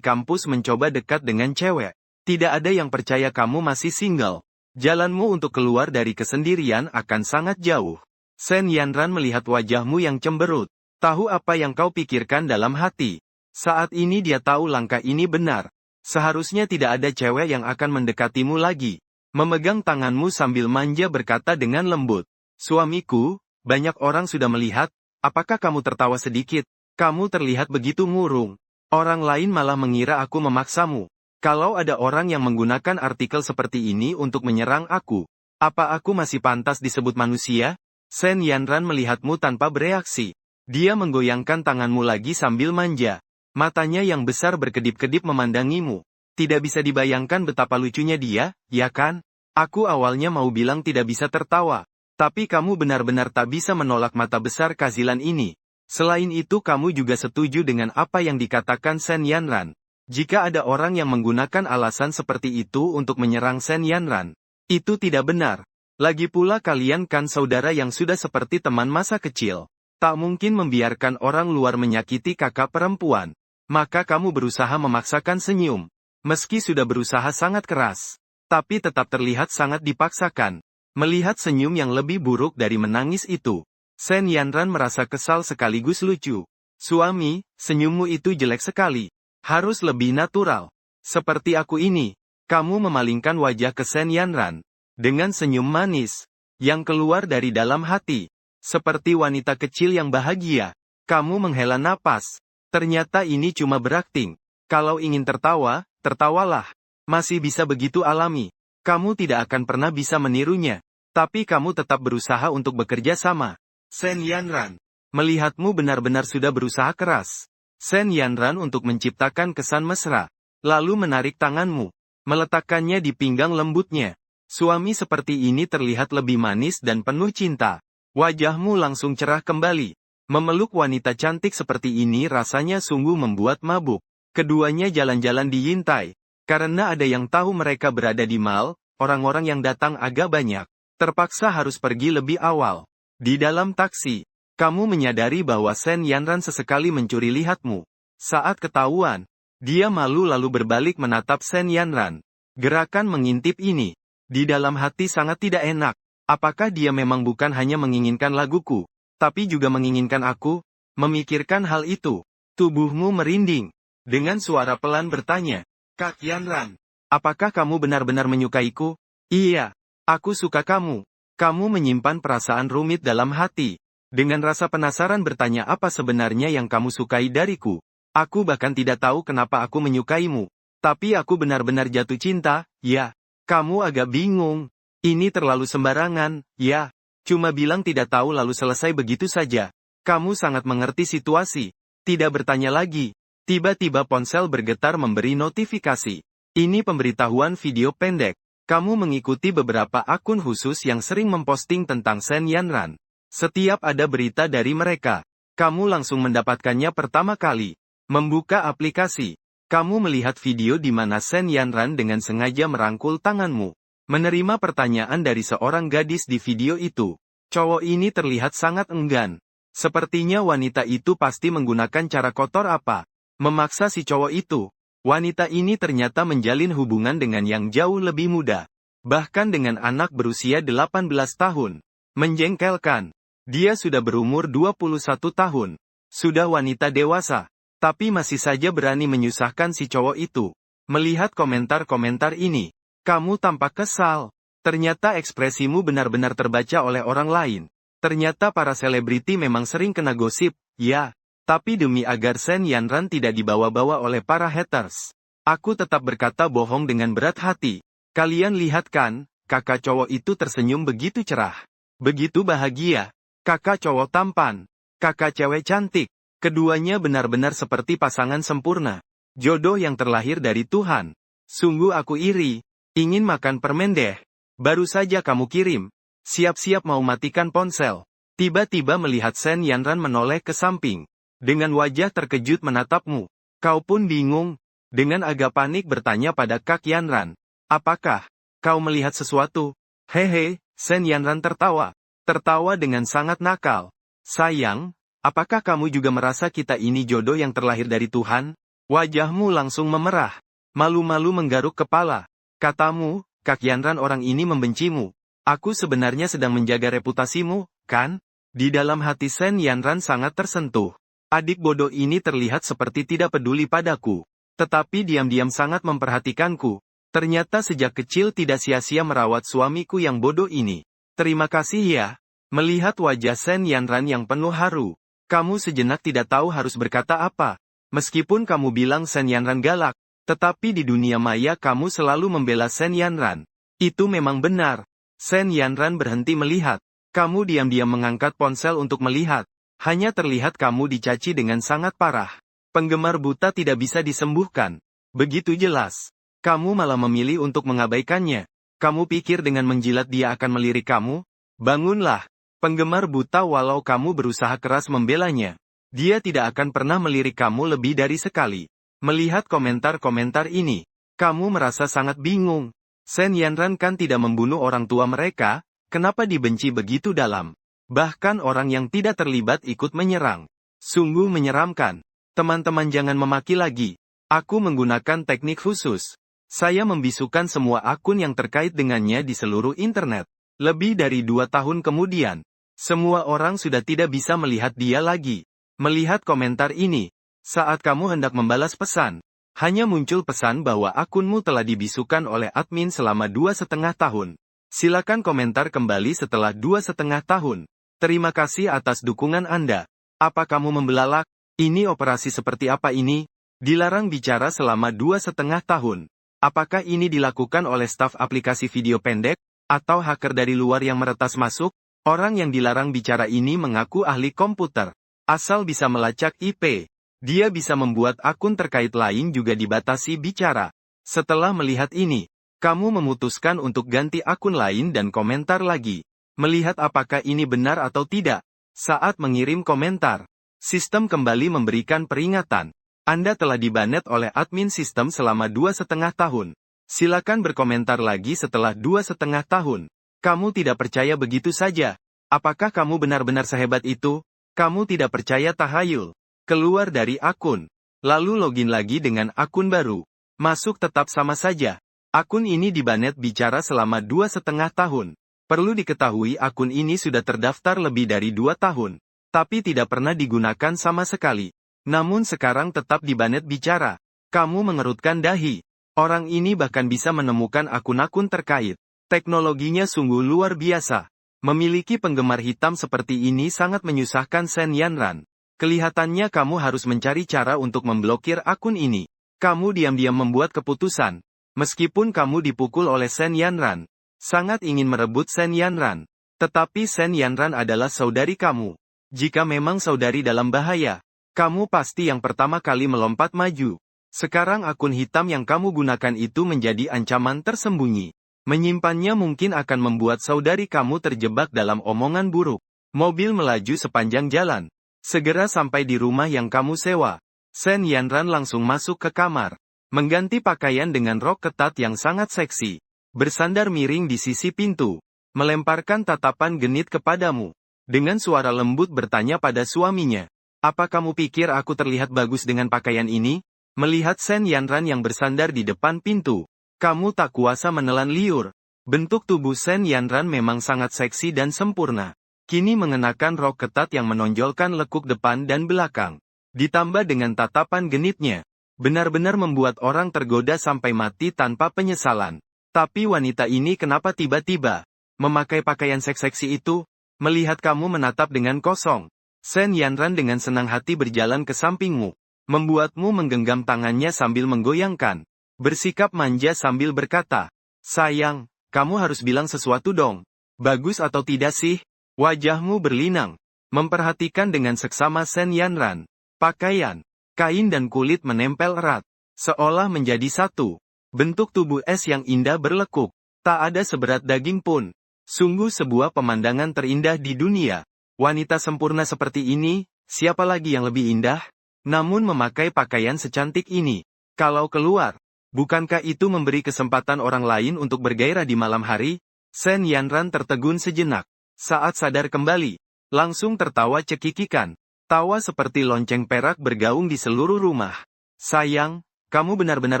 kampus mencoba dekat dengan cewek. Tidak ada yang percaya kamu masih single. Jalanmu untuk keluar dari kesendirian akan sangat jauh. Sen Yanran melihat wajahmu yang cemberut. Tahu apa yang kau pikirkan dalam hati. Saat ini dia tahu langkah ini benar. Seharusnya tidak ada cewek yang akan mendekatimu lagi. Memegang tanganmu sambil manja berkata dengan lembut. Suamiku, banyak orang sudah melihat. Apakah kamu tertawa sedikit? Kamu terlihat begitu murung. Orang lain malah mengira aku memaksamu. Kalau ada orang yang menggunakan artikel seperti ini untuk menyerang aku, apa aku masih pantas disebut manusia? Sen Yanran melihatmu tanpa bereaksi. Dia menggoyangkan tanganmu lagi sambil manja. Matanya yang besar berkedip-kedip memandangimu. Tidak bisa dibayangkan betapa lucunya dia, ya kan? Aku awalnya mau bilang tidak bisa tertawa. Tapi kamu benar-benar tak bisa menolak mata besar Kazilan ini. Selain itu kamu juga setuju dengan apa yang dikatakan Sen Yanran. Jika ada orang yang menggunakan alasan seperti itu untuk menyerang Sen Yanran, itu tidak benar. Lagi pula kalian kan saudara yang sudah seperti teman masa kecil. Tak mungkin membiarkan orang luar menyakiti kakak perempuan. Maka kamu berusaha memaksakan senyum. Meski sudah berusaha sangat keras, tapi tetap terlihat sangat dipaksakan. Melihat senyum yang lebih buruk dari menangis itu, Sen Yanran merasa kesal sekaligus lucu. Suami, senyummu itu jelek sekali. Harus lebih natural. Seperti aku ini. Kamu memalingkan wajah ke Sen Yanran. Dengan senyum manis. Yang keluar dari dalam hati. Seperti wanita kecil yang bahagia. Kamu menghela napas. Ternyata ini cuma berakting. Kalau ingin tertawa, tertawalah. Masih bisa begitu alami. Kamu tidak akan pernah bisa menirunya. Tapi kamu tetap berusaha untuk bekerja sama. Sen Yanran. Melihatmu benar-benar sudah berusaha keras. Sen Yanran untuk menciptakan kesan mesra. Lalu menarik tanganmu. Meletakkannya di pinggang lembutnya. Suami seperti ini terlihat lebih manis dan penuh cinta. Wajahmu langsung cerah kembali. Memeluk wanita cantik seperti ini rasanya sungguh membuat mabuk. Keduanya jalan-jalan di Yintai. Karena ada yang tahu mereka berada di mall, orang-orang yang datang agak banyak. Terpaksa harus pergi lebih awal. Di dalam taksi. Kamu menyadari bahwa Sen Yanran sesekali mencuri lihatmu. Saat ketahuan, dia malu lalu berbalik menatap Sen Yanran. Gerakan mengintip ini, di dalam hati sangat tidak enak. Apakah dia memang bukan hanya menginginkan laguku, tapi juga menginginkan aku? Memikirkan hal itu, tubuhmu merinding. Dengan suara pelan bertanya, Kak Yanran, apakah kamu benar-benar menyukaiku? Iya, aku suka kamu. Kamu menyimpan perasaan rumit dalam hati. Dengan rasa penasaran bertanya apa sebenarnya yang kamu sukai dariku. Aku bahkan tidak tahu kenapa aku menyukaimu. Tapi aku benar-benar jatuh cinta, ya. Kamu agak bingung. Ini terlalu sembarangan, ya. Cuma bilang tidak tahu lalu selesai begitu saja. Kamu sangat mengerti situasi. Tidak bertanya lagi. Tiba-tiba ponsel bergetar memberi notifikasi. Ini pemberitahuan video pendek. Kamu mengikuti beberapa akun khusus yang sering memposting tentang Sen Yanran. Setiap ada berita dari mereka, kamu langsung mendapatkannya pertama kali. Membuka aplikasi. Kamu melihat video di mana Sen Yanran dengan sengaja merangkul tanganmu. Menerima pertanyaan dari seorang gadis di video itu. Cowok ini terlihat sangat enggan. Sepertinya wanita itu pasti menggunakan cara kotor apa. Memaksa si cowok itu. Wanita ini ternyata menjalin hubungan dengan yang jauh lebih muda. Bahkan dengan anak berusia 18 tahun. Menjengkelkan. Dia sudah berumur 21 tahun. Sudah wanita dewasa. Tapi masih saja berani menyusahkan si cowok itu. Melihat komentar-komentar ini, kamu tampak kesal. Ternyata ekspresimu benar-benar terbaca oleh orang lain. Ternyata para selebriti memang sering kena gosip, ya. Tapi demi agar Shen Yanran tidak dibawa-bawa oleh para haters, aku tetap berkata bohong dengan berat hati. Kalian lihat kan, kakak cowok itu tersenyum begitu cerah. Begitu bahagia. Kakak cowok tampan. Kakak cewek cantik. Keduanya benar-benar seperti pasangan sempurna. Jodoh yang terlahir dari Tuhan. Sungguh aku iri. Ingin makan permen deh. Baru saja kamu kirim. Siap-siap mau matikan ponsel. Tiba-tiba melihat Shen Yanran menoleh ke samping. Dengan wajah terkejut menatapmu. Kau pun bingung. Dengan agak panik bertanya pada Kak Yanran. Apakah kau melihat sesuatu? Hehe, Shen Yanran tertawa. Tertawa dengan sangat nakal. Sayang, apakah kamu juga merasa kita ini jodoh yang terlahir dari Tuhan? Wajahmu langsung memerah. Malu-malu menggaruk kepala. Katamu, Kak Yanran orang ini membencimu. Aku sebenarnya sedang menjaga reputasimu, kan? Di dalam hati Shen Yanran sangat tersentuh. Adik bodoh ini terlihat seperti tidak peduli padaku. Tetapi diam-diam sangat memperhatikanku. Ternyata sejak kecil tidak sia-sia merawat suamiku yang bodoh ini. Terima kasih ya. Melihat wajah Shen Yanran yang penuh haru. Kamu sejenak tidak tahu harus berkata apa. Meskipun kamu bilang Shen Yanran galak. Tetapi di dunia maya kamu selalu membela Shen Yanran. Itu memang benar. Shen Yanran berhenti melihat. Kamu diam-diam mengangkat ponsel untuk melihat. Hanya terlihat kamu dicaci dengan sangat parah. Penggemar buta tidak bisa disembuhkan. Begitu jelas. Kamu malah memilih untuk mengabaikannya. Kamu pikir dengan menjilat dia akan melirik kamu? Bangunlah. Penggemar buta walau kamu berusaha keras membelanya. Dia tidak akan pernah melirik kamu lebih dari sekali. Melihat komentar-komentar ini, kamu merasa sangat bingung. Shen Yanran kan tidak membunuh orang tua mereka, kenapa dibenci begitu dalam? Bahkan orang yang tidak terlibat ikut menyerang. Sungguh menyeramkan. Teman-teman jangan memaki lagi. Aku menggunakan teknik khusus. Saya membisukan semua akun yang terkait dengannya di seluruh internet. Lebih dari 2 tahun kemudian, semua orang sudah tidak bisa melihat dia lagi. Melihat komentar ini, saat kamu hendak membalas pesan, hanya muncul pesan bahwa akunmu telah dibisukan oleh admin selama 2,5 tahun. Silakan komentar kembali setelah 2,5 tahun. Terima kasih atas dukungan Anda. Apa kamu membelalak? Ini operasi seperti apa ini? Dilarang bicara selama 2,5 tahun. Apakah ini dilakukan oleh staf aplikasi video pendek? Atau hacker dari luar yang meretas masuk? Orang yang dilarang bicara ini mengaku ahli komputer. Asal bisa melacak IP. Dia bisa membuat akun terkait lain juga dibatasi bicara. Setelah melihat ini, kamu memutuskan untuk ganti akun lain dan komentar lagi. Melihat apakah ini benar atau tidak. Saat mengirim komentar, sistem kembali memberikan peringatan. Anda telah dibanet oleh admin sistem selama 2,5 tahun. Silakan berkomentar lagi setelah 2,5 tahun. Kamu tidak percaya begitu saja. Apakah kamu benar-benar sehebat itu? Kamu tidak percaya tahayul. Keluar dari akun. Lalu login lagi dengan akun baru. Masuk tetap sama saja. Akun ini dibanet bicara selama 2,5 tahun. Perlu diketahui akun ini sudah terdaftar lebih dari 2 tahun. Tapi tidak pernah digunakan sama sekali. Namun sekarang tetap dibanet bicara. Kamu mengerutkan dahi. Orang ini bahkan bisa menemukan akun-akun terkait. Teknologinya sungguh luar biasa. Memiliki penggemar hitam seperti ini sangat menyusahkan Shen Yanran. Kelihatannya kamu harus mencari cara untuk memblokir akun ini. Kamu diam-diam membuat keputusan. Meskipun kamu dipukul oleh Shen Yanran. Sangat ingin merebut Shen Yanran. Tetapi Shen Yanran adalah saudari kamu. Jika memang saudari dalam bahaya, kamu pasti yang pertama kali melompat maju. Sekarang akun hitam yang kamu gunakan itu menjadi ancaman tersembunyi. Menyimpannya mungkin akan membuat saudari kamu terjebak dalam omongan buruk. Mobil melaju sepanjang jalan. Segera sampai di rumah yang kamu sewa. Shen Yanran langsung masuk ke kamar. Mengganti pakaian dengan rok ketat yang sangat seksi. Bersandar miring di sisi pintu. Melemparkan tatapan genit kepadamu. Dengan suara lembut bertanya pada suaminya. Apa kamu pikir aku terlihat bagus dengan pakaian ini? Melihat Shen Yanran yang bersandar di depan pintu. Kamu tak kuasa menelan liur. Bentuk tubuh Shen Yanran memang sangat seksi dan sempurna. Kini mengenakan rok ketat yang menonjolkan lekuk depan dan belakang. Ditambah dengan tatapan genitnya. Benar-benar membuat orang tergoda sampai mati tanpa penyesalan. Tapi wanita ini kenapa tiba-tiba memakai pakaian seksi itu? Melihat kamu menatap dengan kosong, Sen Yanran dengan senang hati berjalan ke sampingmu, membuatmu menggenggam tangannya sambil menggoyangkan. Bersikap manja sambil berkata, "Sayang, kamu harus bilang sesuatu dong. Bagus atau tidak sih?" Wajahmu berlinang, memperhatikan dengan seksama Sen Yanran. Pakaian, kain dan kulit menempel erat, seolah menjadi satu. Bentuk tubuh es yang indah berlekuk, tak ada seberat daging pun. Sungguh sebuah pemandangan terindah di dunia. Wanita sempurna seperti ini, siapa lagi yang lebih indah? Namun memakai pakaian secantik ini, kalau keluar, bukankah itu memberi kesempatan orang lain untuk bergairah di malam hari? Sen Yanran tertegun sejenak. Saat sadar kembali, langsung tertawa cekikikan. Tawa seperti lonceng perak bergaung di seluruh rumah. "Sayang, kamu benar-benar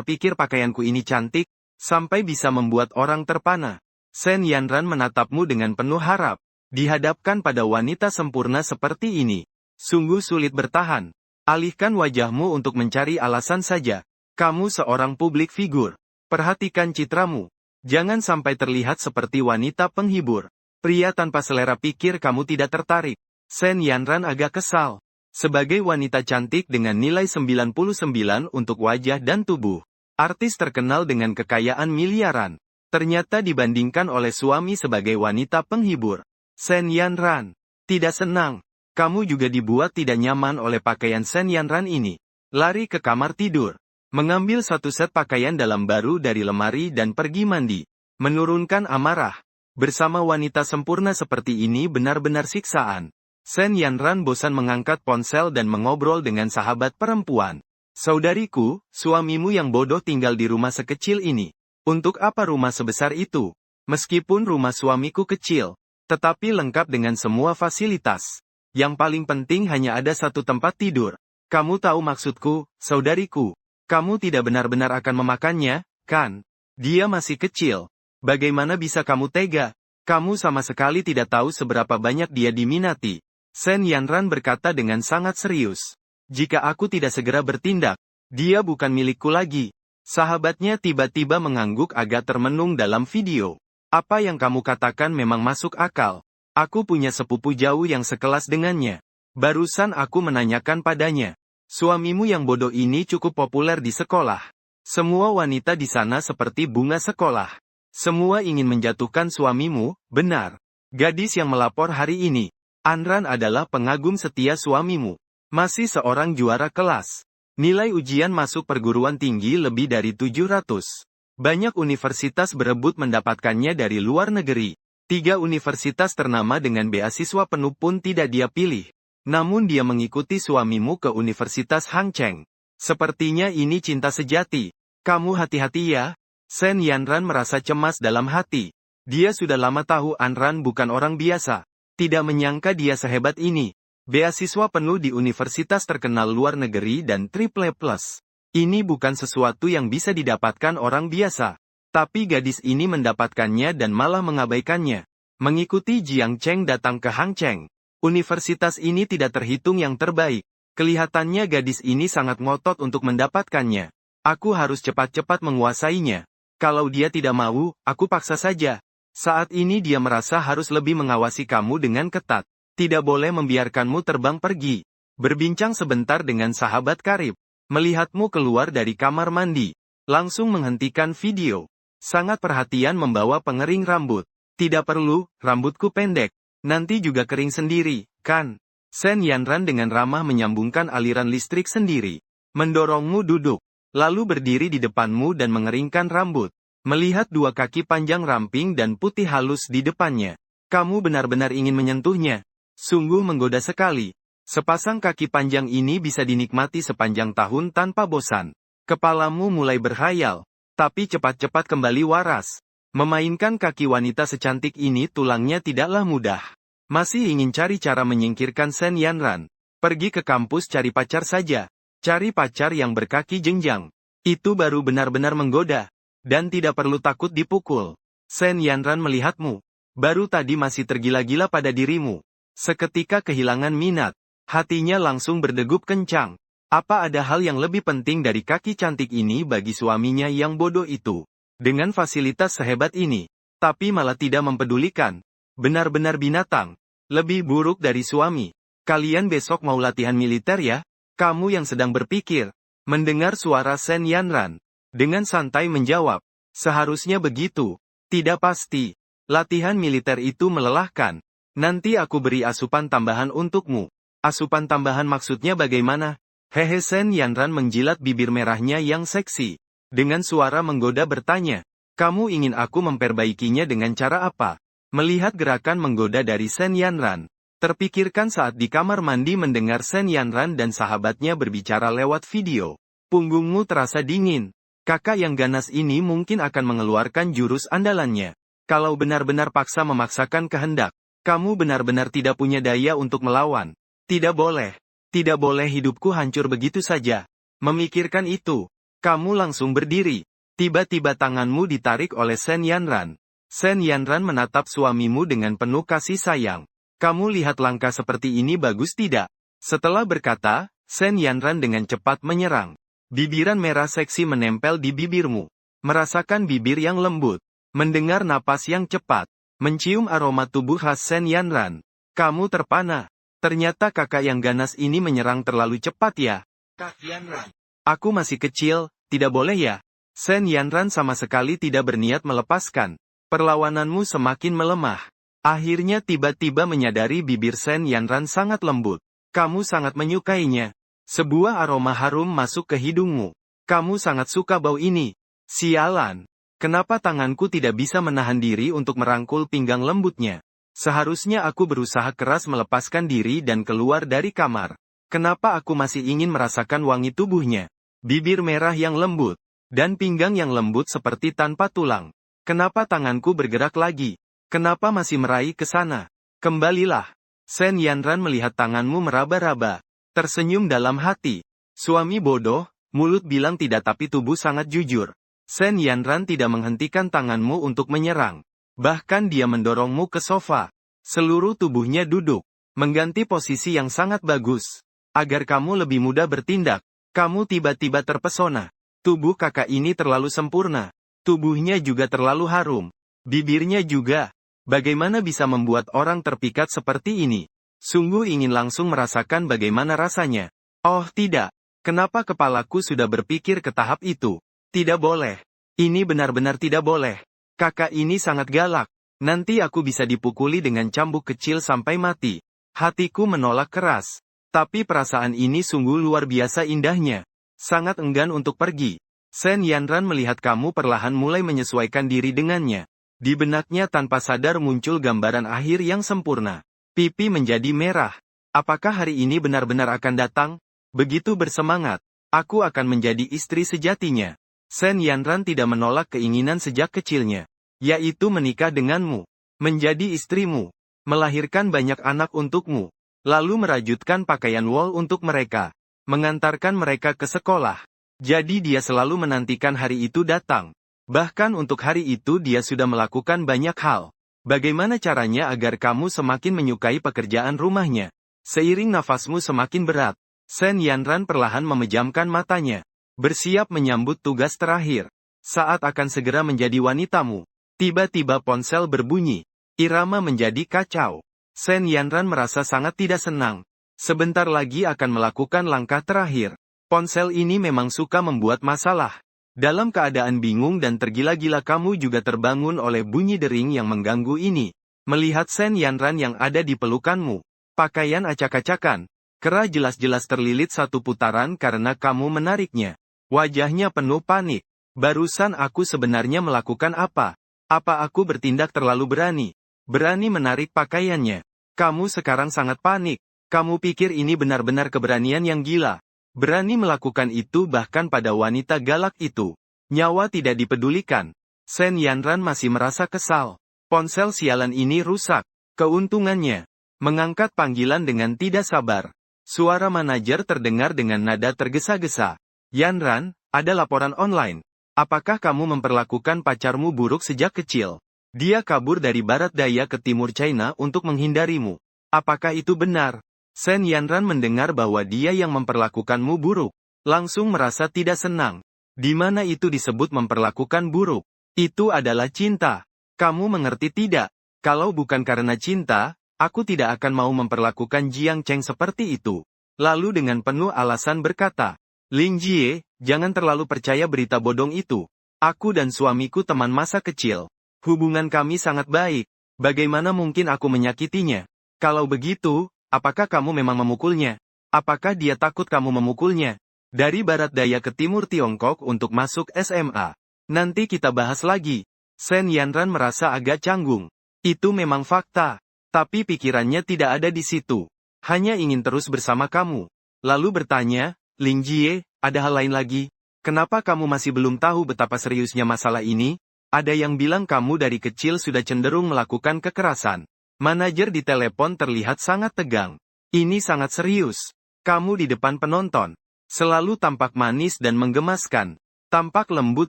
pikir pakaianku ini cantik, sampai bisa membuat orang terpana." Sen Yanran menatapmu dengan penuh harap. Dihadapkan pada wanita sempurna seperti ini, sungguh sulit bertahan. Alihkan wajahmu untuk mencari alasan saja. Kamu seorang publik figur. Perhatikan citramu. Jangan sampai terlihat seperti wanita penghibur. Pria tanpa selera pikir kamu tidak tertarik. Sen Yanran agak kesal. Sebagai wanita cantik dengan nilai 99 untuk wajah dan tubuh, artis terkenal dengan kekayaan miliaran, ternyata dibandingkan oleh suami sebagai wanita penghibur. Sen Yanran tidak senang. Kamu juga dibuat tidak nyaman oleh pakaian Sen Yanran ini. Lari ke kamar tidur, mengambil satu set pakaian dalam baru dari lemari dan pergi mandi. Menurunkan amarah. Bersama wanita sempurna seperti ini benar-benar siksaan. Sen Yanran bosan mengangkat ponsel dan mengobrol dengan sahabat perempuan. "Saudariku, suamimu yang bodoh tinggal di rumah sekecil ini. Untuk apa rumah sebesar itu? Meskipun rumah suamiku kecil, tetapi lengkap dengan semua fasilitas. Yang paling penting hanya ada satu tempat tidur. Kamu tahu maksudku, saudariku. Kamu tidak benar-benar akan memakannya, kan? Dia masih kecil. Bagaimana bisa kamu tega? Kamu sama sekali tidak tahu seberapa banyak dia diminati." Sen Yanran berkata dengan sangat serius. "Jika aku tidak segera bertindak, dia bukan milikku lagi." Sahabatnya tiba-tiba mengangguk agak termenung dalam video. "Apa yang kamu katakan memang masuk akal. Aku punya sepupu jauh yang sekelas dengannya. Barusan aku menanyakan padanya. Suamimu yang bodoh ini cukup populer di sekolah. Semua wanita di sana seperti bunga sekolah. Semua ingin menjatuhkan suamimu, benar. Gadis yang melapor hari ini, Anran adalah pengagum setia suamimu. Masih seorang juara kelas. Nilai ujian masuk perguruan tinggi lebih dari 700. Banyak universitas berebut mendapatkannya dari luar negeri. 3 universitas ternama dengan beasiswa penuh pun tidak dia pilih. Namun dia mengikuti suamimu ke Universitas Hang Cheng. Sepertinya ini cinta sejati. Kamu hati-hati ya." Sen Yanran merasa cemas dalam hati. Dia sudah lama tahu Anran bukan orang biasa. Tidak menyangka dia sehebat ini. Beasiswa penuh di universitas terkenal luar negeri dan triple plus. Ini bukan sesuatu yang bisa didapatkan orang biasa. Tapi gadis ini mendapatkannya dan malah mengabaikannya. Mengikuti Jiang Cheng datang ke Hang Cheng. Universitas ini tidak terhitung yang terbaik. Kelihatannya gadis ini sangat ngotot untuk mendapatkannya. Aku harus cepat-cepat menguasainya. Kalau dia tidak mau, aku paksa saja. Saat ini dia merasa harus lebih mengawasi kamu dengan ketat. Tidak boleh membiarkanmu terbang pergi. Berbincang sebentar dengan sahabat karib. Melihatmu keluar dari kamar mandi. Langsung menghentikan video. Sangat perhatian membawa pengering rambut. "Tidak perlu, rambutku pendek. Nanti juga kering sendiri, kan?" Sen Yanran dengan ramah menyambungkan aliran listrik sendiri. Mendorongmu duduk. Lalu berdiri di depanmu dan mengeringkan rambut. Melihat 2 kaki panjang ramping dan putih halus di depannya. Kamu benar-benar ingin menyentuhnya. Sungguh menggoda sekali. Sepasang kaki panjang ini bisa dinikmati sepanjang tahun tanpa bosan. Kepalamu mulai berhayal. Tapi cepat-cepat kembali waras. Memainkan kaki wanita secantik ini tulangnya tidaklah mudah. Masih ingin cari cara menyingkirkan Sen Yanran. Pergi ke kampus cari pacar saja. Cari pacar yang berkaki jenjang. Itu baru benar-benar menggoda. Dan tidak perlu takut dipukul. Sen Yanran melihatmu. Baru tadi masih tergila-gila pada dirimu. Seketika kehilangan minat. Hatinya langsung berdegup kencang. Apa ada hal yang lebih penting dari kaki cantik ini bagi suaminya yang bodoh itu? Dengan fasilitas sehebat ini, tapi malah tidak mempedulikan. Benar-benar binatang. Lebih buruk dari suami. Kalian besok mau latihan militer ya? Kamu yang sedang berpikir. Mendengar suara Sen Yanran. Dengan santai menjawab. Seharusnya begitu. Tidak pasti. Latihan militer itu melelahkan. Nanti aku beri asupan tambahan untukmu. Asupan tambahan maksudnya bagaimana? Hehe, Sen Yanran menjilat bibir merahnya yang seksi. Dengan suara menggoda bertanya. Kamu ingin aku memperbaikinya dengan cara apa? Melihat gerakan menggoda dari Sen Yanran, terpikirkan saat di kamar mandi mendengar Sen Yanran dan sahabatnya berbicara lewat video. Punggungmu terasa dingin. Kakak yang ganas ini mungkin akan mengeluarkan jurus andalannya. Kalau benar-benar paksa memaksakan kehendak, kamu benar-benar tidak punya daya untuk melawan. Tidak boleh. Tidak boleh hidupku hancur begitu saja. Memikirkan itu, kamu langsung berdiri. Tiba-tiba tanganmu ditarik oleh Sen Yanran. Sen Yanran menatap suamimu dengan penuh kasih sayang. Kamu lihat langkah seperti ini bagus tidak? Setelah berkata, Sen Yanran dengan cepat menyerang. Bibiran merah seksi menempel di bibirmu. Merasakan bibir yang lembut. Mendengar napas yang cepat. Mencium aroma tubuh khas Sen Yanran. Kamu terpana. Ternyata kakak yang ganas ini menyerang terlalu cepat ya. Kak Yanran. Aku masih kecil, tidak boleh ya? Sen Yanran sama sekali tidak berniat melepaskan. Perlawananmu semakin melemah. Akhirnya tiba-tiba menyadari bibir Sen Yanran sangat lembut. Kamu sangat menyukainya. Sebuah aroma harum masuk ke hidungmu. Kamu sangat suka bau ini. Sialan. Kenapa tanganku tidak bisa menahan diri untuk merangkul pinggang lembutnya? Seharusnya aku berusaha keras melepaskan diri dan keluar dari kamar. Kenapa aku masih ingin merasakan wangi tubuhnya? Bibir merah yang lembut. Dan pinggang yang lembut seperti tanpa tulang. Kenapa tanganku bergerak lagi? Kenapa masih meraih ke sana? Kembalilah. Sen Yanran melihat tanganmu meraba-raba. Tersenyum dalam hati. Suami bodoh, mulut bilang tidak tapi tubuh sangat jujur. Sen Yanran tidak menghentikan tanganmu untuk menyerang. Bahkan dia mendorongmu ke sofa. Seluruh tubuhnya duduk. Mengganti posisi yang sangat bagus. Agar kamu lebih mudah bertindak. Kamu tiba-tiba terpesona. Tubuh kakak ini terlalu sempurna. Tubuhnya juga terlalu harum. Bibirnya juga. Bagaimana bisa membuat orang terpikat seperti ini? Sungguh ingin langsung merasakan bagaimana rasanya. Oh tidak. Kenapa kepalaku sudah berpikir ke tahap itu? Tidak boleh. Ini benar-benar tidak boleh. Kakak ini sangat galak. Nanti aku bisa dipukuli dengan cambuk kecil sampai mati. Hatiku menolak keras. Tapi perasaan ini sungguh luar biasa indahnya. Sangat enggan untuk pergi. Sen Yanran melihat kamu perlahan mulai menyesuaikan diri dengannya. Di benaknya tanpa sadar muncul gambaran akhir yang sempurna. Pipi menjadi merah. Apakah hari ini benar-benar akan datang? Begitu bersemangat. Aku akan menjadi istri sejatinya. Sen Yanran tidak menolak keinginan sejak kecilnya. Yaitu menikah denganmu. Menjadi istrimu. Melahirkan banyak anak untukmu. Lalu merajutkan pakaian wol untuk mereka. Mengantarkan mereka ke sekolah. Jadi dia selalu menantikan hari itu datang. Bahkan untuk hari itu dia sudah melakukan banyak hal. Bagaimana caranya agar kamu semakin menyukai pekerjaan rumahnya? Seiring nafasmu semakin berat, Sen Yanran perlahan memejamkan matanya. Bersiap menyambut tugas terakhir. Saat akan segera menjadi wanitamu. Tiba-tiba ponsel berbunyi. Irama menjadi kacau. Sen Yanran merasa sangat tidak senang. Sebentar lagi akan melakukan langkah terakhir. Ponsel ini memang suka membuat masalah. Dalam keadaan bingung dan tergila-gila kamu juga terbangun oleh bunyi dering yang mengganggu ini. Melihat Sen Yanran yang ada di pelukanmu. Pakaian acak-acakan. Kera jelas-jelas terlilit satu putaran karena kamu menariknya. Wajahnya penuh panik. Barusan aku sebenarnya melakukan apa? Apa aku bertindak terlalu berani? Berani menarik pakaiannya. Kamu sekarang sangat panik. Kamu pikir ini benar-benar keberanian yang gila. Berani melakukan itu bahkan pada wanita galak itu. Nyawa tidak dipedulikan. Sen Yanran masih merasa kesal. Ponsel sialan ini rusak. Keuntungannya. Mengangkat panggilan dengan tidak sabar. Suara manajer terdengar dengan nada tergesa-gesa. Yanran, ada laporan online. Apakah kamu memperlakukan pacarmu buruk sejak kecil? Dia kabur dari barat daya ke timur China untuk menghindarimu. Apakah itu benar? Sen Yanran mendengar bahwa dia yang memperlakukanmu buruk. Langsung merasa tidak senang. Di mana itu disebut memperlakukan buruk? Itu adalah cinta. Kamu mengerti tidak? Kalau bukan karena cinta, aku tidak akan mau memperlakukan Jiang Cheng seperti itu. Lalu dengan penuh alasan berkata, Ling Jie, jangan terlalu percaya berita bodong itu. Aku dan suamiku teman masa kecil. Hubungan kami sangat baik. Bagaimana mungkin aku menyakitinya? Kalau begitu, apakah kamu memang memukulnya? Apakah dia takut kamu memukulnya? Dari barat daya ke timur Tiongkok untuk masuk SMA. Nanti kita bahas lagi. Sen Yanran merasa agak canggung. Itu memang fakta. Tapi pikirannya tidak ada di situ. Hanya ingin terus bersama kamu. Lalu bertanya, Ling Jie, ada hal lain lagi? Kenapa kamu masih belum tahu betapa seriusnya masalah ini? Ada yang bilang kamu dari kecil sudah cenderung melakukan kekerasan. Manajer di telepon terlihat sangat tegang. Ini sangat serius. Kamu di depan penonton. Selalu tampak manis dan menggemaskan. Tampak lembut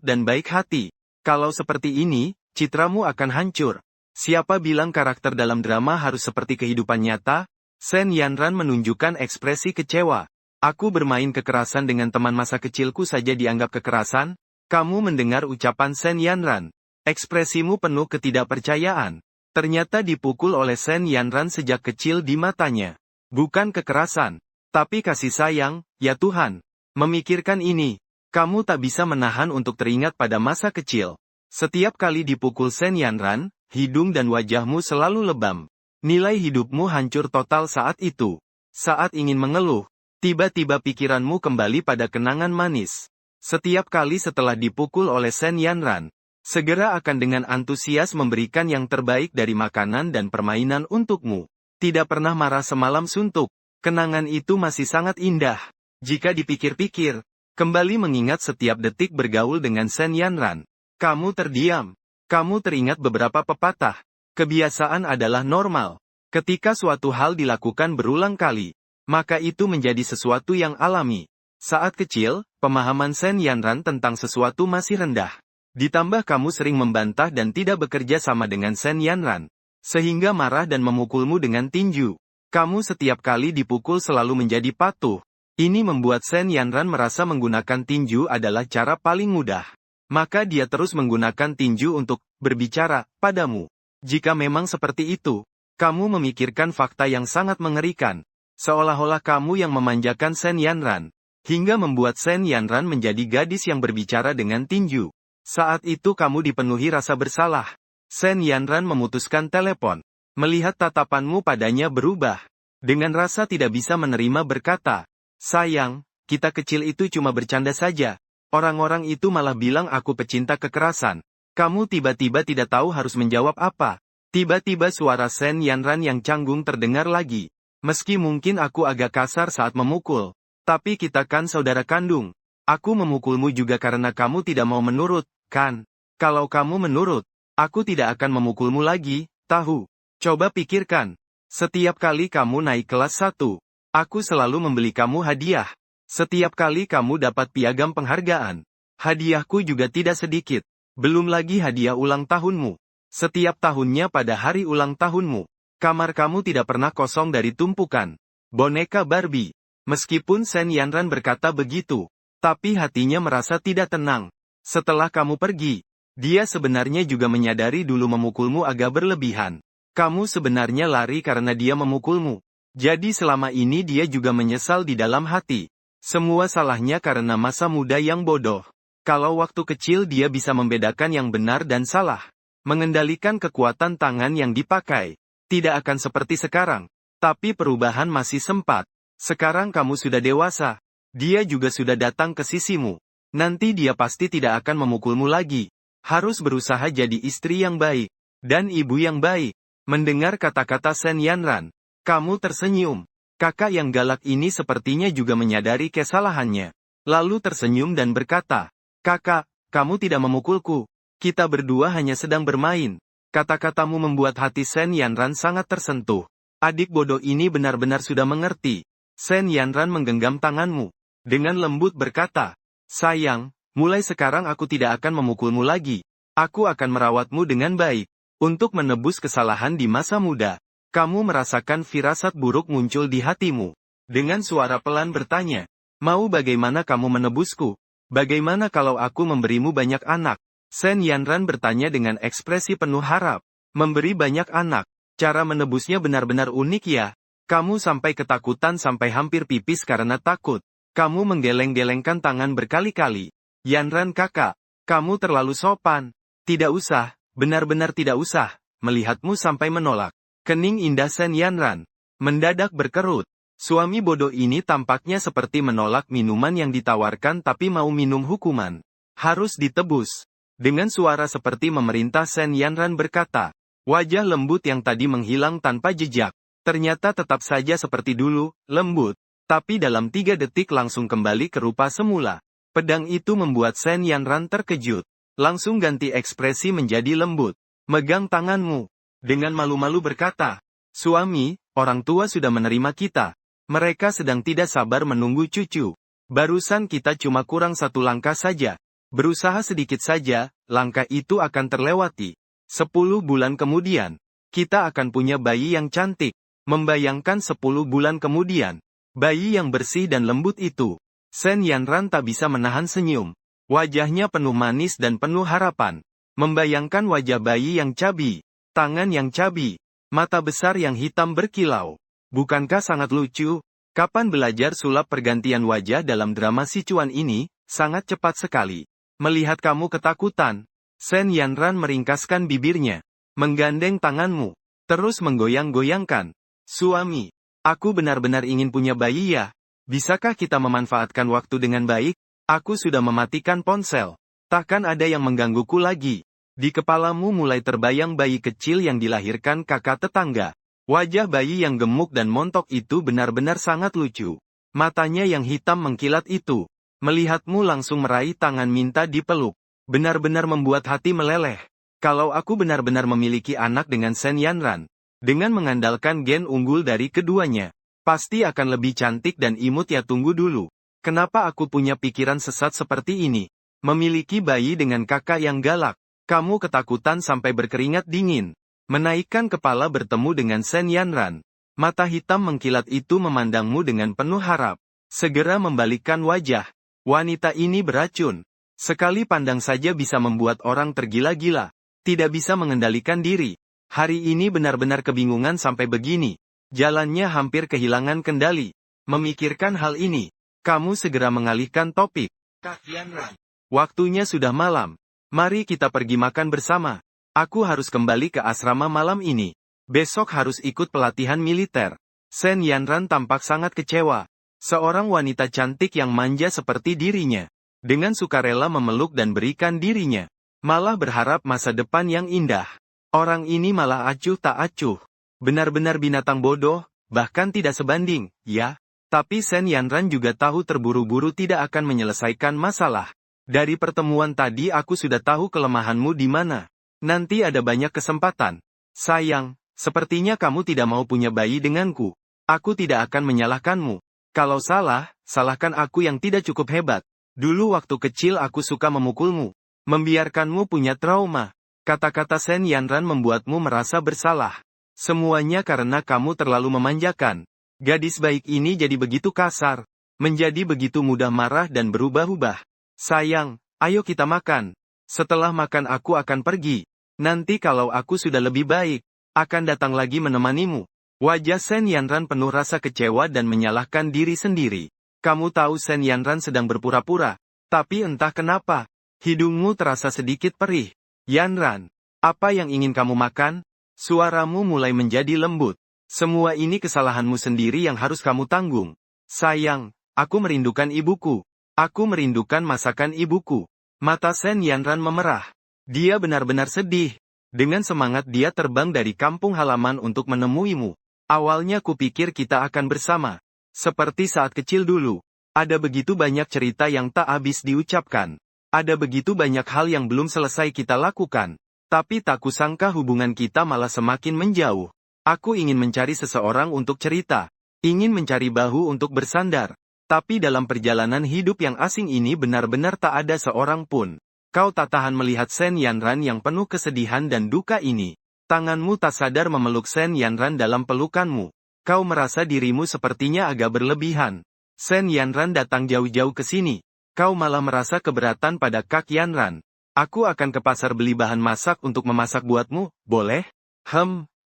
dan baik hati. Kalau seperti ini, citramu akan hancur. Siapa bilang karakter dalam drama harus seperti kehidupan nyata? Sen Yanran menunjukkan ekspresi kecewa. Aku bermain kekerasan dengan teman masa kecilku saja dianggap kekerasan? Kamu mendengar ucapan Sen Yanran. Ekspresimu penuh ketidakpercayaan. Ternyata dipukul oleh Sen Yanran sejak kecil di matanya. Bukan kekerasan, tapi kasih sayang, ya Tuhan. Memikirkan ini. Kamu tak bisa menahan untuk teringat pada masa kecil. Setiap kali dipukul Sen Yanran, hidung dan wajahmu selalu lebam. Nilai hidupmu hancur total saat itu. Saat ingin mengeluh, tiba-tiba pikiranmu kembali pada kenangan manis. Setiap kali setelah dipukul oleh Sen Yanran, segera akan dengan antusias memberikan yang terbaik dari makanan dan permainan untukmu. Tidak pernah marah semalam suntuk. Kenangan itu masih sangat indah. Jika dipikir-pikir, kembali mengingat setiap detik bergaul dengan Sen Yanran. Kamu terdiam. Kamu teringat beberapa pepatah. Kebiasaan adalah normal. Ketika suatu hal dilakukan berulang kali, maka itu menjadi sesuatu yang alami. Saat kecil, pemahaman Sen Yanran tentang sesuatu masih rendah. Ditambah kamu sering membantah dan tidak bekerja sama dengan Sen Yanran. Sehingga marah dan memukulmu dengan tinju. Kamu setiap kali dipukul selalu menjadi patuh. Ini membuat Sen Yanran merasa menggunakan tinju adalah cara paling mudah. Maka dia terus menggunakan tinju untuk berbicara padamu. Jika memang seperti itu, kamu memikirkan fakta yang sangat mengerikan. Seolah-olah kamu yang memanjakan Sen Yanran. Hingga membuat Sen Yanran menjadi gadis yang berbicara dengan tinju. Saat itu kamu dipenuhi rasa bersalah. Sen Yanran memutuskan telepon. Melihat tatapanmu padanya berubah. Dengan rasa tidak bisa menerima berkata, sayang, kita kecil itu cuma bercanda saja. Orang-orang itu malah bilang aku pecinta kekerasan. Kamu tiba-tiba tidak tahu harus menjawab apa. Tiba-tiba suara Sen Yanran yang canggung terdengar lagi. Meski mungkin aku agak kasar saat memukul. Tapi kita kan saudara kandung. Aku memukulmu juga karena kamu tidak mau menurut, kan? Kalau kamu menurut, aku tidak akan memukulmu lagi, tahu? Coba pikirkan. Setiap kali kamu naik kelas 1, aku selalu membeli kamu hadiah. Setiap kali kamu dapat piagam penghargaan, hadiahku juga tidak sedikit. Belum lagi hadiah ulang tahunmu. Setiap tahunnya pada hari ulang tahunmu, kamar kamu tidak pernah kosong dari tumpukan boneka Barbie. Meskipun Sen Yanran berkata begitu, tapi hatinya merasa tidak tenang. Setelah kamu pergi, dia sebenarnya juga menyadari dulu memukulmu agak berlebihan. Kamu sebenarnya lari karena dia memukulmu. Jadi selama ini dia juga menyesal di dalam hati. Semua salahnya karena masa muda yang bodoh. Kalau waktu kecil dia bisa membedakan yang benar dan salah. Mengendalikan kekuatan tangan yang dipakai. Tidak akan seperti sekarang. Tapi perubahan masih sempat. Sekarang kamu sudah dewasa. Dia juga sudah datang ke sisimu. Nanti dia pasti tidak akan memukulmu lagi. Harus berusaha jadi istri yang baik. Dan ibu yang baik. Mendengar kata-kata Sen Yanran, kamu tersenyum. Kakak yang galak ini sepertinya juga menyadari kesalahannya. Lalu tersenyum dan berkata, kakak, kamu tidak memukulku. Kita berdua hanya sedang bermain. Kata-katamu membuat hati Sen Yanran sangat tersentuh. Adik bodoh ini benar-benar sudah mengerti. Sen Yanran menggenggam tanganmu. Dengan lembut berkata, sayang, mulai sekarang aku tidak akan memukulmu lagi. Aku akan merawatmu dengan baik. Untuk menebus kesalahan di masa muda. Kamu merasakan firasat buruk muncul di hatimu. Dengan suara pelan bertanya, mau bagaimana kamu menebusku? Bagaimana kalau aku memberimu banyak anak? Sen Yanran bertanya dengan ekspresi penuh harap. Memberi banyak anak. Cara menebusnya benar-benar unik ya. Kamu sampai ketakutan sampai hampir pipis karena takut. Kamu menggeleng-gelengkan tangan berkali-kali. Yanran kakak, kamu terlalu sopan. Tidak usah, benar-benar tidak usah. Melihatmu sampai menolak. Kening indah Sen Yanran mendadak berkerut. Suami bodoh ini tampaknya seperti menolak minuman yang ditawarkan tapi mau minum hukuman. Harus ditebus. Dengan suara seperti memerintah Sen Yanran berkata, wajah lembut yang tadi menghilang tanpa jejak, ternyata tetap saja seperti dulu, lembut, tapi dalam 3 detik langsung kembali ke rupa semula. Pedang itu membuat Sen Yanran terkejut, langsung ganti ekspresi menjadi lembut. Megang tanganmu, dengan malu-malu berkata, suami, orang tua sudah menerima kita. Mereka sedang tidak sabar menunggu cucu. Barusan kita cuma kurang 1 langkah saja. Berusaha sedikit saja, langkah itu akan terlewati. 10 bulan kemudian, kita akan punya bayi yang cantik. Membayangkan 10 bulan kemudian, bayi yang bersih dan lembut itu. Sen Yanran tak bisa menahan senyum. Wajahnya penuh manis dan penuh harapan. Membayangkan wajah bayi yang cabi, tangan yang cabi, mata besar yang hitam berkilau. Bukankah sangat lucu? Kapan belajar sulap pergantian wajah dalam drama Sichuan ini? Sangat cepat sekali. Melihat kamu ketakutan, Sen Yanran meringkaskan bibirnya, menggandeng tanganmu, terus menggoyang-goyangkan. Suami, aku benar-benar ingin punya bayi ya. Bisakah kita memanfaatkan waktu dengan baik? Aku sudah mematikan ponsel. Takkan ada yang menggangguku lagi. Di kepalamu mulai terbayang bayi kecil yang dilahirkan kakak tetangga. Wajah bayi yang gemuk dan montok itu benar-benar sangat lucu. Matanya yang hitam mengkilat itu. Melihatmu langsung meraih tangan minta dipeluk. Benar-benar membuat hati meleleh. Kalau aku benar-benar memiliki anak dengan Sen Yanran, dengan mengandalkan gen unggul dari keduanya, pasti akan lebih cantik dan imut ya. Tunggu dulu. Kenapa aku punya pikiran sesat seperti ini? Memiliki bayi dengan kakak yang galak. Kamu ketakutan sampai berkeringat dingin. Menaikkan kepala bertemu dengan Sen Yanran. Mata hitam mengkilat itu memandangmu dengan penuh harap. Segera membalikkan wajah. Wanita ini beracun. Sekali pandang saja bisa membuat orang tergila-gila. Tidak bisa mengendalikan diri. Hari ini benar-benar kebingungan sampai begini. Jalannya hampir kehilangan kendali. Memikirkan hal ini, kamu segera mengalihkan topik. Kak Yanran, waktunya sudah malam. Mari kita pergi makan bersama. Aku harus kembali ke asrama malam ini. Besok harus ikut pelatihan militer. Sen Yanran tampak sangat kecewa. Seorang wanita cantik yang manja seperti dirinya. Dengan sukarela memeluk dan berikan dirinya. Malah berharap masa depan yang indah. Orang ini malah acuh tak acuh. Benar-benar binatang bodoh, bahkan tidak sebanding, ya. Tapi Sen Yanran juga tahu terburu-buru tidak akan menyelesaikan masalah. Dari pertemuan tadi aku sudah tahu kelemahanmu di mana. Nanti ada banyak kesempatan. Sayang, sepertinya kamu tidak mau punya bayi denganku. Aku tidak akan menyalahkanmu. Kalau salah, salahkan aku yang tidak cukup hebat. Dulu waktu kecil aku suka memukulmu. Membiarkanmu punya trauma. Kata-kata Sen Yanran membuatmu merasa bersalah. Semuanya karena kamu terlalu memanjakan. Gadis baik ini jadi begitu kasar. Menjadi begitu mudah marah dan berubah-ubah. Sayang, ayo kita makan. Setelah makan aku akan pergi. Nanti kalau aku sudah lebih baik, akan datang lagi menemanimu. Wajah Sen Yanran penuh rasa kecewa dan menyalahkan diri sendiri. Kamu tahu Sen Yanran sedang berpura-pura. Tapi entah kenapa, hidungmu terasa sedikit perih. Yanran, apa yang ingin kamu makan? Suaramu mulai menjadi lembut. Semua ini kesalahanmu sendiri yang harus kamu tanggung. Sayang, aku merindukan ibuku. Aku merindukan masakan ibuku. Mata Sen Yanran memerah. Dia benar-benar sedih. Dengan semangat dia terbang dari kampung halaman untuk menemuimu. Awalnya kupikir kita akan bersama. Seperti saat kecil dulu. Ada begitu banyak cerita yang tak habis diucapkan. Ada begitu banyak hal yang belum selesai kita lakukan. Tapi tak kusangka hubungan kita malah semakin menjauh. Aku ingin mencari seseorang untuk cerita. Ingin mencari bahu untuk bersandar. Tapi dalam perjalanan hidup yang asing ini benar-benar tak ada seorang pun. Kau tak tahan melihat Sen Yanran yang penuh kesedihan dan duka ini. Tanganmu tak sadar memeluk Sen Yanran dalam pelukanmu. Kau merasa dirimu sepertinya agak berlebihan. Sen Yanran datang jauh-jauh ke sini. Kau malah merasa keberatan pada Kak Yanran. Aku akan ke pasar beli bahan masak untuk memasak buatmu, boleh?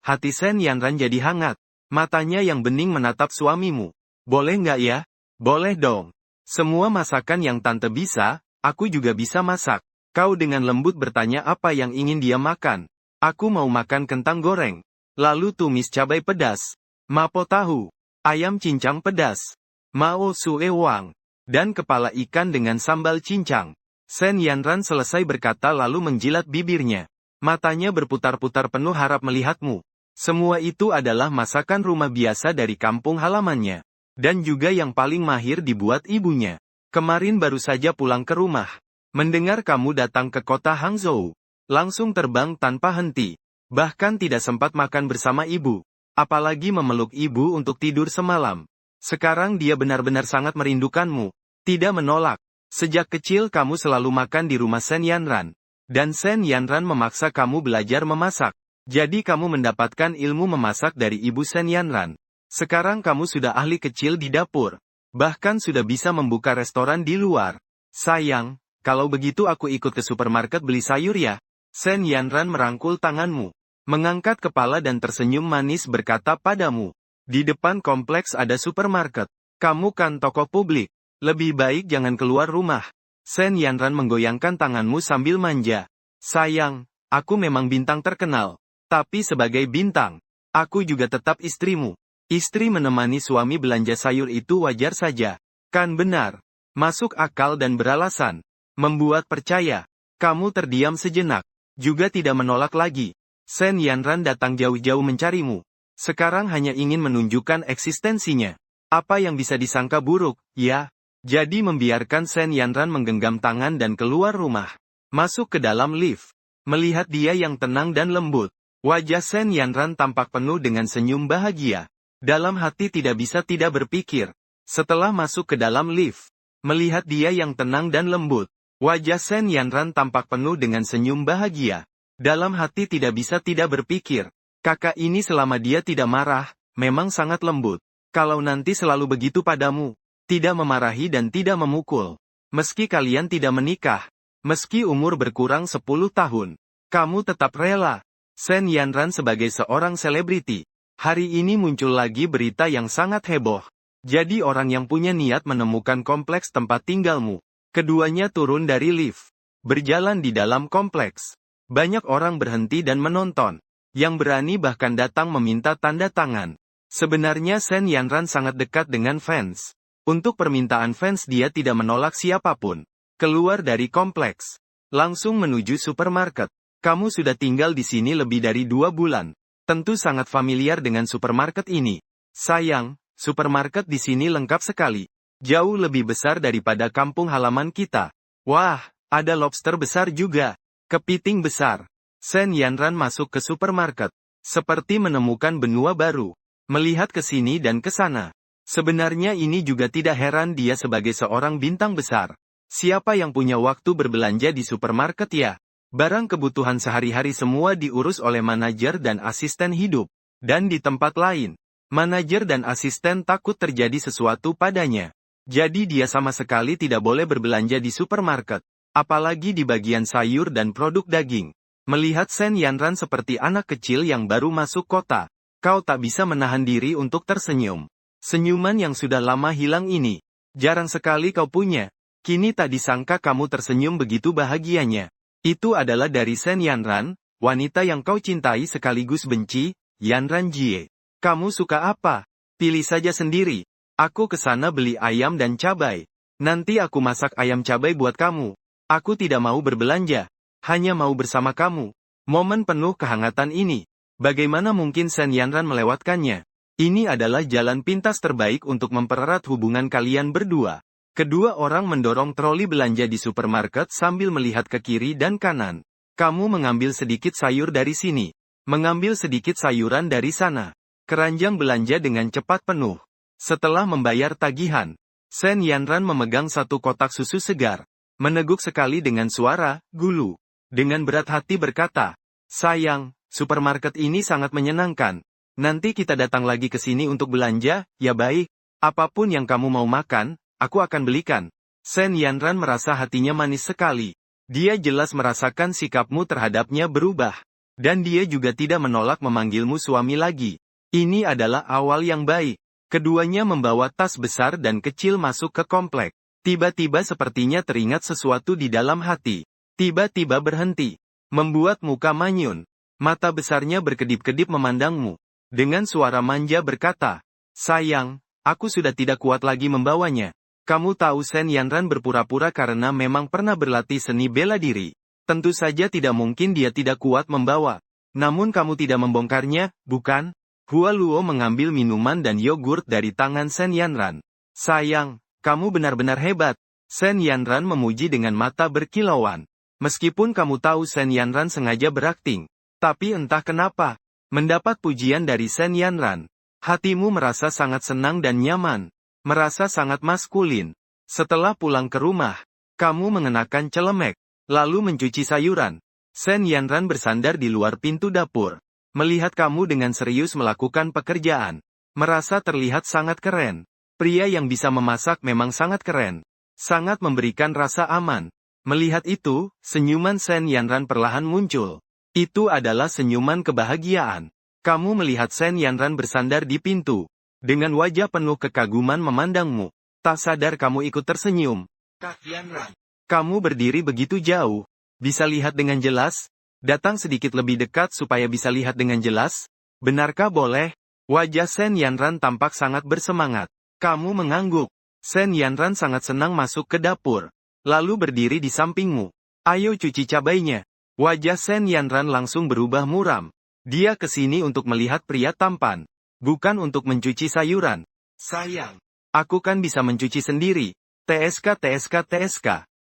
Hati Sen Yanran jadi hangat. Matanya yang bening menatap suamimu. Boleh nggak ya? Boleh dong. Semua masakan yang tante bisa, aku juga bisa masak. Kau dengan lembut bertanya apa yang ingin dia makan. Aku mau makan kentang goreng. Lalu tumis cabai pedas. Mapo tahu. Ayam cincang pedas. Mao sue wang. Dan kepala ikan dengan sambal cincang. Sen Yanran selesai berkata lalu menjilat bibirnya. Matanya berputar-putar penuh harap melihatmu. Semua itu adalah masakan rumah biasa dari kampung halamannya. Dan juga yang paling mahir dibuat ibunya. Kemarin baru saja pulang ke rumah. Mendengar kamu datang ke kota Hangzhou. Langsung terbang tanpa henti. Bahkan tidak sempat makan bersama ibu. Apalagi memeluk ibu untuk tidur semalam. Sekarang dia benar-benar sangat merindukanmu. Tidak menolak. Sejak kecil kamu selalu makan di rumah Sen Yanran. Dan Sen Yanran memaksa kamu belajar memasak. Jadi kamu mendapatkan ilmu memasak dari ibu Sen Yanran. Sekarang kamu sudah ahli kecil di dapur. Bahkan sudah bisa membuka restoran di luar. Sayang, kalau begitu aku ikut ke supermarket beli sayur ya. Sen Yanran merangkul tanganmu. Mengangkat kepala dan tersenyum manis berkata padamu. Di depan kompleks ada supermarket. Kamu kan tokoh publik. Lebih baik jangan keluar rumah. Sen Yanran menggoyangkan tanganmu sambil manja. Sayang, aku memang bintang terkenal. Tapi sebagai bintang, aku juga tetap istrimu. Istri menemani suami belanja sayur itu wajar saja. Kan benar. Masuk akal dan beralasan. Membuat percaya. Kamu terdiam sejenak. Juga tidak menolak lagi. Sen Yanran datang jauh-jauh mencarimu. Sekarang hanya ingin menunjukkan eksistensinya. Apa yang bisa disangka buruk, ya? Jadi membiarkan Sen Yanran menggenggam tangan dan keluar rumah. Masuk ke dalam lift. Melihat dia yang tenang dan lembut. Wajah Sen Yanran tampak penuh dengan senyum bahagia. Dalam hati tidak bisa tidak berpikir. Setelah masuk ke dalam lift. Melihat dia yang tenang dan lembut. Wajah Sen Yanran tampak penuh dengan senyum bahagia. Dalam hati tidak bisa tidak berpikir. Kakak ini selama dia tidak marah, memang sangat lembut. Kalau nanti selalu begitu padamu. Tidak memarahi dan tidak memukul. Meski kalian tidak menikah. Meski umur berkurang 10 tahun. Kamu tetap rela. Sen Yanran sebagai seorang selebriti. Hari ini muncul lagi berita yang sangat heboh. Jadi orang yang punya niat menemukan kompleks tempat tinggalmu. Keduanya turun dari lift. Berjalan di dalam kompleks. Banyak orang berhenti dan menonton. Yang berani bahkan datang meminta tanda tangan. Sebenarnya Sen Yanran sangat dekat dengan fans. Untuk permintaan fans dia tidak menolak siapapun. Keluar dari kompleks. Langsung menuju supermarket. Kamu sudah tinggal di sini lebih dari 2 bulan. Tentu sangat familiar dengan supermarket ini. Sayang, supermarket di sini lengkap sekali. Jauh lebih besar daripada kampung halaman kita. Wah, ada lobster besar juga. Kepiting besar. Sen Yanran masuk ke supermarket. Seperti menemukan benua baru. Melihat ke sini dan ke sana. Sebenarnya ini juga tidak heran dia sebagai seorang bintang besar. Siapa yang punya waktu berbelanja di supermarket ya? Barang kebutuhan sehari-hari semua diurus oleh manajer dan asisten hidup. Dan di tempat lain, manajer dan asisten takut terjadi sesuatu padanya. Jadi dia sama sekali tidak boleh berbelanja di supermarket. Apalagi di bagian sayur dan produk daging. Melihat Sen Yanran seperti anak kecil yang baru masuk kota, kau tak bisa menahan diri untuk tersenyum. Senyuman yang sudah lama hilang ini. Jarang sekali kau punya. Kini tak disangka kamu tersenyum begitu bahagianya. Itu adalah dari Sen Yanran, wanita yang kau cintai sekaligus benci, Yanran Jie. Kamu suka apa? Pilih saja sendiri. Aku ke sana beli ayam dan cabai. Nanti aku masak ayam cabai buat kamu. Aku tidak mau berbelanja. Hanya mau bersama kamu. Momen penuh kehangatan ini. Bagaimana mungkin Sen Yanran melewatkannya? Ini adalah jalan pintas terbaik untuk mempererat hubungan kalian berdua. Kedua orang mendorong troli belanja di supermarket sambil melihat ke kiri dan kanan. Kamu mengambil sedikit sayur dari sini. Mengambil sedikit sayuran dari sana. Keranjang belanja dengan cepat penuh. Setelah membayar tagihan, Sen Yanran memegang satu kotak susu segar. Meneguk sekali dengan suara, gulu. Dengan berat hati berkata, sayang, supermarket ini sangat menyenangkan. Nanti kita datang lagi ke sini untuk belanja, ya baik. Apapun yang kamu mau makan, aku akan belikan. Sen Yanran merasa hatinya manis sekali. Dia jelas merasakan sikapmu terhadapnya berubah. Dan dia juga tidak menolak memanggilmu suami lagi. Ini adalah awal yang baik. Keduanya membawa tas besar dan kecil masuk ke komplek. Tiba-tiba sepertinya teringat sesuatu di dalam hati. Tiba-tiba berhenti. Membuat muka manyun. Mata besarnya berkedip-kedip memandangmu. Dengan suara manja berkata, "Sayang, aku sudah tidak kuat lagi membawanya." Kamu tahu Sen Yanran berpura-pura karena memang pernah berlatih seni bela diri. Tentu saja tidak mungkin dia tidak kuat membawa. Namun kamu tidak membongkarnya, bukan? Hua Luo mengambil minuman dan yogurt dari tangan Sen Yanran. "Sayang, kamu benar-benar hebat." Sen Yanran memuji dengan mata berkilauan. Meskipun kamu tahu Sen Yanran sengaja berakting. Tapi entah kenapa, mendapat pujian dari Sen Yanran, hatimu merasa sangat senang dan nyaman. Merasa sangat maskulin. Setelah pulang ke rumah, kamu mengenakan celemek, lalu mencuci sayuran. Sen Yanran bersandar di luar pintu dapur. Melihat kamu dengan serius melakukan pekerjaan. Merasa terlihat sangat keren. Pria yang bisa memasak memang sangat keren. Sangat memberikan rasa aman. Melihat itu, senyuman Sen Yanran perlahan muncul. Itu adalah senyuman kebahagiaan. Kamu melihat Sen Yanran bersandar di pintu. Dengan wajah penuh kekaguman memandangmu. Tak sadar kamu ikut tersenyum. "Kak Yanran, kamu berdiri begitu jauh. Bisa lihat dengan jelas? Datang sedikit lebih dekat supaya bisa lihat dengan jelas? Benarkah boleh?" Wajah Sen Yanran tampak sangat bersemangat. Kamu mengangguk. Sen Yanran sangat senang masuk ke dapur. Lalu berdiri di sampingmu. "Ayo cuci cabainya." Wajah Sen Yanran langsung berubah muram. Dia kesini untuk melihat pria tampan. Bukan untuk mencuci sayuran. "Sayang, aku kan bisa mencuci sendiri." "TSK TSK TSK.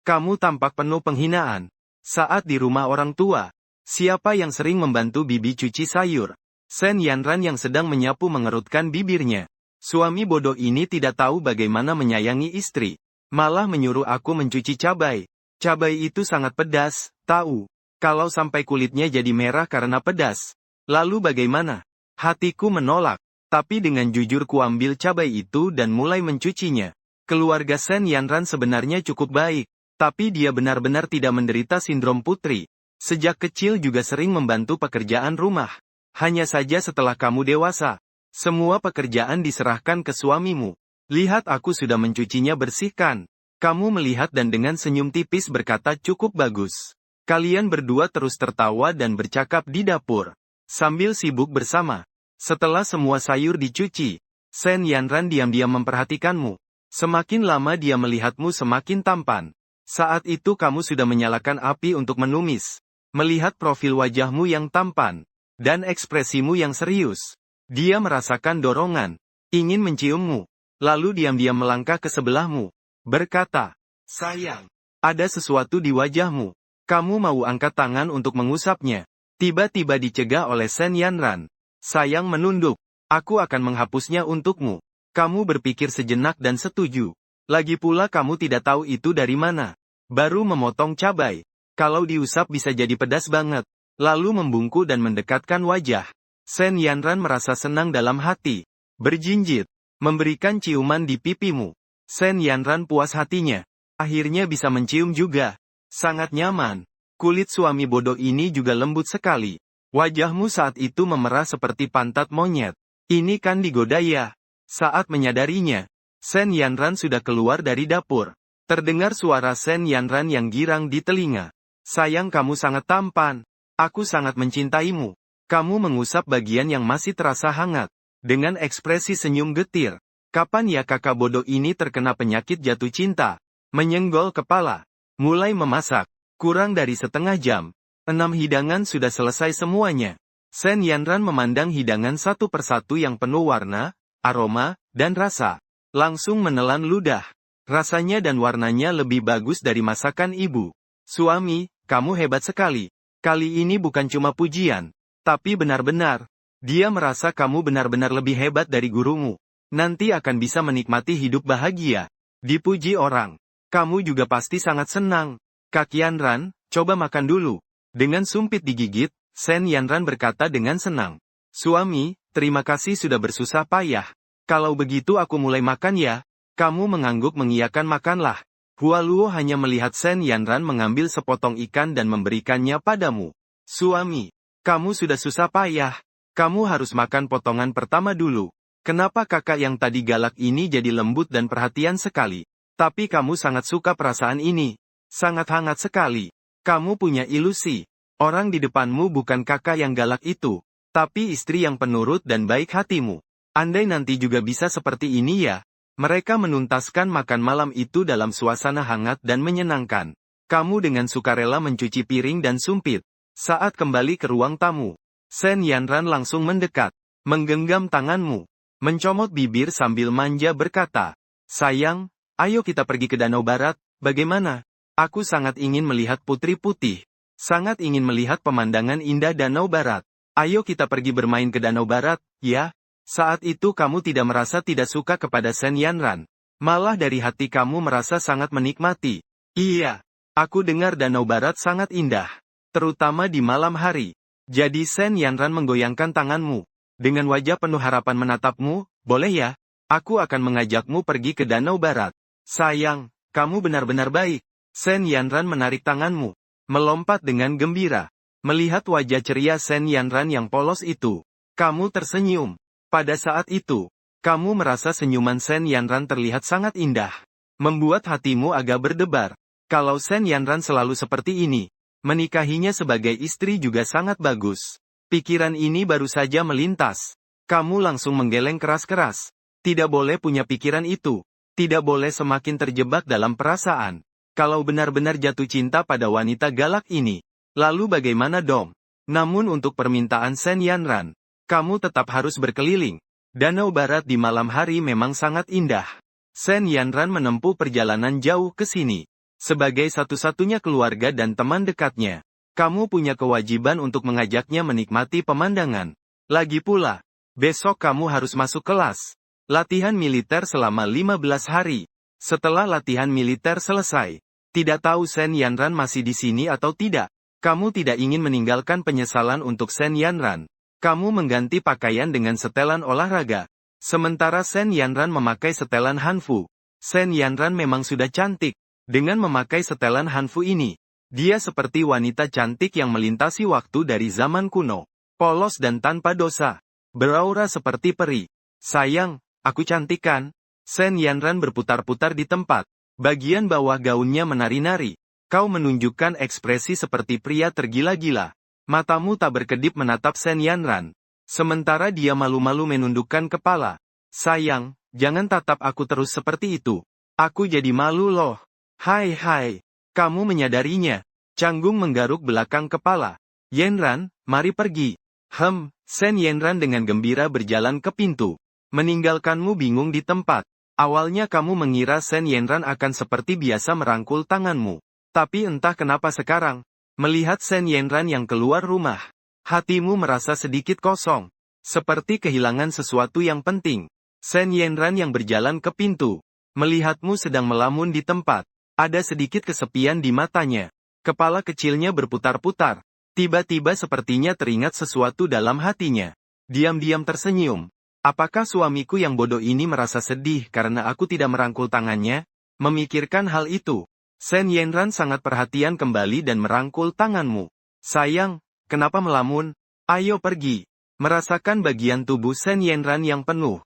Kamu tampak penuh penghinaan. Saat di rumah orang tua, siapa yang sering membantu bibi cuci sayur?" Sen Yanran yang sedang menyapu mengerutkan bibirnya. "Suami bodoh ini tidak tahu bagaimana menyayangi istri. Malah menyuruh aku mencuci cabai. Cabai itu sangat pedas, tahu. Kalau sampai kulitnya jadi merah karena pedas. Lalu bagaimana?" Hatiku menolak. Tapi dengan jujur kuambil cabai itu dan mulai mencucinya. Keluarga Sen Yanran sebenarnya cukup baik. Tapi dia benar-benar tidak menderita sindrom putri. Sejak kecil juga sering membantu pekerjaan rumah. Hanya saja setelah kamu dewasa, semua pekerjaan diserahkan ke suamimu. "Lihat aku sudah mencucinya bersihkan." Kamu melihat dan dengan senyum tipis berkata, "Cukup bagus." Kalian berdua terus tertawa dan bercakap di dapur. Sambil sibuk bersama. Setelah semua sayur dicuci, Sen Yanran diam-diam memperhatikanmu. Semakin lama dia melihatmu semakin tampan. Saat itu kamu sudah menyalakan api untuk menumis. Melihat profil wajahmu yang tampan. Dan ekspresimu yang serius. Dia merasakan dorongan, ingin menciummu, lalu diam-diam melangkah ke sebelahmu, berkata, "Sayang, ada sesuatu di wajahmu. Kamu mau angkat tangan untuk mengusapnya?" Tiba-tiba dicegah oleh Sen Yanran. Sayang menunduk. "Aku akan menghapusnya untukmu." Kamu berpikir sejenak dan setuju. Lagi pula kamu tidak tahu itu dari mana. Baru memotong cabai. Kalau diusap bisa jadi pedas banget. Lalu membungkuk dan mendekatkan wajah. Sen Yanran merasa senang dalam hati. Berjinjit. Memberikan ciuman di pipimu. Sen Yanran puas hatinya. Akhirnya bisa mencium juga. Sangat nyaman. Kulit suami bodoh ini juga lembut sekali. Wajahmu saat itu memerah seperti pantat monyet. Ini kan digoda ya? Saat menyadarinya, Sen Yanran sudah keluar dari dapur. Terdengar suara Sen Yanran yang girang di telinga. "Sayang, kamu sangat tampan. Aku sangat mencintaimu." Kamu mengusap bagian yang masih terasa hangat. Dengan ekspresi senyum getir. "Kapan ya kakak bodoh ini terkena penyakit jatuh cinta?" Menyenggol kepala. Mulai memasak. Kurang dari setengah jam. 6 hidangan sudah selesai semuanya. Sen Yanran memandang hidangan satu persatu yang penuh warna, aroma, dan rasa. Langsung menelan ludah. Rasanya dan warnanya lebih bagus dari masakan ibu. "Suami, kamu hebat sekali. Kali ini bukan cuma pujian. Tapi benar-benar. Dia merasa kamu benar-benar lebih hebat dari gurumu. Nanti akan bisa menikmati hidup bahagia." Dipuji orang. Kamu juga pasti sangat senang. "Kak Yanran, coba makan dulu." Dengan sumpit digigit, Sen Yanran berkata dengan senang. "Suami, terima kasih sudah bersusah payah. Kalau begitu aku mulai makan ya." Kamu mengangguk mengiyakan, "Makanlah." Hualuo hanya melihat Sen Yanran mengambil sepotong ikan dan memberikannya padamu. Suami, kamu sudah susah payah. Kamu harus makan potongan pertama dulu. Kenapa kakak yang tadi galak ini jadi lembut dan perhatian sekali? Tapi kamu sangat suka perasaan ini. Sangat hangat sekali. Kamu punya ilusi. Orang di depanmu bukan kakak yang galak itu, tapi istri yang penurut dan baik hatimu. Andai nanti juga bisa seperti ini ya. Mereka menuntaskan makan malam itu dalam suasana hangat dan menyenangkan. Kamu dengan sukarela mencuci piring dan sumpit. Saat kembali ke ruang tamu, Sen Yanran langsung mendekat, menggenggam tanganmu, mencomot bibir sambil manja berkata, "Sayang, ayo kita pergi ke Danau Barat, bagaimana? Aku sangat ingin melihat putri putih. Sangat ingin melihat pemandangan indah Danau Barat. Ayo kita pergi bermain ke Danau Barat, ya?" Saat itu kamu tidak merasa tidak suka kepada Sen Yanran. Malah dari hati kamu merasa sangat menikmati. Iya, aku dengar Danau Barat sangat indah. Terutama di malam hari. Jadi Sen Yanran menggoyangkan tanganmu. Dengan wajah penuh harapan menatapmu, boleh ya? Aku akan mengajakmu pergi ke Danau Barat. Sayang, kamu benar-benar baik. Sen Yanran menarik tanganmu. Melompat dengan gembira. Melihat wajah ceria Sen Yanran yang polos itu, kamu tersenyum. Pada saat itu, kamu merasa senyuman Sen Yanran terlihat sangat indah. Membuat hatimu agak berdebar. Kalau Sen Yanran selalu seperti ini, menikahinya sebagai istri juga sangat bagus. Pikiran ini baru saja melintas. Kamu langsung menggeleng keras-keras. Tidak boleh punya pikiran itu. Tidak boleh semakin terjebak dalam perasaan. Kalau benar-benar jatuh cinta pada wanita galak ini, lalu bagaimana dong? Namun untuk permintaan Sen Yanran, kamu tetap harus berkeliling. Danau Barat di malam hari memang sangat indah. Sen Yanran menempuh perjalanan jauh ke sini. Sebagai satu-satunya keluarga dan teman dekatnya, kamu punya kewajiban untuk mengajaknya menikmati pemandangan. Lagi pula, besok kamu harus masuk kelas. Latihan militer selama 15 hari. Setelah latihan militer selesai, tidak tahu Sen Yanran masih di sini atau tidak. Kamu tidak ingin meninggalkan penyesalan untuk Sen Yanran. Kamu mengganti pakaian dengan setelan olahraga. Sementara Sen Yanran memakai setelan hanfu. Sen Yanran memang sudah cantik. Dengan memakai setelan hanfu ini, dia seperti wanita cantik yang melintasi waktu dari zaman kuno. Polos dan tanpa dosa. Beraura seperti peri. Sayang, aku cantik kan? Sen Yanran berputar-putar di tempat. Bagian bawah gaunnya menari-nari. Kau menunjukkan ekspresi seperti pria tergila-gila. Matamu tak berkedip menatap Sen Yanran. Sementara dia malu-malu menundukkan kepala. Sayang, jangan tatap aku terus seperti itu. Aku jadi malu loh. Hai, kamu menyadarinya. Canggung menggaruk belakang kepala. Yanran, mari pergi. Sen Yanran dengan gembira berjalan ke pintu. Meninggalkanmu bingung di tempat. Awalnya kamu mengira Sen Yanran akan seperti biasa merangkul tanganmu. Tapi entah kenapa sekarang, melihat Sen Yanran yang keluar rumah, hatimu merasa sedikit kosong. Seperti kehilangan sesuatu yang penting. Sen Yanran yang berjalan ke pintu, melihatmu sedang melamun di tempat. Ada sedikit kesepian di matanya. Kepala kecilnya berputar-putar. Tiba-tiba sepertinya teringat sesuatu dalam hatinya. Diam-diam tersenyum. Apakah suamiku yang bodoh ini merasa sedih karena aku tidak merangkul tangannya? Memikirkan hal itu, Sen Yanran sangat perhatian kembali dan merangkul tanganmu. Sayang, kenapa melamun? Ayo pergi. Merasakan bagian tubuh Sen Yanran yang penuh.